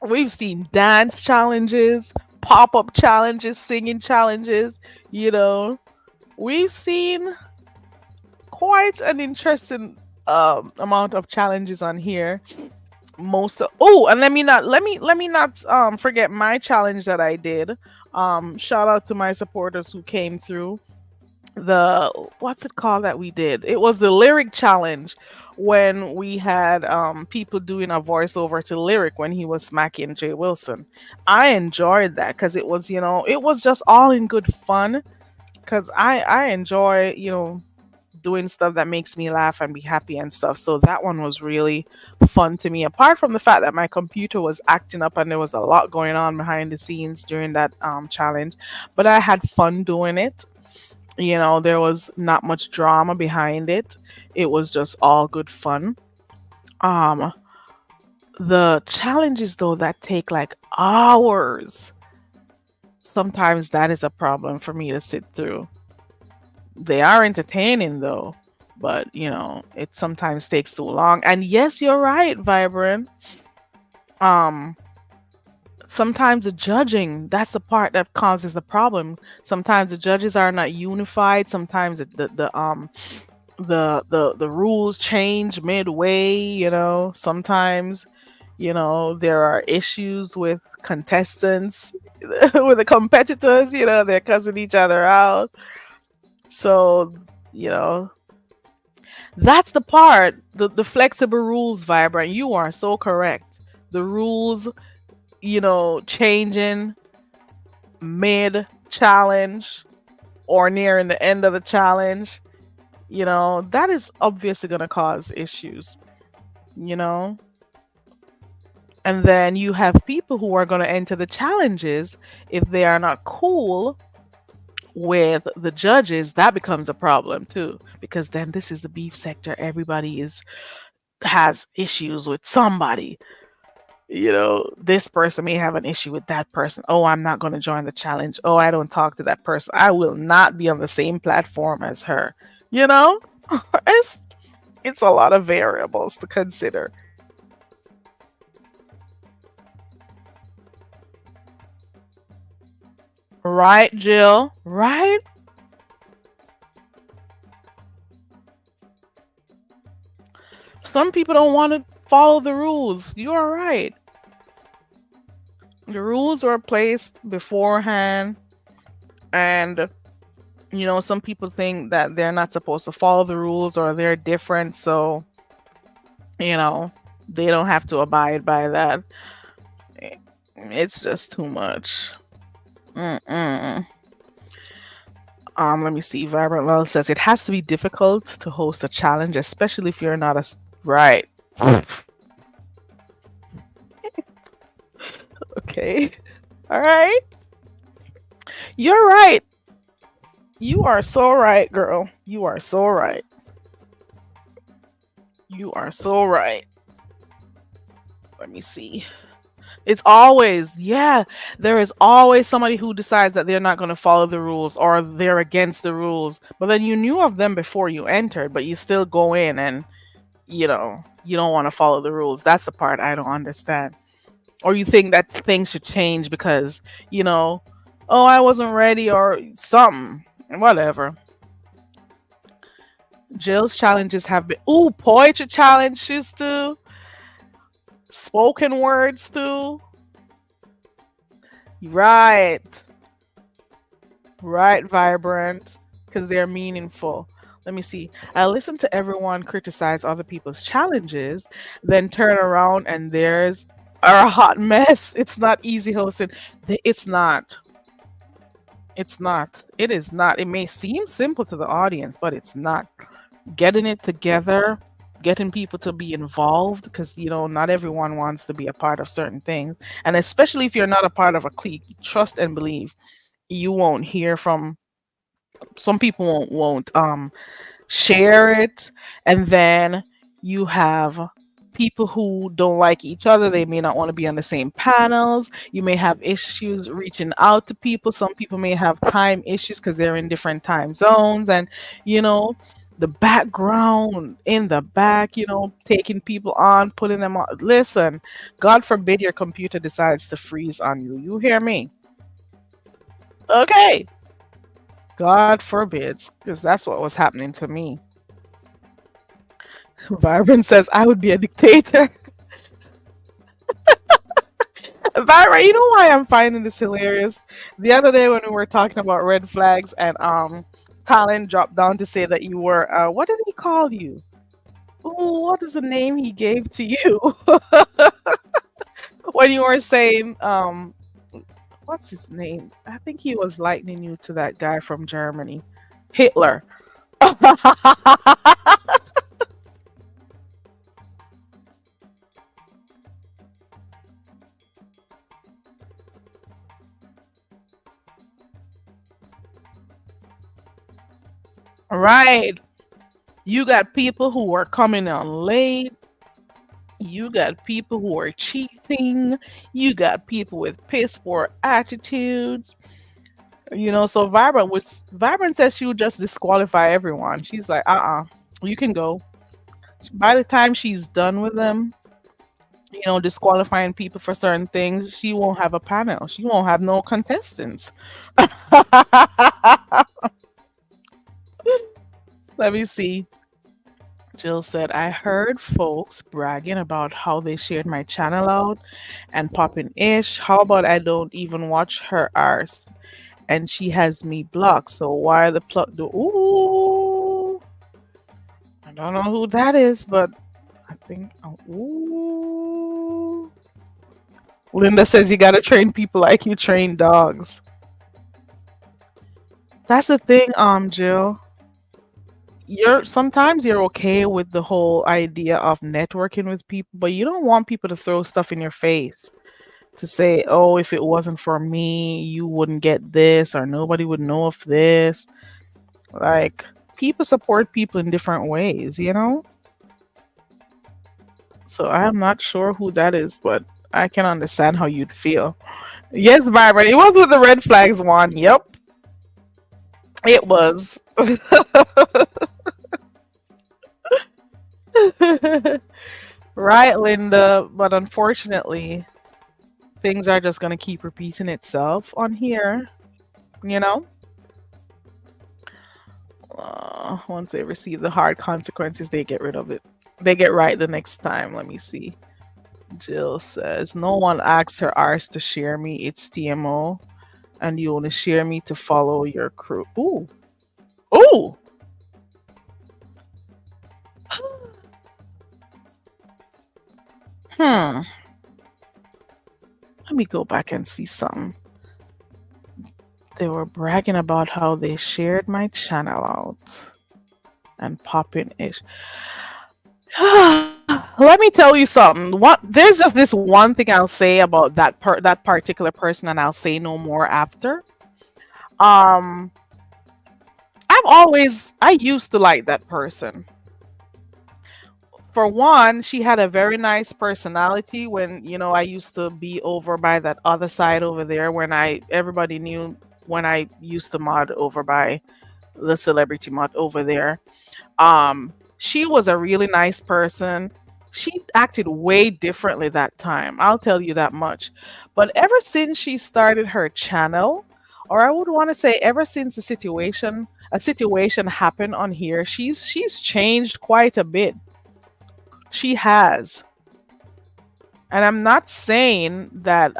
We've seen dance challenges, pop-up challenges, singing challenges, you know. We've seen quite an interesting amount of challenges on here. And let me not forget my challenge that I did. Shout out to my supporters who came through. The What's it called that we did? It was the lyric challenge, when we had people doing a voiceover to lyric when he was smacking Jay Wilson. I enjoyed that because it was just all in good fun, because I enjoy doing stuff that makes me laugh and be happy and stuff. So that one was really fun to me. Apart from the fact that my computer was acting up and there was a lot going on behind the scenes during that challenge, but I had fun doing it. There was not much drama behind it. It was just all good fun. Um, the challenges though that take like hours, sometimes that is a problem for me to sit through. They are entertaining though, but it sometimes takes too long. And yes, you're right, Vibrant. Um, Sometimes the judging, that's the part that causes the problem. Sometimes the judges are not unified. Sometimes the rules change midway. Sometimes there are issues with contestants, with the competitors. They're cussing each other out. So, you know, that's the part, the flexible rules, Vibrant. You are so correct. The rules, changing mid challenge or nearing the end of the challenge, that is obviously going to cause issues, you know? And then you have people who are going to enter the challenges. If they are not cool with the judges, that becomes a problem too, because then this is the beef sector. Everybody has issues with somebody. This person may have an issue with that person. Oh, I'm not going to join the challenge. Oh, I don't talk to that person. I will not be on the same platform as her. You know, it's it's a lot of variables to consider. Right, Jill? Right? Some people don't want to follow the rules. You are right. The rules were placed beforehand, and some people think that they're not supposed to follow the rules or they're different, so you know they don't have to abide by that. It's just too much. Mm-mm. Let me see. Vibrant Well says it has to be difficult to host a challenge, especially if you're not right. Okay. All right. You're right. You are so right, girl. You are so right. You are so right. Let me see. It's always, yeah, there is always somebody who decides that they're not going to follow the rules or they're against the rules. But then you knew of them before you entered, but you still go in and, you don't want to follow the rules. That's the part I don't understand. Or you think that things should change because, you know, oh, I wasn't ready or something. Whatever. Jill's challenges have been, ooh, poetry challenges too, spoken words too. Right. Right, Vibrant, because they're meaningful. Let me see. I listen to everyone criticize other people's challenges, then turn around and there's a hot mess. It's not easy hosting. It's not. It's not. It is not. It may seem simple to the audience, but it's not. Getting it together, getting people to be involved, because not everyone wants to be a part of certain things, and especially if you're not a part of a clique, trust and believe you won't hear from some people won't share it, and then you have people who don't like each other. They may not want to be on the same panels. You may have issues reaching out to people. Some people may have time issues because they're in different time zones, and you know the background in the back, taking people on, putting them on. Listen, God forbid your computer decides to freeze on you. You hear me? Okay. God forbid, because that's what was happening to me. Byron says I would be a dictator. Byron, you know why I'm finding this hilarious? The other day when we were talking about red flags and Talon dropped down to say that you were what did he call you? Ooh, what is the name he gave to you? When you were saying what's his name? I think he was likening you to that guy from Germany. Hitler. Right. You got people who are coming on late. You got people who are cheating. You got people with piss poor attitudes. So Vibrant says she would just disqualify everyone. She's like, you can go. By the time she's done with them, disqualifying people for certain things, she won't have a panel. She won't have no contestants. Let me see. Jill said, I heard folks bragging about how they shared my channel out and popping ish. How about I don't even watch her arse? And she has me blocked. So why the plug do? Ooh. I don't know who that is, but I think. Oh, ooh. Linda says you gotta train people like you train dogs. That's the thing, Jill. Sometimes you're okay with the whole idea of networking with people, but you don't want people to throw stuff in your face to say, "Oh, if it wasn't for me, you wouldn't get this, or nobody would know of this." Like, people support people in different ways. So I'm not sure who that is, but I can understand how you'd feel. Yes, Byron. It was with the red flags one. Yep, it was. Right, Linda. But unfortunately, things are just gonna keep repeating itself on here. You know, once they receive the hard consequences, they get rid of it. They get right the next time. Let me see. Jill says, no one asks her arse to share me. It's TMO. And you only share me to follow your crew. Ooh. Ooh. Hmm. Let me go back and see something. They were bragging about how they shared my channel out and popping it. Let me tell you something. What there's just this one thing I'll say about that particular person, and I'll say no more after. Um, I used to like that person. For one, she had a very nice personality when, I used to be over by that other side over there when everybody knew when I used to mod over by the celebrity mod over there. She was a really nice person. She acted way differently that time. I'll tell you that much. But ever since she started her channel, or I would want to say ever since a situation happened on here, she's changed quite a bit. She has. And I'm not saying that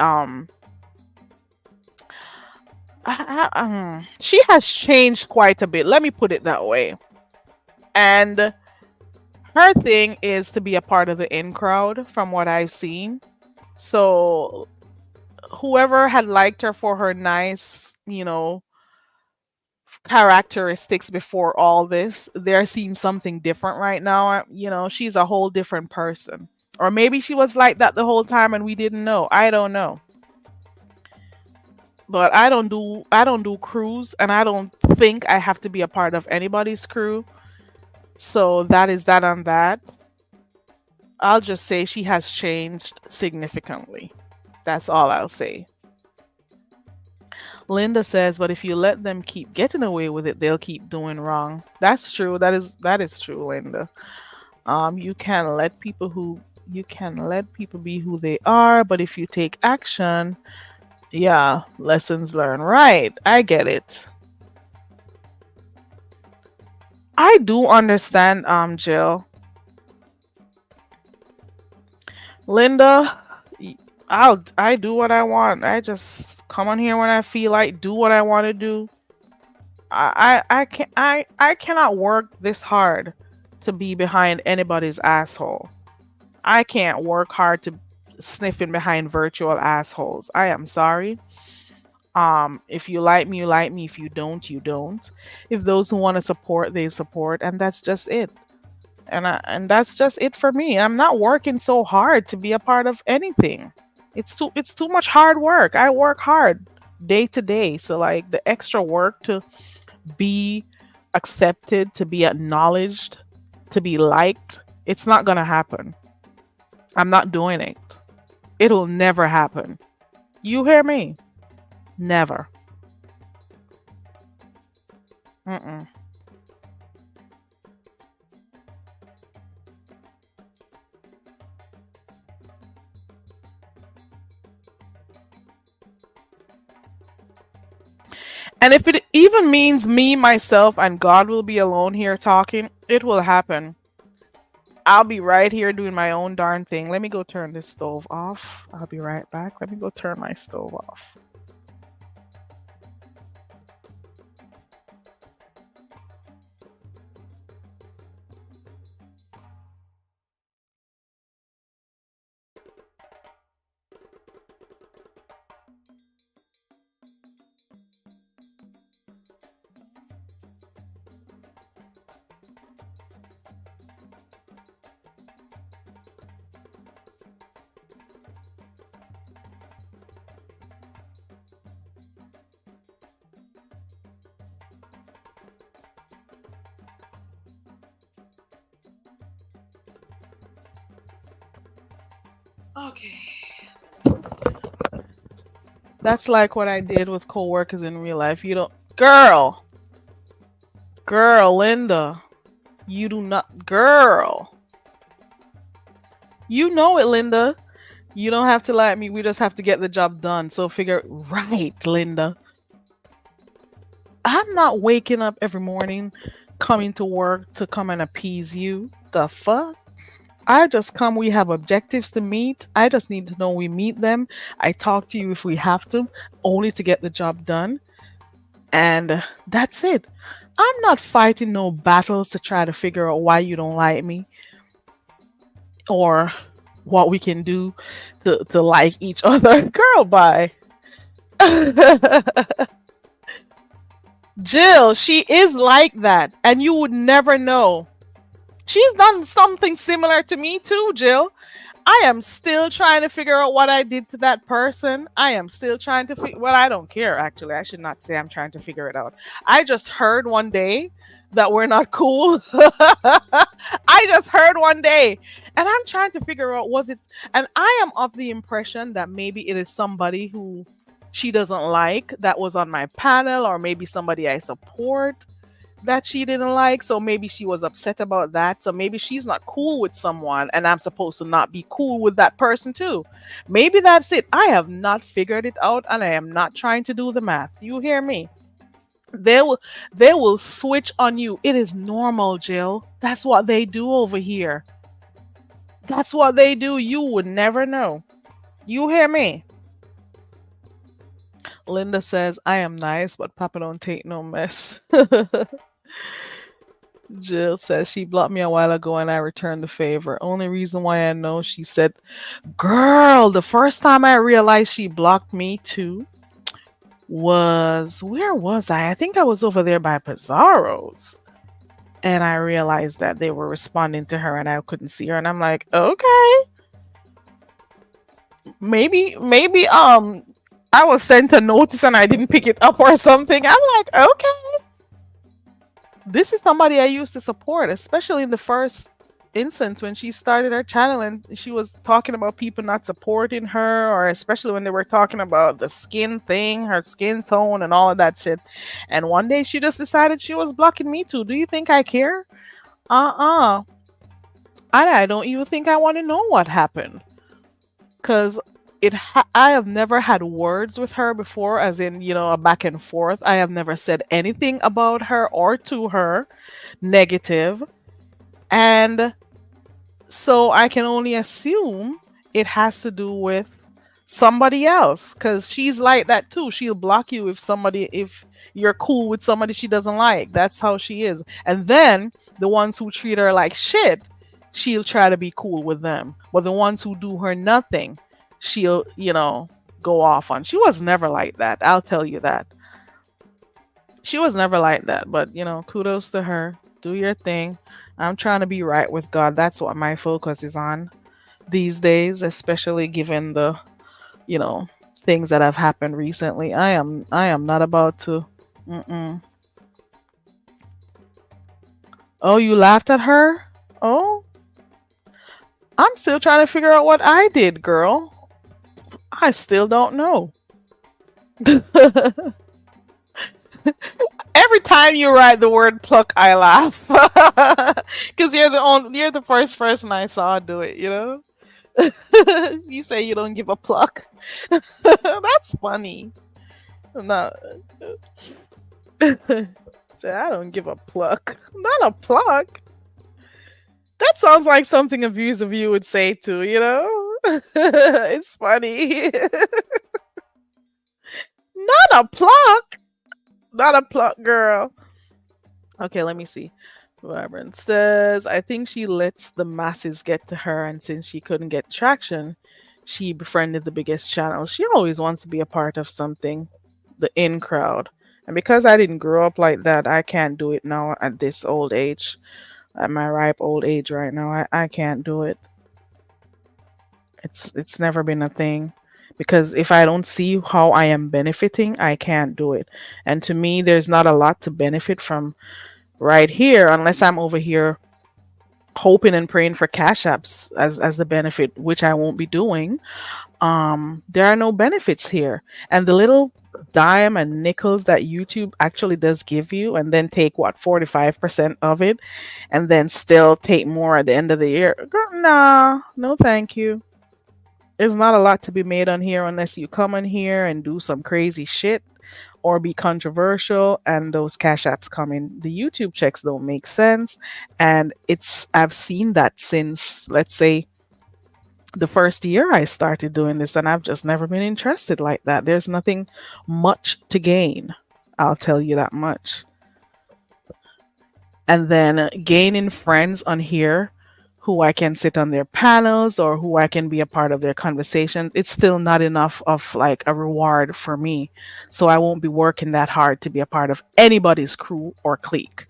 she has changed quite a bit. Let me put it that way. And her thing is to be a part of the in crowd from what I've seen. So whoever had liked her for her nice, characteristics before all this, they're seeing something different right now. She's a whole different person. Or maybe she was like that the whole time and we didn't know. I don't know. But I don't do crews, and I don't think I have to be a part of anybody's crew. So that is that on that. I'll just say she has changed significantly. That's all I'll say. Linda says, but if you let them keep getting away with it, they'll keep doing wrong. That's true. That is true, Linda. You can let people be who they are, but if you take action, yeah, lessons learned. Right. I get it. I do understand, Jill. Linda, y- I do what I want. I just come on here when I feel like do what I want to do. I cannot work this hard to be behind anybody's asshole. I can't work hard to sniffing behind virtual assholes. I am sorry. If you like me, you like me. If you don't, you don't. If those who want to support, they support, and that's just it. And that's just it for me. I'm not working so hard to be a part of anything. It's too much hard work. I work hard day to day. So like the extra work to be accepted, to be acknowledged, to be liked, it's not going to happen. I'm not doing it. It'll never happen. You hear me? Never. Mm-mm. And if it even means me, myself, and God will be alone here talking, it will happen. I'll be right here doing my own darn thing. Let me go turn this stove off. I'll be right back. Let me go turn my stove off. Okay. That's like what I did with coworkers in real life. You don't, girl, Linda. You do not, girl. You know it, Linda. You don't have to lie at me. We just have to get the job done. So figure, right, Linda. I'm not waking up every morning, coming to work to come and appease you. The fuck? I just come, we have objectives to meet. I just need to know we meet them. I talk to you if we have to, only to get the job done. And that's it. I'm not fighting no battles to try to figure out why you don't like me or what we can do to like each other. Girl, bye. Jill, she is like that, and you would never know. She's done something similar to me too, Jill. I am still trying to figure out what I did to that person. I am still trying to figure. Well, I don't care actually. I should not say I'm trying to figure it out. I just heard one day that we're not cool. I just heard one day, and I'm trying to figure out was it. And I am of the impression that maybe it is somebody who she doesn't like that was on my panel, or maybe somebody I support that she didn't like. So maybe she was upset about that. So maybe she's not cool with someone and I'm supposed to not be cool with that person too. Maybe that's it. I have not figured it out and I am not trying to do the math. You hear me? They will they will switch on you. It is normal, Jill. That's what they do over here. That's what they do. You would never know. You hear me? Linda says, I am nice, but Papa don't take no mess. Jill says she blocked me a while ago and I returned the favor. Only reason why I know, she said, girl, the first time I realized she blocked me too was, where was I? I think I was over there by Pizarro's. And I realized that they were responding to her and I couldn't see her. And I'm like, okay, maybe I was sent a notice and I didn't pick it up or something. I'm like, okay, this is somebody I used to support, especially in the first instance when she started her channel and she was talking about people not supporting her, or especially when they were talking about the skin thing, her skin tone and all of that shit. And one day she just decided she was blocking me too. Do you think I care? Uh-uh. I don't even think I want to know what happened. Because I have never had words with her before, as in, a back and forth. I have never said anything about her or to her negative. And so I can only assume it has to do with somebody else, because she's like that too. She'll block you if you're cool with somebody she doesn't like. That's how she is. And then the ones who treat her like shit, she'll try to be cool with them. But the ones who do her nothing, she'll, go off on. She was never like that. I'll tell you that. She was never like that. But, kudos to her. Do your thing. I'm trying to be right with God. That's what my focus is on these days, especially given the, things that have happened recently. I am not about to. Mm-mm. Oh, you laughed at her? Oh, I'm still trying to figure out what I did, girl. I still don't know. Every time you write the word pluck, I laugh because you're the first person I saw do it. You say you don't give a pluck. That's funny. No, say I don't give a pluck. Not a pluck. That sounds like something abusive you would say too. It's funny. Not a pluck. Not a pluck, girl. Okay, let me see. Vibrant says, I think she lets the masses get to her, and since she couldn't get traction, she befriended the biggest channel. She always wants to be a part of something, the in crowd. And because I didn't grow up like that, I can't do it now at this old age. At my ripe old age right now, I can't do it. It's never been a thing. Because if I don't see how I am benefiting, I can't do it. And to me, there's not a lot to benefit from right here unless I'm over here hoping and praying for cash apps as the benefit, which I won't be doing. There are no benefits here. And the little dime and nickels that YouTube actually does give you, and then take what, 45% of it, and then still take more at the end of the year. Girl, nah, no thank you. There's not a lot to be made on here unless you come in here and do some crazy shit or be controversial, and those cash apps come in. The YouTube checks don't make sense. And I've seen that since, let's say, the first year I started doing this, and I've just never been interested like that. There's nothing much to gain. I'll tell you that much. And then gaining friends on here who I can sit on their panels or who I can be a part of their conversations, it's still not enough of like a reward for me. So I won't be working that hard to be a part of anybody's crew or clique.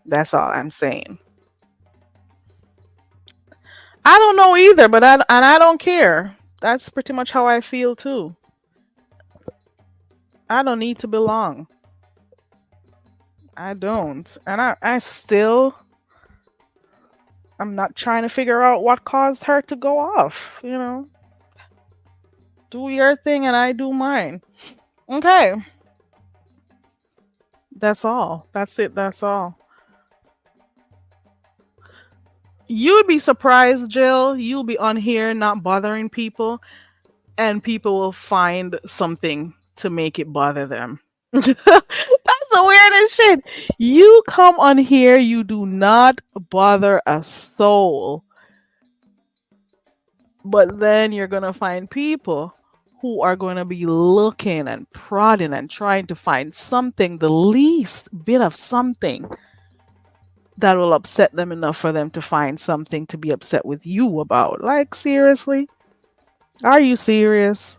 That's all I'm saying. I don't know either, but I don't care. That's pretty much how I feel too. I don't need to belong. I don't. And I still, I'm not trying to figure out what caused her to go off, you know. Do your thing and I do mine. Okay. That's all. That's it. That's all. You'd be surprised, Jill. You'll be on here not bothering people, and people will find something to make it bother them. That's the weirdest shit. You come on here, you do not bother a soul, but then you're gonna find people who are going to be looking and prodding and trying to find something, the least bit of something that will upset them enough for them to find something to be upset with you about. Like, seriously? Are you serious?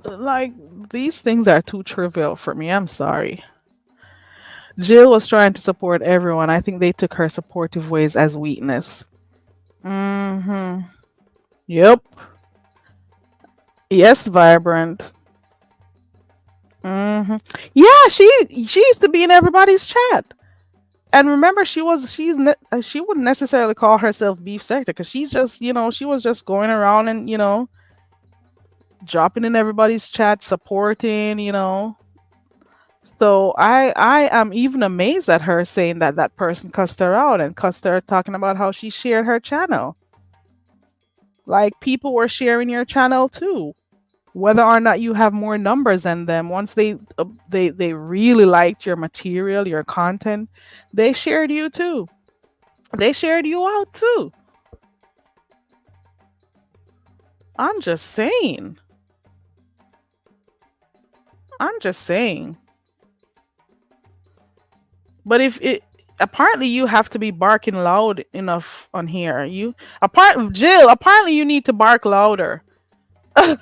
Like, these things are too trivial for me. I'm sorry. Jill was trying to support everyone. I think they took her supportive ways as weakness. Mm-hmm. Yep. Yes, Vibrant. Mm-hmm. Yeah, she used to be in everybody's chat. And remember, she wouldn't necessarily call herself beef sector because she's just, she was just going around and, dropping in everybody's chat, supporting. So I am even amazed at her saying that that person cussed her out and cussed her talking about how she shared her channel. Like, people were sharing your channel too, whether or not you have more numbers than them. Once they really liked your material, your content, they shared you too. They shared you out too. I'm just saying. I'm just saying. But if it apparently you have to be barking loud enough on here. Jill, apparently you need to bark louder. Can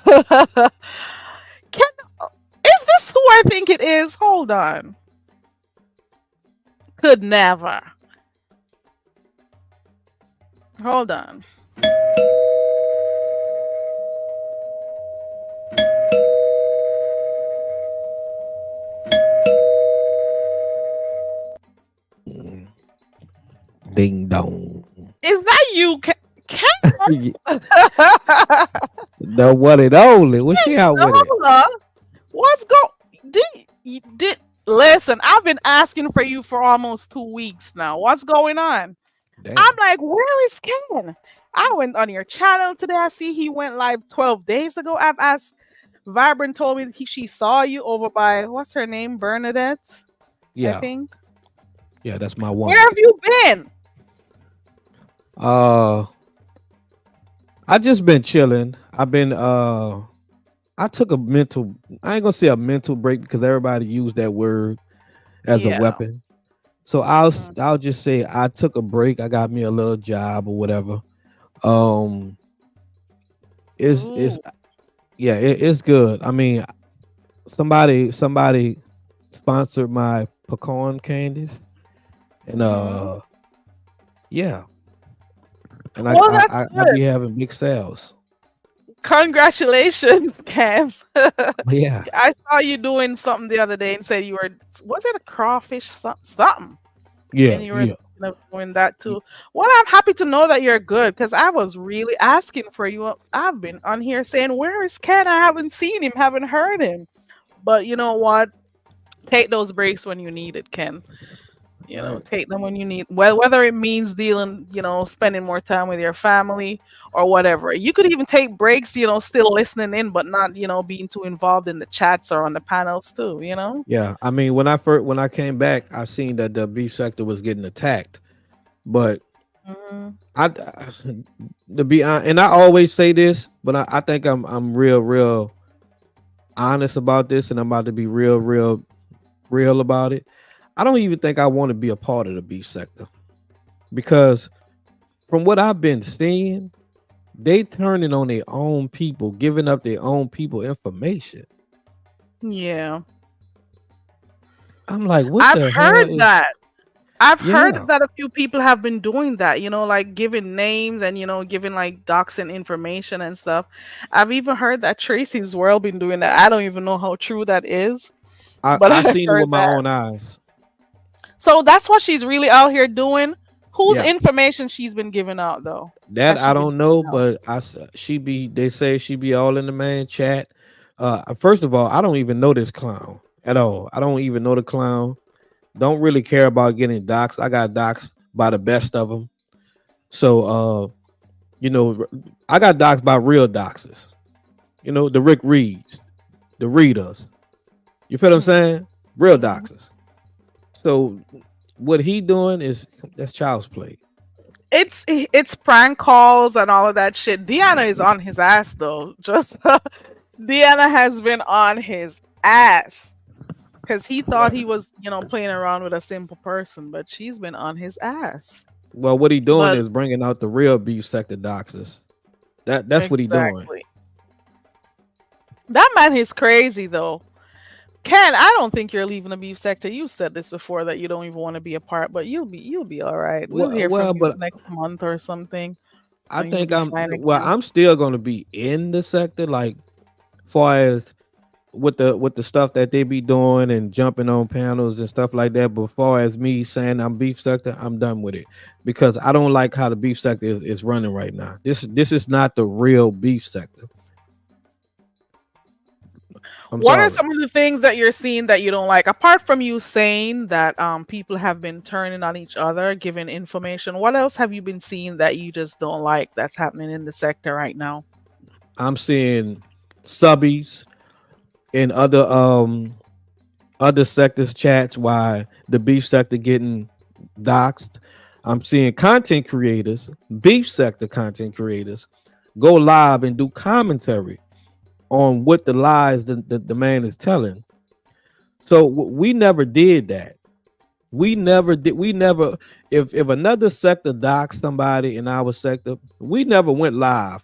Is this who I think it is? Hold on. Could never. Hold on. Ding dong. Is that you? The one and only. What's she out with it? Lola, what's did listen? I've been asking for you for almost 2 weeks now. What's going on? Damn. I'm like, where is Ken? I went on your channel today. I see he went live 12 days ago. I've asked. Vibrant told me she saw you over by, what's her name, Bernadette, I Yeah, think. yeah, that's my Where woman. have you been? Uh, I just been chilling. I took a mental. I ain't gonna say a mental break because everybody used that word as a Yeah. weapon. So Mhm. I'll just say I took a break. I got me a little job or whatever. Um, it's Ooh. yeah, it's good. I mean, somebody sponsored my pecan candies, and Hmm. yeah, and Well, that's I be good. having big sales. Congratulations, Ken. Yeah, I saw you doing something the other day and said you were, was it a crawfish something? And yeah, you were yeah. doing that too. Well, I'm happy to know that you're good because I was really asking for you. I've been on here saying, "Where is Ken? I haven't seen him, haven't heard him." But you know what? Take those breaks when you need it, Ken. Right. Take them when you need. Well, whether it means dealing, spending more time with your family or whatever. You could even take breaks, still listening in, but not, being too involved in the chats or on the panels too. Yeah. I mean, when I came back, I seen that the beef sector was getting attacked. But Hmm. I to be honest, and I always say this, but I think I'm real honest about this, and I'm about to be real about it. I don't even think I want to be a part of the beef sector because from what I've been seeing, they turning on their own people, giving up their own people information. Yeah. I'm like, what I've the hell heard is? that. I've heard Yeah, that a few people have been doing that, like giving names and, giving like doxing information and stuff. I've even heard that Tracy's World been doing that. I don't even know how true that is, but I I've seen it heard with my that. own eyes. So that's what she's really out here doing. Whose Yeah, information she's been giving out though? that Has she I been don't giving know, out? but she be. They say she be all in the man chat. First of all, I don't even know this clown at all. I don't even know the clown. Don't really care about getting doxxed. I got doxxed by the best of them. So, you know, I got doxxed by real doxers. The Rick Reeds, the Readers. You feel what I'm saying? Real Hmm. doxers. So, what he doing is that's child's play. It's prank calls and all of that shit. Deanna is on his ass though. Just Deanna has been on his ass because he thought Right. he was, playing around with a simple person, but she's been on his ass. Well, what he doing But is bringing out the real beef sector doxers. That's what he doing. exactly, that man is crazy though. Ken, I don't think you're leaving the beef sector. You said this before that you don't even want to be a part, but you'll be all right. We'll hear from you But next month or something, I and you'll think be fine again. I'm still gonna be in the sector, like far as with the stuff that they be doing and jumping on panels and stuff like that. But far as me saying I'm beef sector, I'm done with it because I don't like how the beef sector is running right now. This is not the real beef sector. I'm What are sorry. some of the things that you're seeing that you don't like? Apart from you saying that people have been turning on each other, giving information, what else have you been seeing that you just don't like that's happening in the sector right now? I'm seeing subbies in other sectors chats why the beef sector getting doxxed. I'm seeing content creators, beef sector content creators, go live and do commentary on what the lies the man is telling. So we never did that. We never did. We never. If another sector doxed somebody in our sector, we never went live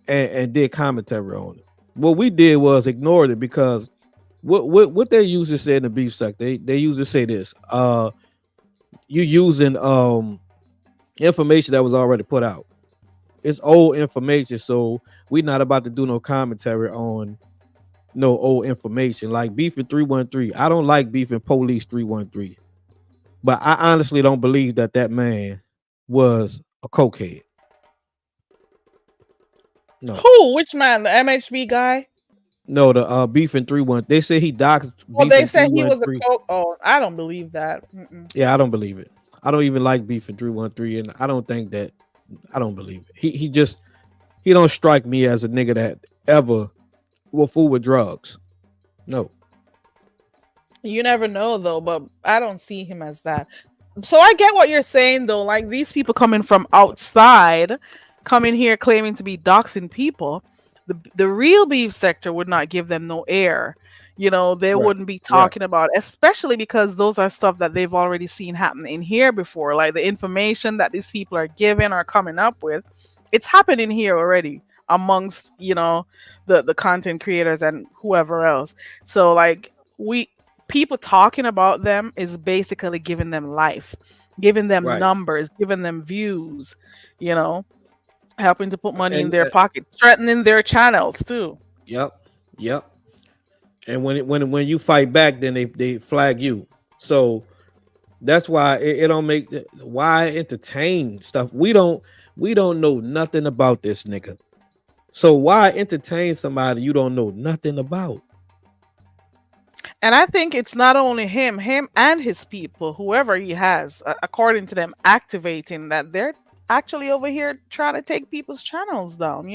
and did commentary on it. What we did was ignored it because what they usually say in the beef sector, they usually say this. You using information that was already put out. It's old information, so we're not about to do no commentary on no old information like beefing 313. I don't like beefing police 313, but I honestly don't believe that man was a cokehead. No, Who? Which man? The MHB guy? no, the beefing 31. They say he doxed Well, they beefing said he was a 313. coke. Oh, I don't believe that. Mm-mm. Yeah, I don't believe it. I don't even like beefing 313, and I don't think that. I don't believe it. He don't strike me as a nigga that ever will fool with drugs. No. You never know though, but I don't see him as that. So I get what you're saying though. Like these people coming from outside, coming here claiming to be doxing people, the real beef sector would not give them no air. They Right. wouldn't be Right. talking about, especially because those are stuff that they've already seen happen in here before. Like the information that these people are giving or coming up with, it's happening here already amongst the content creators and whoever else. So like we people talking about them is basically giving them life, giving them Right. numbers, giving them views, you know, helping to put money in And their pockets, threatening their channels too. yep. Yep. And when you fight back, then they flag you. So That's why it don't make why entertain stuff. We don't know nothing about this nigga. So why entertain somebody you don't know nothing about? And I think it's not only him and his people, whoever he has, according to them, activating that they're actually over here trying to take people's channels down.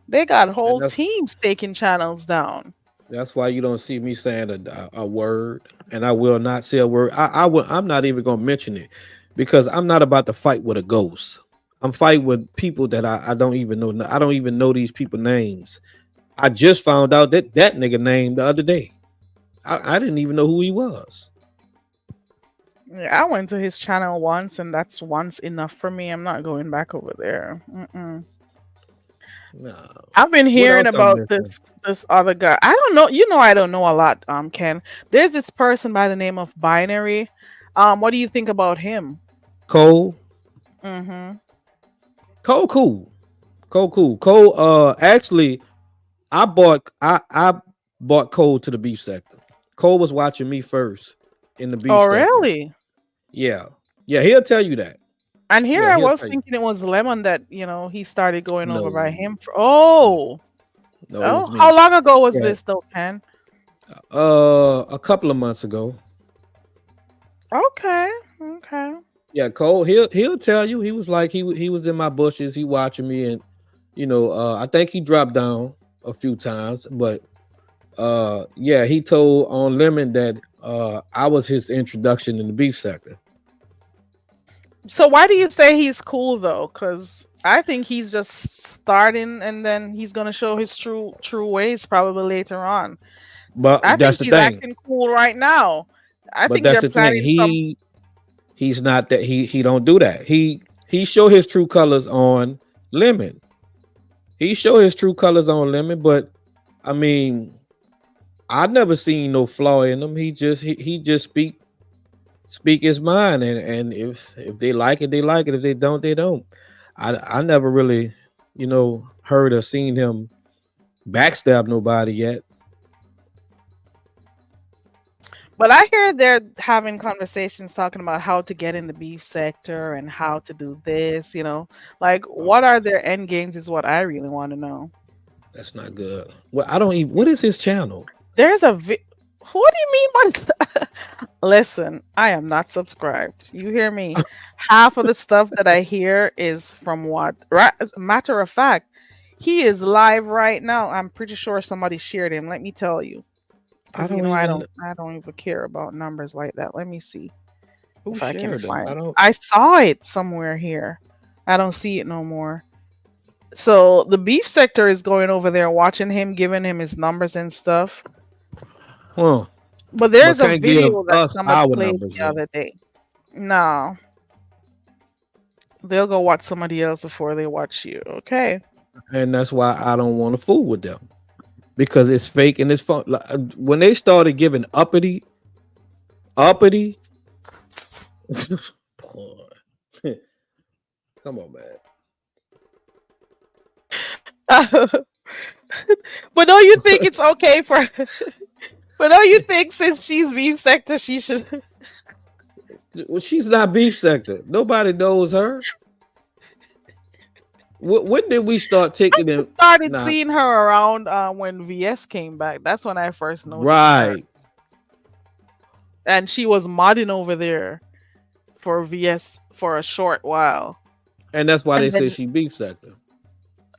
They got And whole teams taking channels down. that's why you don't see me saying a word, and I will not say a word. I'm not even gonna mention it because I'm not about to fight with a ghost. I'm fighting with people that I don't even know. I don't even know these people names. I just found out that nigga name the other day. I didn't even know who he was. Yeah, I went to his channel once, and that's once enough for me. I'm not going back over there. Mm-mm. No. I've been What hearing else I'm about missing? this other guy. I don't know. I don't know a lot. Ken. There's this person by the name of Binary. What do you think about him? Cole. Mm-hmm. Cole cool. Cole cool. Cole actually I bought Cole to the beef sector. Cole was watching me first in the beef Oh, sector. really? Yeah. Yeah, he'll tell you that. And here Yeah, I he'll was tell you. thinking it was Lemon that he started going over by No. him. No, Oh, no, it was oh, me. how long ago was Yeah. this though, Ken? A couple of months ago. Okay, okay. Yeah, Cole, he'll tell you. He was like he was in my bushes, he watching me, and I think he dropped down a few times, but yeah, he told on Lemon that I was his introduction in the beef sector. So why do you say he's cool though? Because I think he's just starting, and then he's gonna show his true ways probably later on. I But that's think the he's thing. acting cool right now. I But think that's they're the thing. planning some. He's not that he don't do that. He show his true colors on Lemon. He show his true colors on Lemon, but I mean, I never seen no flaw in him. He just speak his mind, and if they like it, they like it. If they don't, they don't. I never really, heard or seen him backstab nobody yet. But I hear they're having conversations talking about how to get in the beef sector and how to do this. Like Oh, what are their end games is what I really want to know. that's not good. Well, I don't even. What is his channel? There's a what do you mean by Listen, I am not subscribed. You hear me? Half of the stuff that I hear is from what? Right? As a matter of fact, he is live right now. I'm pretty sure somebody shared him. Let me tell you, I because don't I even. don't even care about numbers like that. Let me see Who if I can shared him? find. I don't. I saw it somewhere here. I don't see it no more. So the beef sector is going over there, watching him, giving him his numbers and stuff. Huh. But But there's a can't give video that us somebody our played numbers the though. other day. No, they'll go watch somebody else before they watch you. Okay. And that's why I don't want to fool with them because it's fake and it's fun. When they started giving uppity, boy, come on, man. But don't you think it's okay for? But don't you think since she's beef sector, she should? Well, she's not beef sector. Nobody knows her. When did we start taking them? Started Nah, seeing her around when VS came back. That's when I first noticed her, right. and she was modding over there for VS for a short while, And that's why they and say then she beef sector.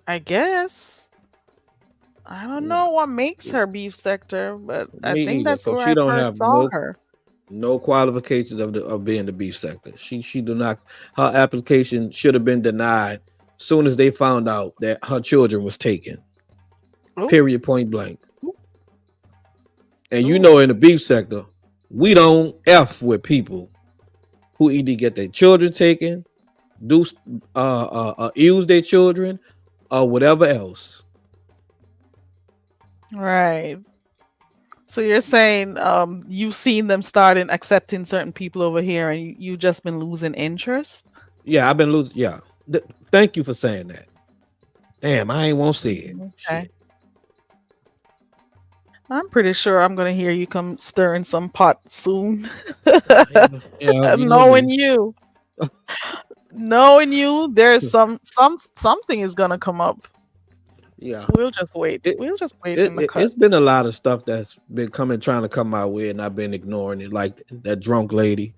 I guess I don't No, know what makes her beef sector, but I me think either. that's Cause where she I don't first have saw her. no qualifications of being the beef sector. She do not. Her application should have been denied soon as they found out that her children was taken. Ooh, Period. Point blank. And ooh, in the beef sector, we don't f with people who either get their children taken, do use their children, or whatever else. right. So you're saying you've seen them starting accepting certain people over here, and you just been losing interest? Yeah, I've been losing. Yeah, thank you for saying that. Damn, I ain't won't say it. Okay. Shit. I'm pretty sure I'm gonna hear you come stirring some pot soon. Yeah, yeah, you know Knowing me. you, knowing you, there's something is gonna come up. Yeah. We'll just wait. It, We'll just wait in the cut. it's been a lot of stuff that's been coming trying to come my way and I've been ignoring it. Like that drunk lady,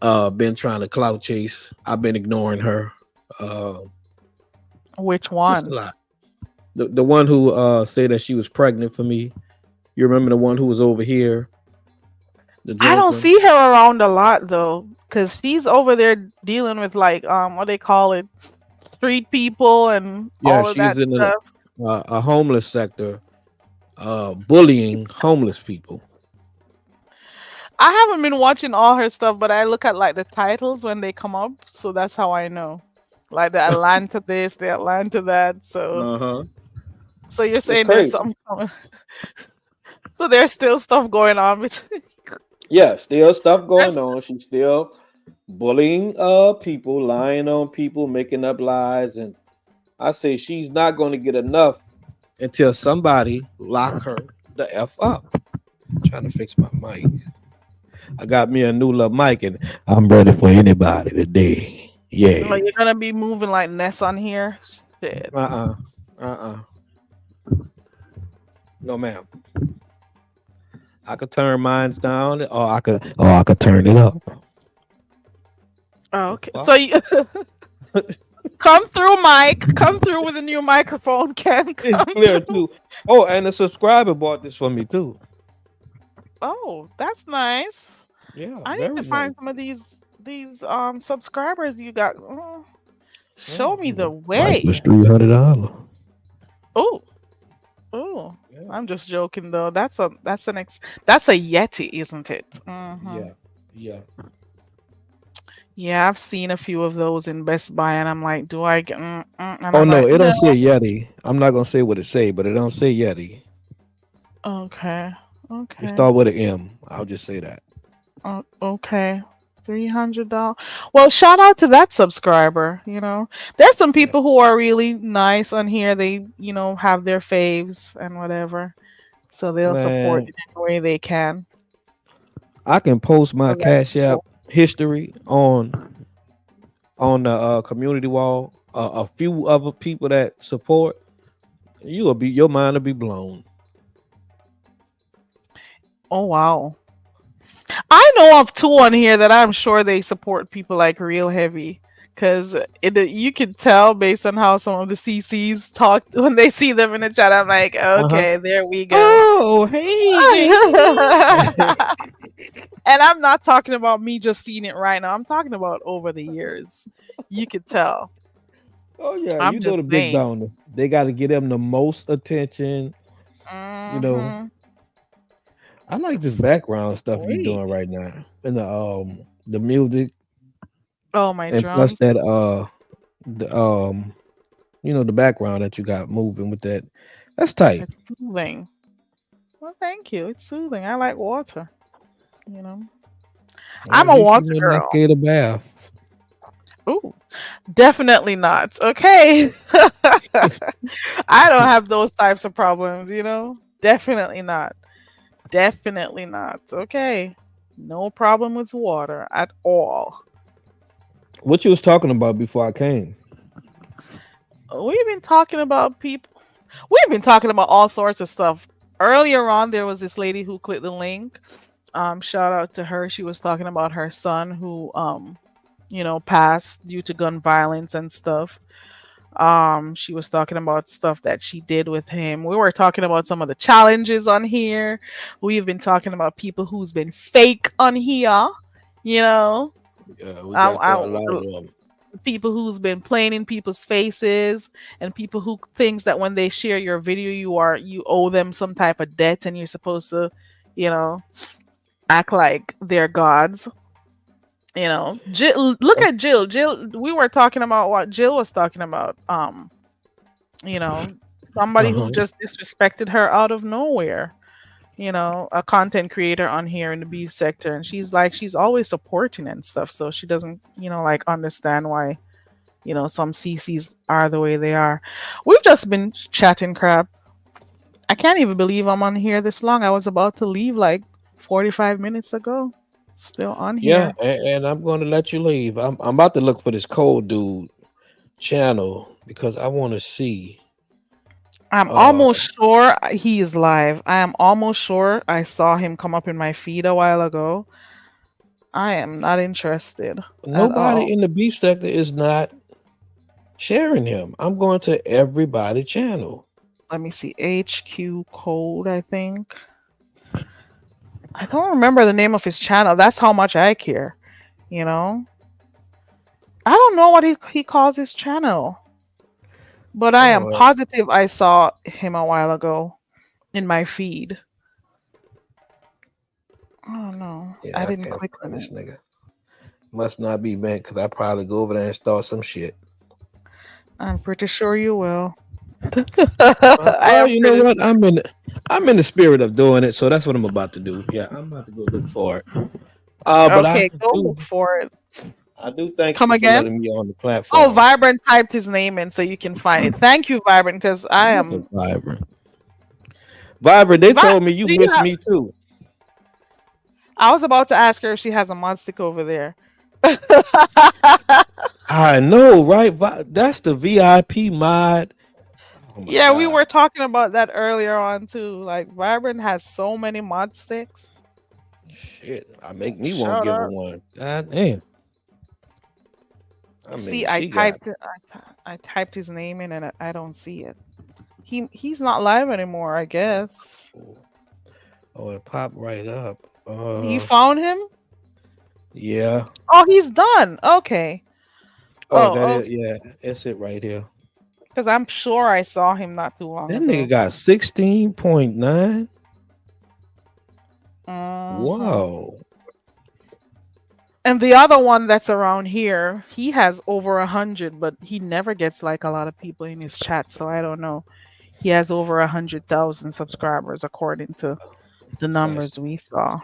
been trying to clout chase. I've been ignoring her. Uh Which it's just a one? lot. The one who said that she was pregnant for me. You remember the one who was over here, the I drunk don't one? see her around a lot though, cause she's over there dealing with like what they call it, street people and Yeah, all of she's that in stuff. a homeless sector, bullying homeless people. I haven't been watching all her stuff, but I look at like the titles when they come up, so that's how I know. Like the Atlanta this, the Atlanta that. So, Uh-huh. so you're It's saying there's crazy. something coming. So there's still stuff going on between. Yeah, still stuff There's, going on. She's still bullying people, lying on people, making up lies, and I say she's not going to get enough until somebody lock her the f up. Trying to fix my mic. I got me a new little mic, and I'm ready for anybody today. Yeah. you're gonna be moving like Ness on here. Shit. Uh uh. No, ma'am. I could turn mine down, or I could turn it up. Oh, okay. So Fuck. you come through, Mike. Come through with a new microphone, Ken. It's Come clear through. too. Oh, and a subscriber bought this for me too. Oh, that's nice. Yeah, I need to very nice. find some of these subscribers you got. Oh, show me the Mhm. Mike was way. $300. Oh, oh. Yeah, I'm just joking though. That's a Yeti, isn't it? yeah, yeah. Yeah, I've seen a few of those in Best Buy, and I'm like, do I get? And Oh I'm no, like, it no. don't say Yeti. I'm not gonna say what it say, but it don't say Yeti. Okay, It okay, start with an M. I'll just say that. okay. $300. Well, shout out to that subscriber. There's some Yeah, people who are really nice on here. They, have their faves and whatever, so they'll support man. in any way they can. I can post my So that's Cash App cool. history on the community wall. A few other people that support your mind will be blown. Oh wow. I know of two on here that I'm sure they support people like real heavy. Cause you can tell based on how some of the CCs talk when they see them in the chat. I'm like, Uh huh. okay, there we go. Oh, hey, And baby. I'm not talking about me just seeing it right now. I'm talking about over the years. You could tell. Oh yeah, I'm you know just the big saying. donors. They got to get them the most attention. You know, Hmm. I like this background stuff you Sweet. doing right now, and the music, Oh, my and plus drums. that the the background that you got moving with that. That's tight. It's soothing. Well, thank you. It's soothing. I like water. You know, Well, I'm at a least you water wouldn't have girl. get a bath. Ooh, definitely not. Okay. I don't have those types of problems. Definitely not. Definitely not. Okay. No problem with water at all. What you was talking about before I came? We've been talking about people. We've been talking about all sorts of stuff. Earlier on, there was this lady who clicked the link. Shout out to her. She was talking about her son who, passed due to gun violence and stuff. She was talking about stuff that she did with him. We were talking about some of the challenges on here. We've been talking about people who's been fake on here. You know, Yeah, we um, got there I, a lot of them. people who's been playing in people's faces, and people who thinks that when they share your video, you owe them some type of debt, and you're supposed to, you know, act like they're gods. Jill, look at Jill. Jill, we were talking about what Jill was talking about. You know, somebody Uh who huh. just disrespected her out of nowhere. A content creator on here in the beef sector, and she's always supporting and stuff. So she doesn't, like understand why, some CCs are the way they are. We've just been chatting crap. I can't even believe I'm on here this long. I was about to leave like 45 minutes ago. Still on Yeah, here. and I'm going to let you leave. I'm about to look for this cold dude channel because I want to see. I'm Uh, almost sure he is live. I am almost sure I saw him come up in my feed a while ago. I am not interested at Nobody all. in the beef sector is not sharing him. I'm going to everybody channel. Let me see. HQ code, I think. I don't remember the name of his channel. That's how much I care. You know? I don't know what he calls his channel, but I am Oh, positive I saw him a while ago in my feed. I don't know. I yeah, I didn't can't click find on this it. nigga. Must not be meant because I probably go over there and start some shit. I'm pretty sure you will. I Well, am you know pretty. what? I'm in the spirit of doing it, so that's what I'm about to do. Yeah, I'm about to go look for it. But Okay, go look for it. I do thank Come you for again? letting me on the Oh, platform. Vibrant typed his name in so you can find it. Thank you, Vibrant, because I Look at am. Vibrant. Vibrant, they told me you Do you miss have? me too. I was about to ask her if she has a mod stick over there. I know, right? That's the VIP mod. Oh my Yeah, we god. were talking about that earlier on too. Like Vibrant has so many mod sticks. Shit. I make me want to Shut give her up. one. God damn. I mean, See, I she got typed it. I typed his name in and I don't see it. He's not live anymore. I guess. oh, it popped right up. You found him? Yeah. Oh, he's done. Okay. Oh, that Oh, is okay. yeah, it's it right here. Because I'm sure I saw him not too long That nigga ago. got 16.9. Hmm. Whoa. And the other one that's around here, he has over 100, but he never gets like a lot of people in his chat. So I don't know. He has over 100,000 subscribers according to the That's numbers we saw.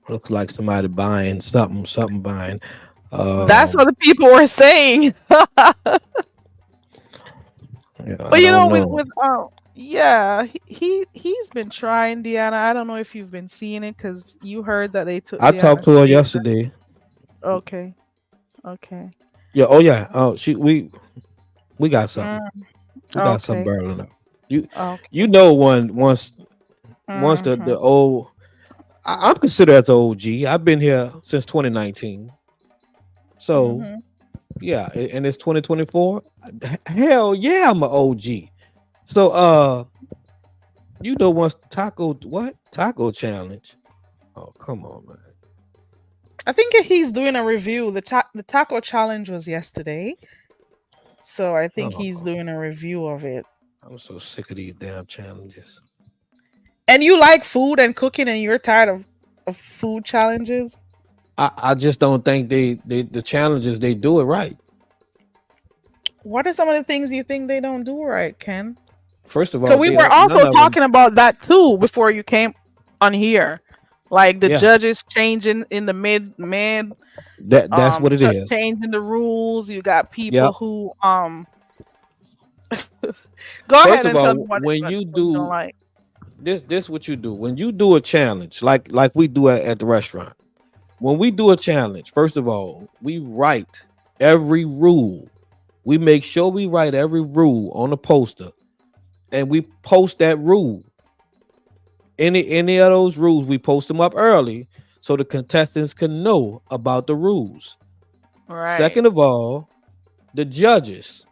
looks like somebody buying something buying. That's Um, what the people were saying. yeah, But I you don't know, know. yeah, he's been trying, Deanna. I don't know if you've been seeing it because you heard that they took I talked Deanna's to her state. yesterday. Okay, okay, Yeah, oh yeah. Oh, we got something. mm, We got something okay, burning up. You you okay. know one once Hmm. the old I'm considered as an OG. I've been here since 2019. So Hmm. yeah, and it's 2024. Hell yeah, I'm an OG. So you know once taco challenge. Oh come on, man. I think he's doing a review. The taco challenge was yesterday, so I think he's Oh, doing a review of it. I'm so sick of these damn challenges. And you like food and cooking, and you're tired of food challenges. I just don't think the challenges they do it right. What are some of the things you think they don't do right, Ken? First of Because all, we they were don't none also of them. talking about that too before you came on here. Like the Yeah, judges changing in the mid that's what it is. changing the rules. You got people Yep. who go First ahead of and tell me all, when you what you don't do like. this what you do when you do a challenge like we do at the restaurant. When we do a challenge, first of all, we write every rule. We make sure we write every rule on a poster and we post that rule. Any of those rules, we post them up early so the contestants can know about the rules. Right. Second of all, the judges.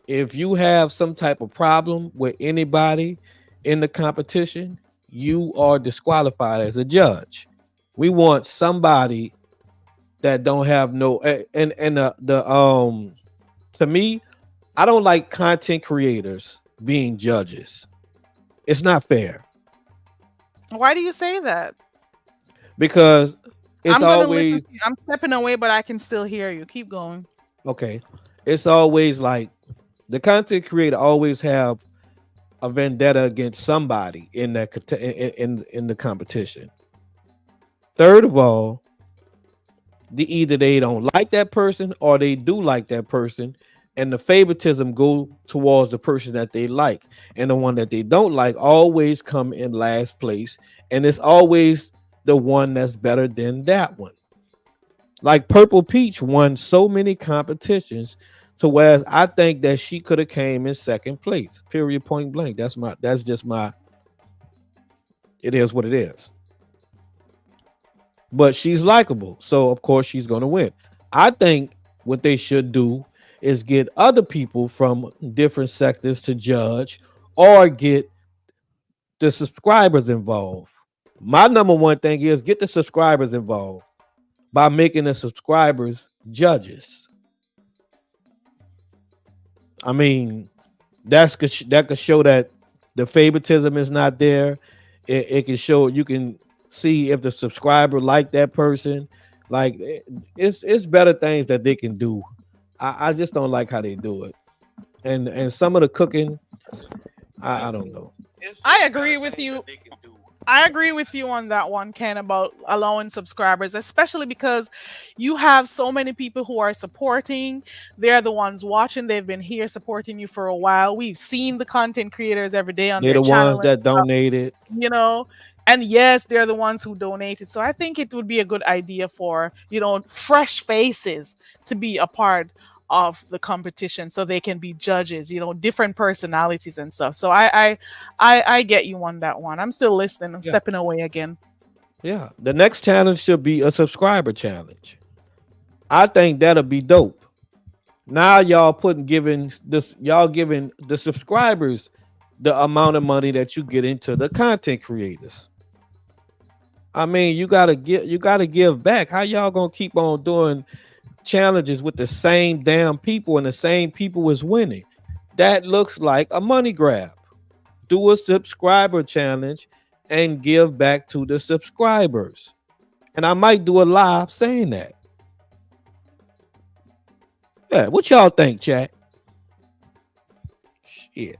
If you have some type of problem with anybody in the competition, you are disqualified as a judge. We want somebody that don't have no and the to me, I don't like content creators being judges. It's not fair Why do you say that? because it's I'm gonna listen always to you. I'm stepping away, but I can still hear you. Keep going. okay. It's always like the content creator always have a vendetta against somebody in that in the competition. Third of all, either they don't like that person or they do like that person. and the favoritism go towards the person that they like, and the one that they don't like always come in last place, and it's always the one that's better than that one. Like Purple Peach won so many competitions to whereas I think that she could have came in second place. Period, point blank. That's just my, it is what it is. But she's likable, so of course she's gonna win. I think what they should do is get other people from different sectors to judge, or get the subscribers involved. My number one thing is get the subscribers involved by making the subscribers judges. I mean, that could show that the favoritism is not there. It can show, you can see if the subscriber like that person. Like it's better things that they can do. I just don't like how they do it, and some of the cooking, I don't know. I agree with you. I agree with you on that one, Ken, about allowing subscribers, especially because you have so many people who are supporting. They're the ones watching. They've been here supporting you for a while. We've seen the content creators every day on They're their the ones channel and that stuff, donated. you know. And yes, they're the ones who donated. So I think it would be a good idea for, fresh faces to be a part of the competition so they can be judges, different personalities and stuff. So I get you on that one. I'm still listening. I'm Yeah, stepping away again. yeah. The next challenge should be a subscriber challenge. I think that'll be dope. Now y'all giving the subscribers the amount of money that you get into the content creators. I mean, you gotta give back. How y'all gonna keep on doing challenges with the same damn people and the same people is winning? That looks like a money grab. Do a subscriber challenge and give back to the subscribers. And I might do a live saying that. Yeah, what y'all think, chat? Shit.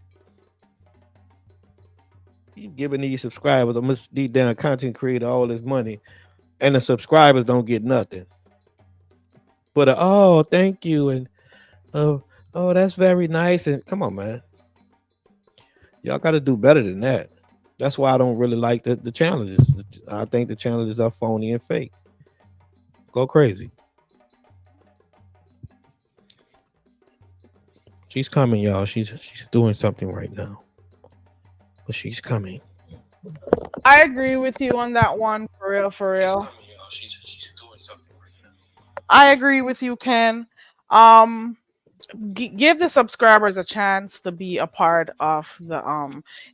You giving these subscribers, these damn content creator, all this money, and the subscribers don't get nothing. But oh, thank you, and oh, oh, that's very nice. And come on, man, y'all got to do better than that. That's why I don't really like the challenges. I think the challenges are phony and fake. Go crazy. She's coming, y'all. She's doing something right now, but she's coming. I agree with you on that one, for real, for She's real. coming, y'all. She's doing something right now. I agree with you, Ken. Um, give the subscribers a chance to be a part of the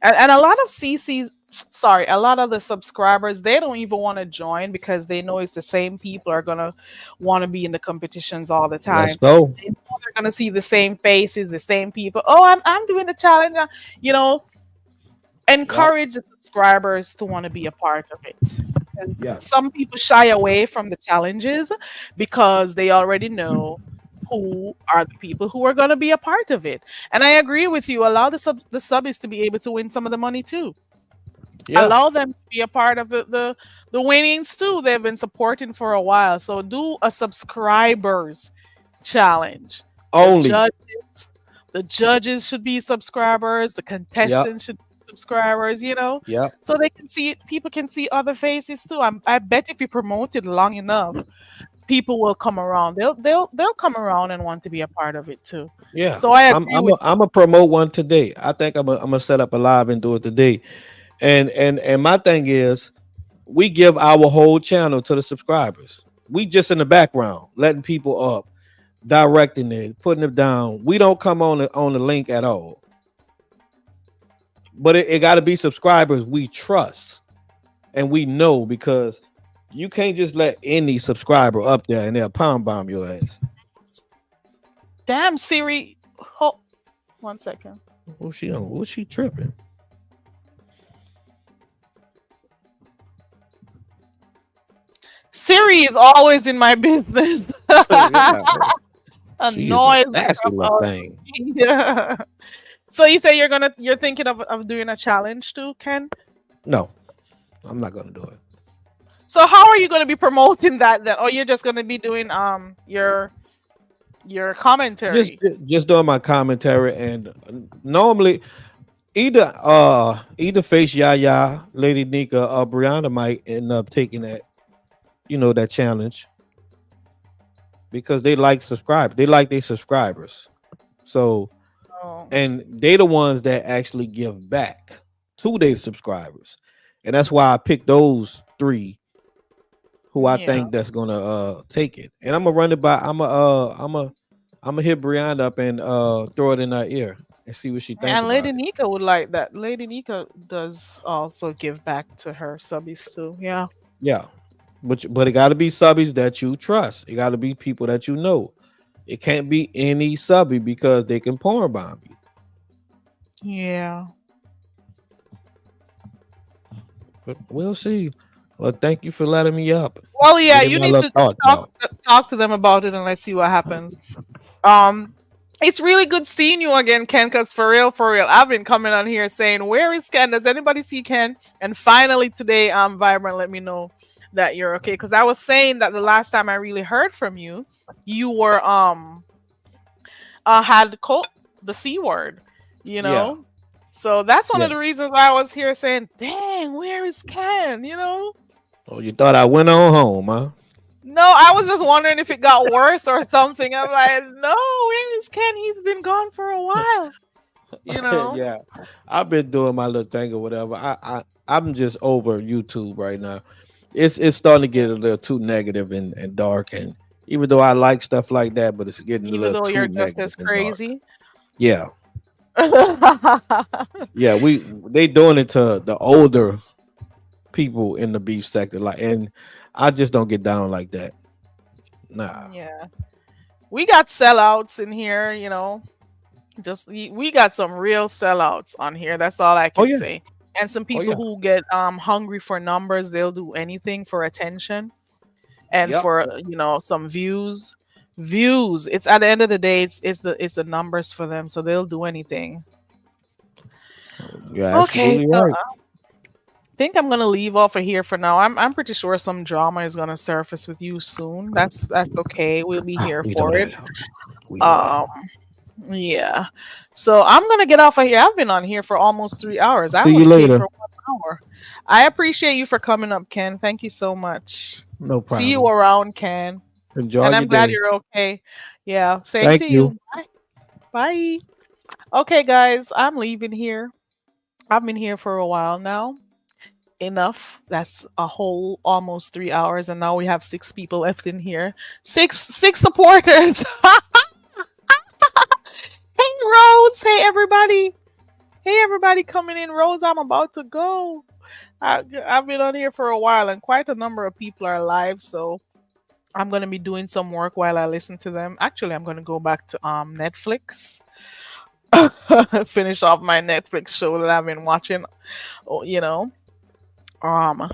and a lot of CC's, sorry, a lot of the subscribers, they don't even want to join because they know it's the same people are gonna want to be in the competitions all the Let's time. go. They know they're gonna see the same faces, the same people. Oh, I'm doing the challenge, you know. Yep. Encourage the subscribers to want to be a part of it. 'Cause Yeah. some people shy away from the challenges because they already know who are the people who are going to be a part of it. And I agree with you. Allow the subbies to be able to win some of the money too. Yeah. Allow them to be a part of the winnings too. They've been supporting for a while. So do a subscribers challenge. The Only. judges, the judges should be subscribers. The Yep. contestants should be subscribers. Yep. So they can see it. People can see other faces too. I bet if you promote it long enough, people will come around. They'll come around and want to be a part of it too. Yeah. So I I'm agree I'm with a, I'm a promote one today. I think I'm gonna set up a live and do it today. And my thing is, we give our whole channel to the subscribers. We just in the background, letting people up, directing it, putting them down. We don't come on the link at all. But it got to be subscribers we trust and we know, because you can't just let any subscriber up there and they'll pound bomb your ass. damn Siri. Hold 1 second. What's she on? What's she tripping? Siri is always in my business. Yeah, she is a Annoys the nasty crap little out of thing. me. Yeah. So you say you're thinking of doing a challenge too, Ken? No, I'm not gonna do it. So how are you gonna be promoting that then? Or you're just gonna be doing your Your just commentary. just doing my commentary, and normally either face Yaya, Lady Nika, or Brianna might end up taking that, that challenge because they like subscribe. They like their subscribers. So, Oh, and they the ones that actually give back to their subscribers, and that's why I picked those three who I yeah. think that's gonna take it. And I'm gonna run it by. I'm gonna hit Brianna up and throw it in her ear and see what she think And Lady about it. Nika would like that. Lady Nika does also give back to her subbies too. Yeah. Yeah, but it got to be subbies that you trust. It got to be people that you know. It can't be any subby because they can porn bomb you. Yeah. But we'll see. Well, thank you for letting me up. Well, yeah, Getting you my need little to thoughts talk out. talk to them about it and let's see what happens. Um, it's really good seeing you again, Ken. Cause for real, I've been coming on here saying, "Where is Ken? Does anybody see Ken?" And finally today, Vibrant let me know that you're okay. Cause I was saying that the last time I really heard from you, you were had the c word, you Yeah. know. So that's one Yeah. of the reasons why I was here saying, "Dang, where is Ken?" You know. Oh, you thought I went on home, huh? No, I was just wondering if it got worse or something. I'm like, no, where is Ken? He's been gone for a while, you know? Yeah. I've been doing my little thing or whatever. I'm just over YouTube right now. It's starting to get a little too negative and dark, and even though I like stuff like that, but it's getting a Even little though too you're just negative as and dark. crazy. Yeah. Yeah, they doing it to the older people in the beef sector, like, and I just don't get down like that. Nah. Yeah. We got sellouts in here, you know. Just we got some real sellouts on here. That's all I Oh can yeah. say. And some Oh people yeah. who get hungry for numbers, they'll do anything for attention and Yep. for some views. Views. It's at the end of the day, it's the numbers for them, so they'll do anything. You're Okay, absolutely so right. think I'm gonna leave off of here for now. I'm pretty sure some drama is gonna surface with you soon. That's okay. We'll be here We know for it. that. We know that. Um, yeah. So I'm gonna get off of here. I've been on here for almost 3 hours. I See you only came later. for 1 hour. I appreciate you for coming up, Ken. Thank you so much. No See you problem. around, Ken. Enjoy And your I'm glad day. you're okay. Yeah. Same Thank to you. you. Bye. Bye. Okay, guys. I'm leaving here. I've been here for a while now. Enough. That's a whole almost 3 hours, and now we have six people left in here. Six supporters. Hey Rose. Hey everybody. Hey everybody coming in. Rose, I'm about to go. I've been on here for a while, and quite a number of people are live, so I'm gonna be doing some work while I listen to them. Actually, I'm gonna go back to Netflix. Finish off my Netflix show that I've been watching. Oh, Um,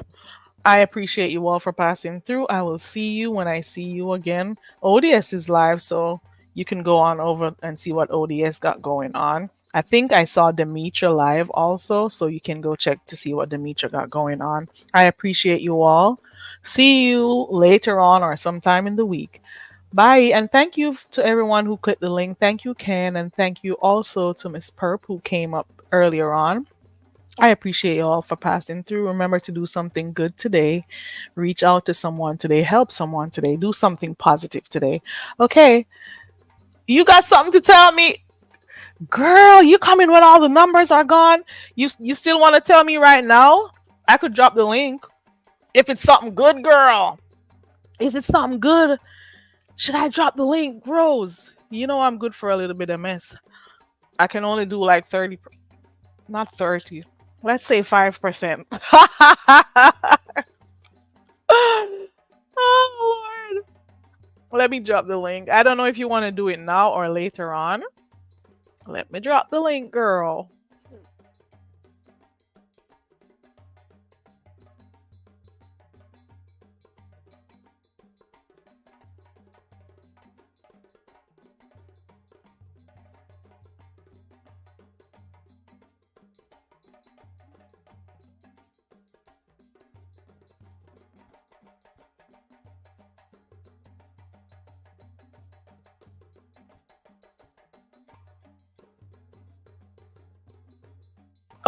I appreciate you all for passing through. I will see you when I see you again. ODS is live, so you can go on over and see what ODS got going on. I think I saw Demetra live also, so you can go check to see what Demetra got going on. I appreciate you all. See you later on or sometime in the week. Bye, and thank you to everyone who clicked the link. Thank you, Ken, and thank you also to Miss Perp who came up earlier on. I appreciate you all for passing through. Remember to do something good today. Reach out to someone today. Help someone today. Do something positive today. Okay. You got something to tell me? Girl, you coming when all the numbers are gone? You still want to tell me right now? I could drop the link. If it's something good, girl. Is it something good? Should I drop the link, Rose? You know I'm good for a little bit of mess. I can only do like 30, not 30. Let's say 5%. Oh Lord. Let me drop the link. I don't know if you want to do it now or later on. Let me drop the link, girl.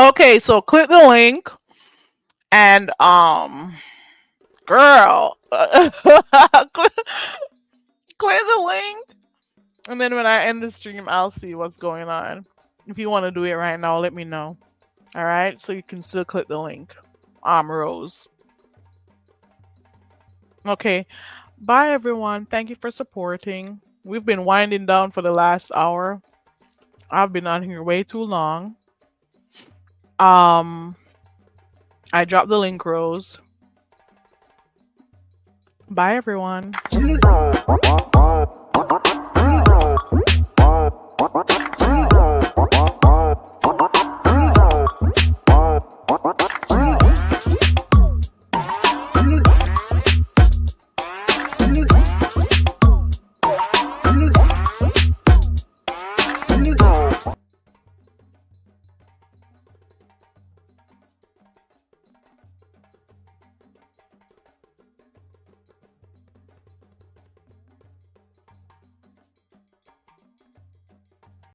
Okay, so click the link and girl, click the link, and then when I end the stream, I'll see what's going on. If you want to do it right now, let me know. All right, so you can still click the link. Rose. Okay, bye everyone. Thank you for supporting. We've been winding down for the last hour. I've been on here way too long. Um, I dropped the link, Rose. Bye everyone.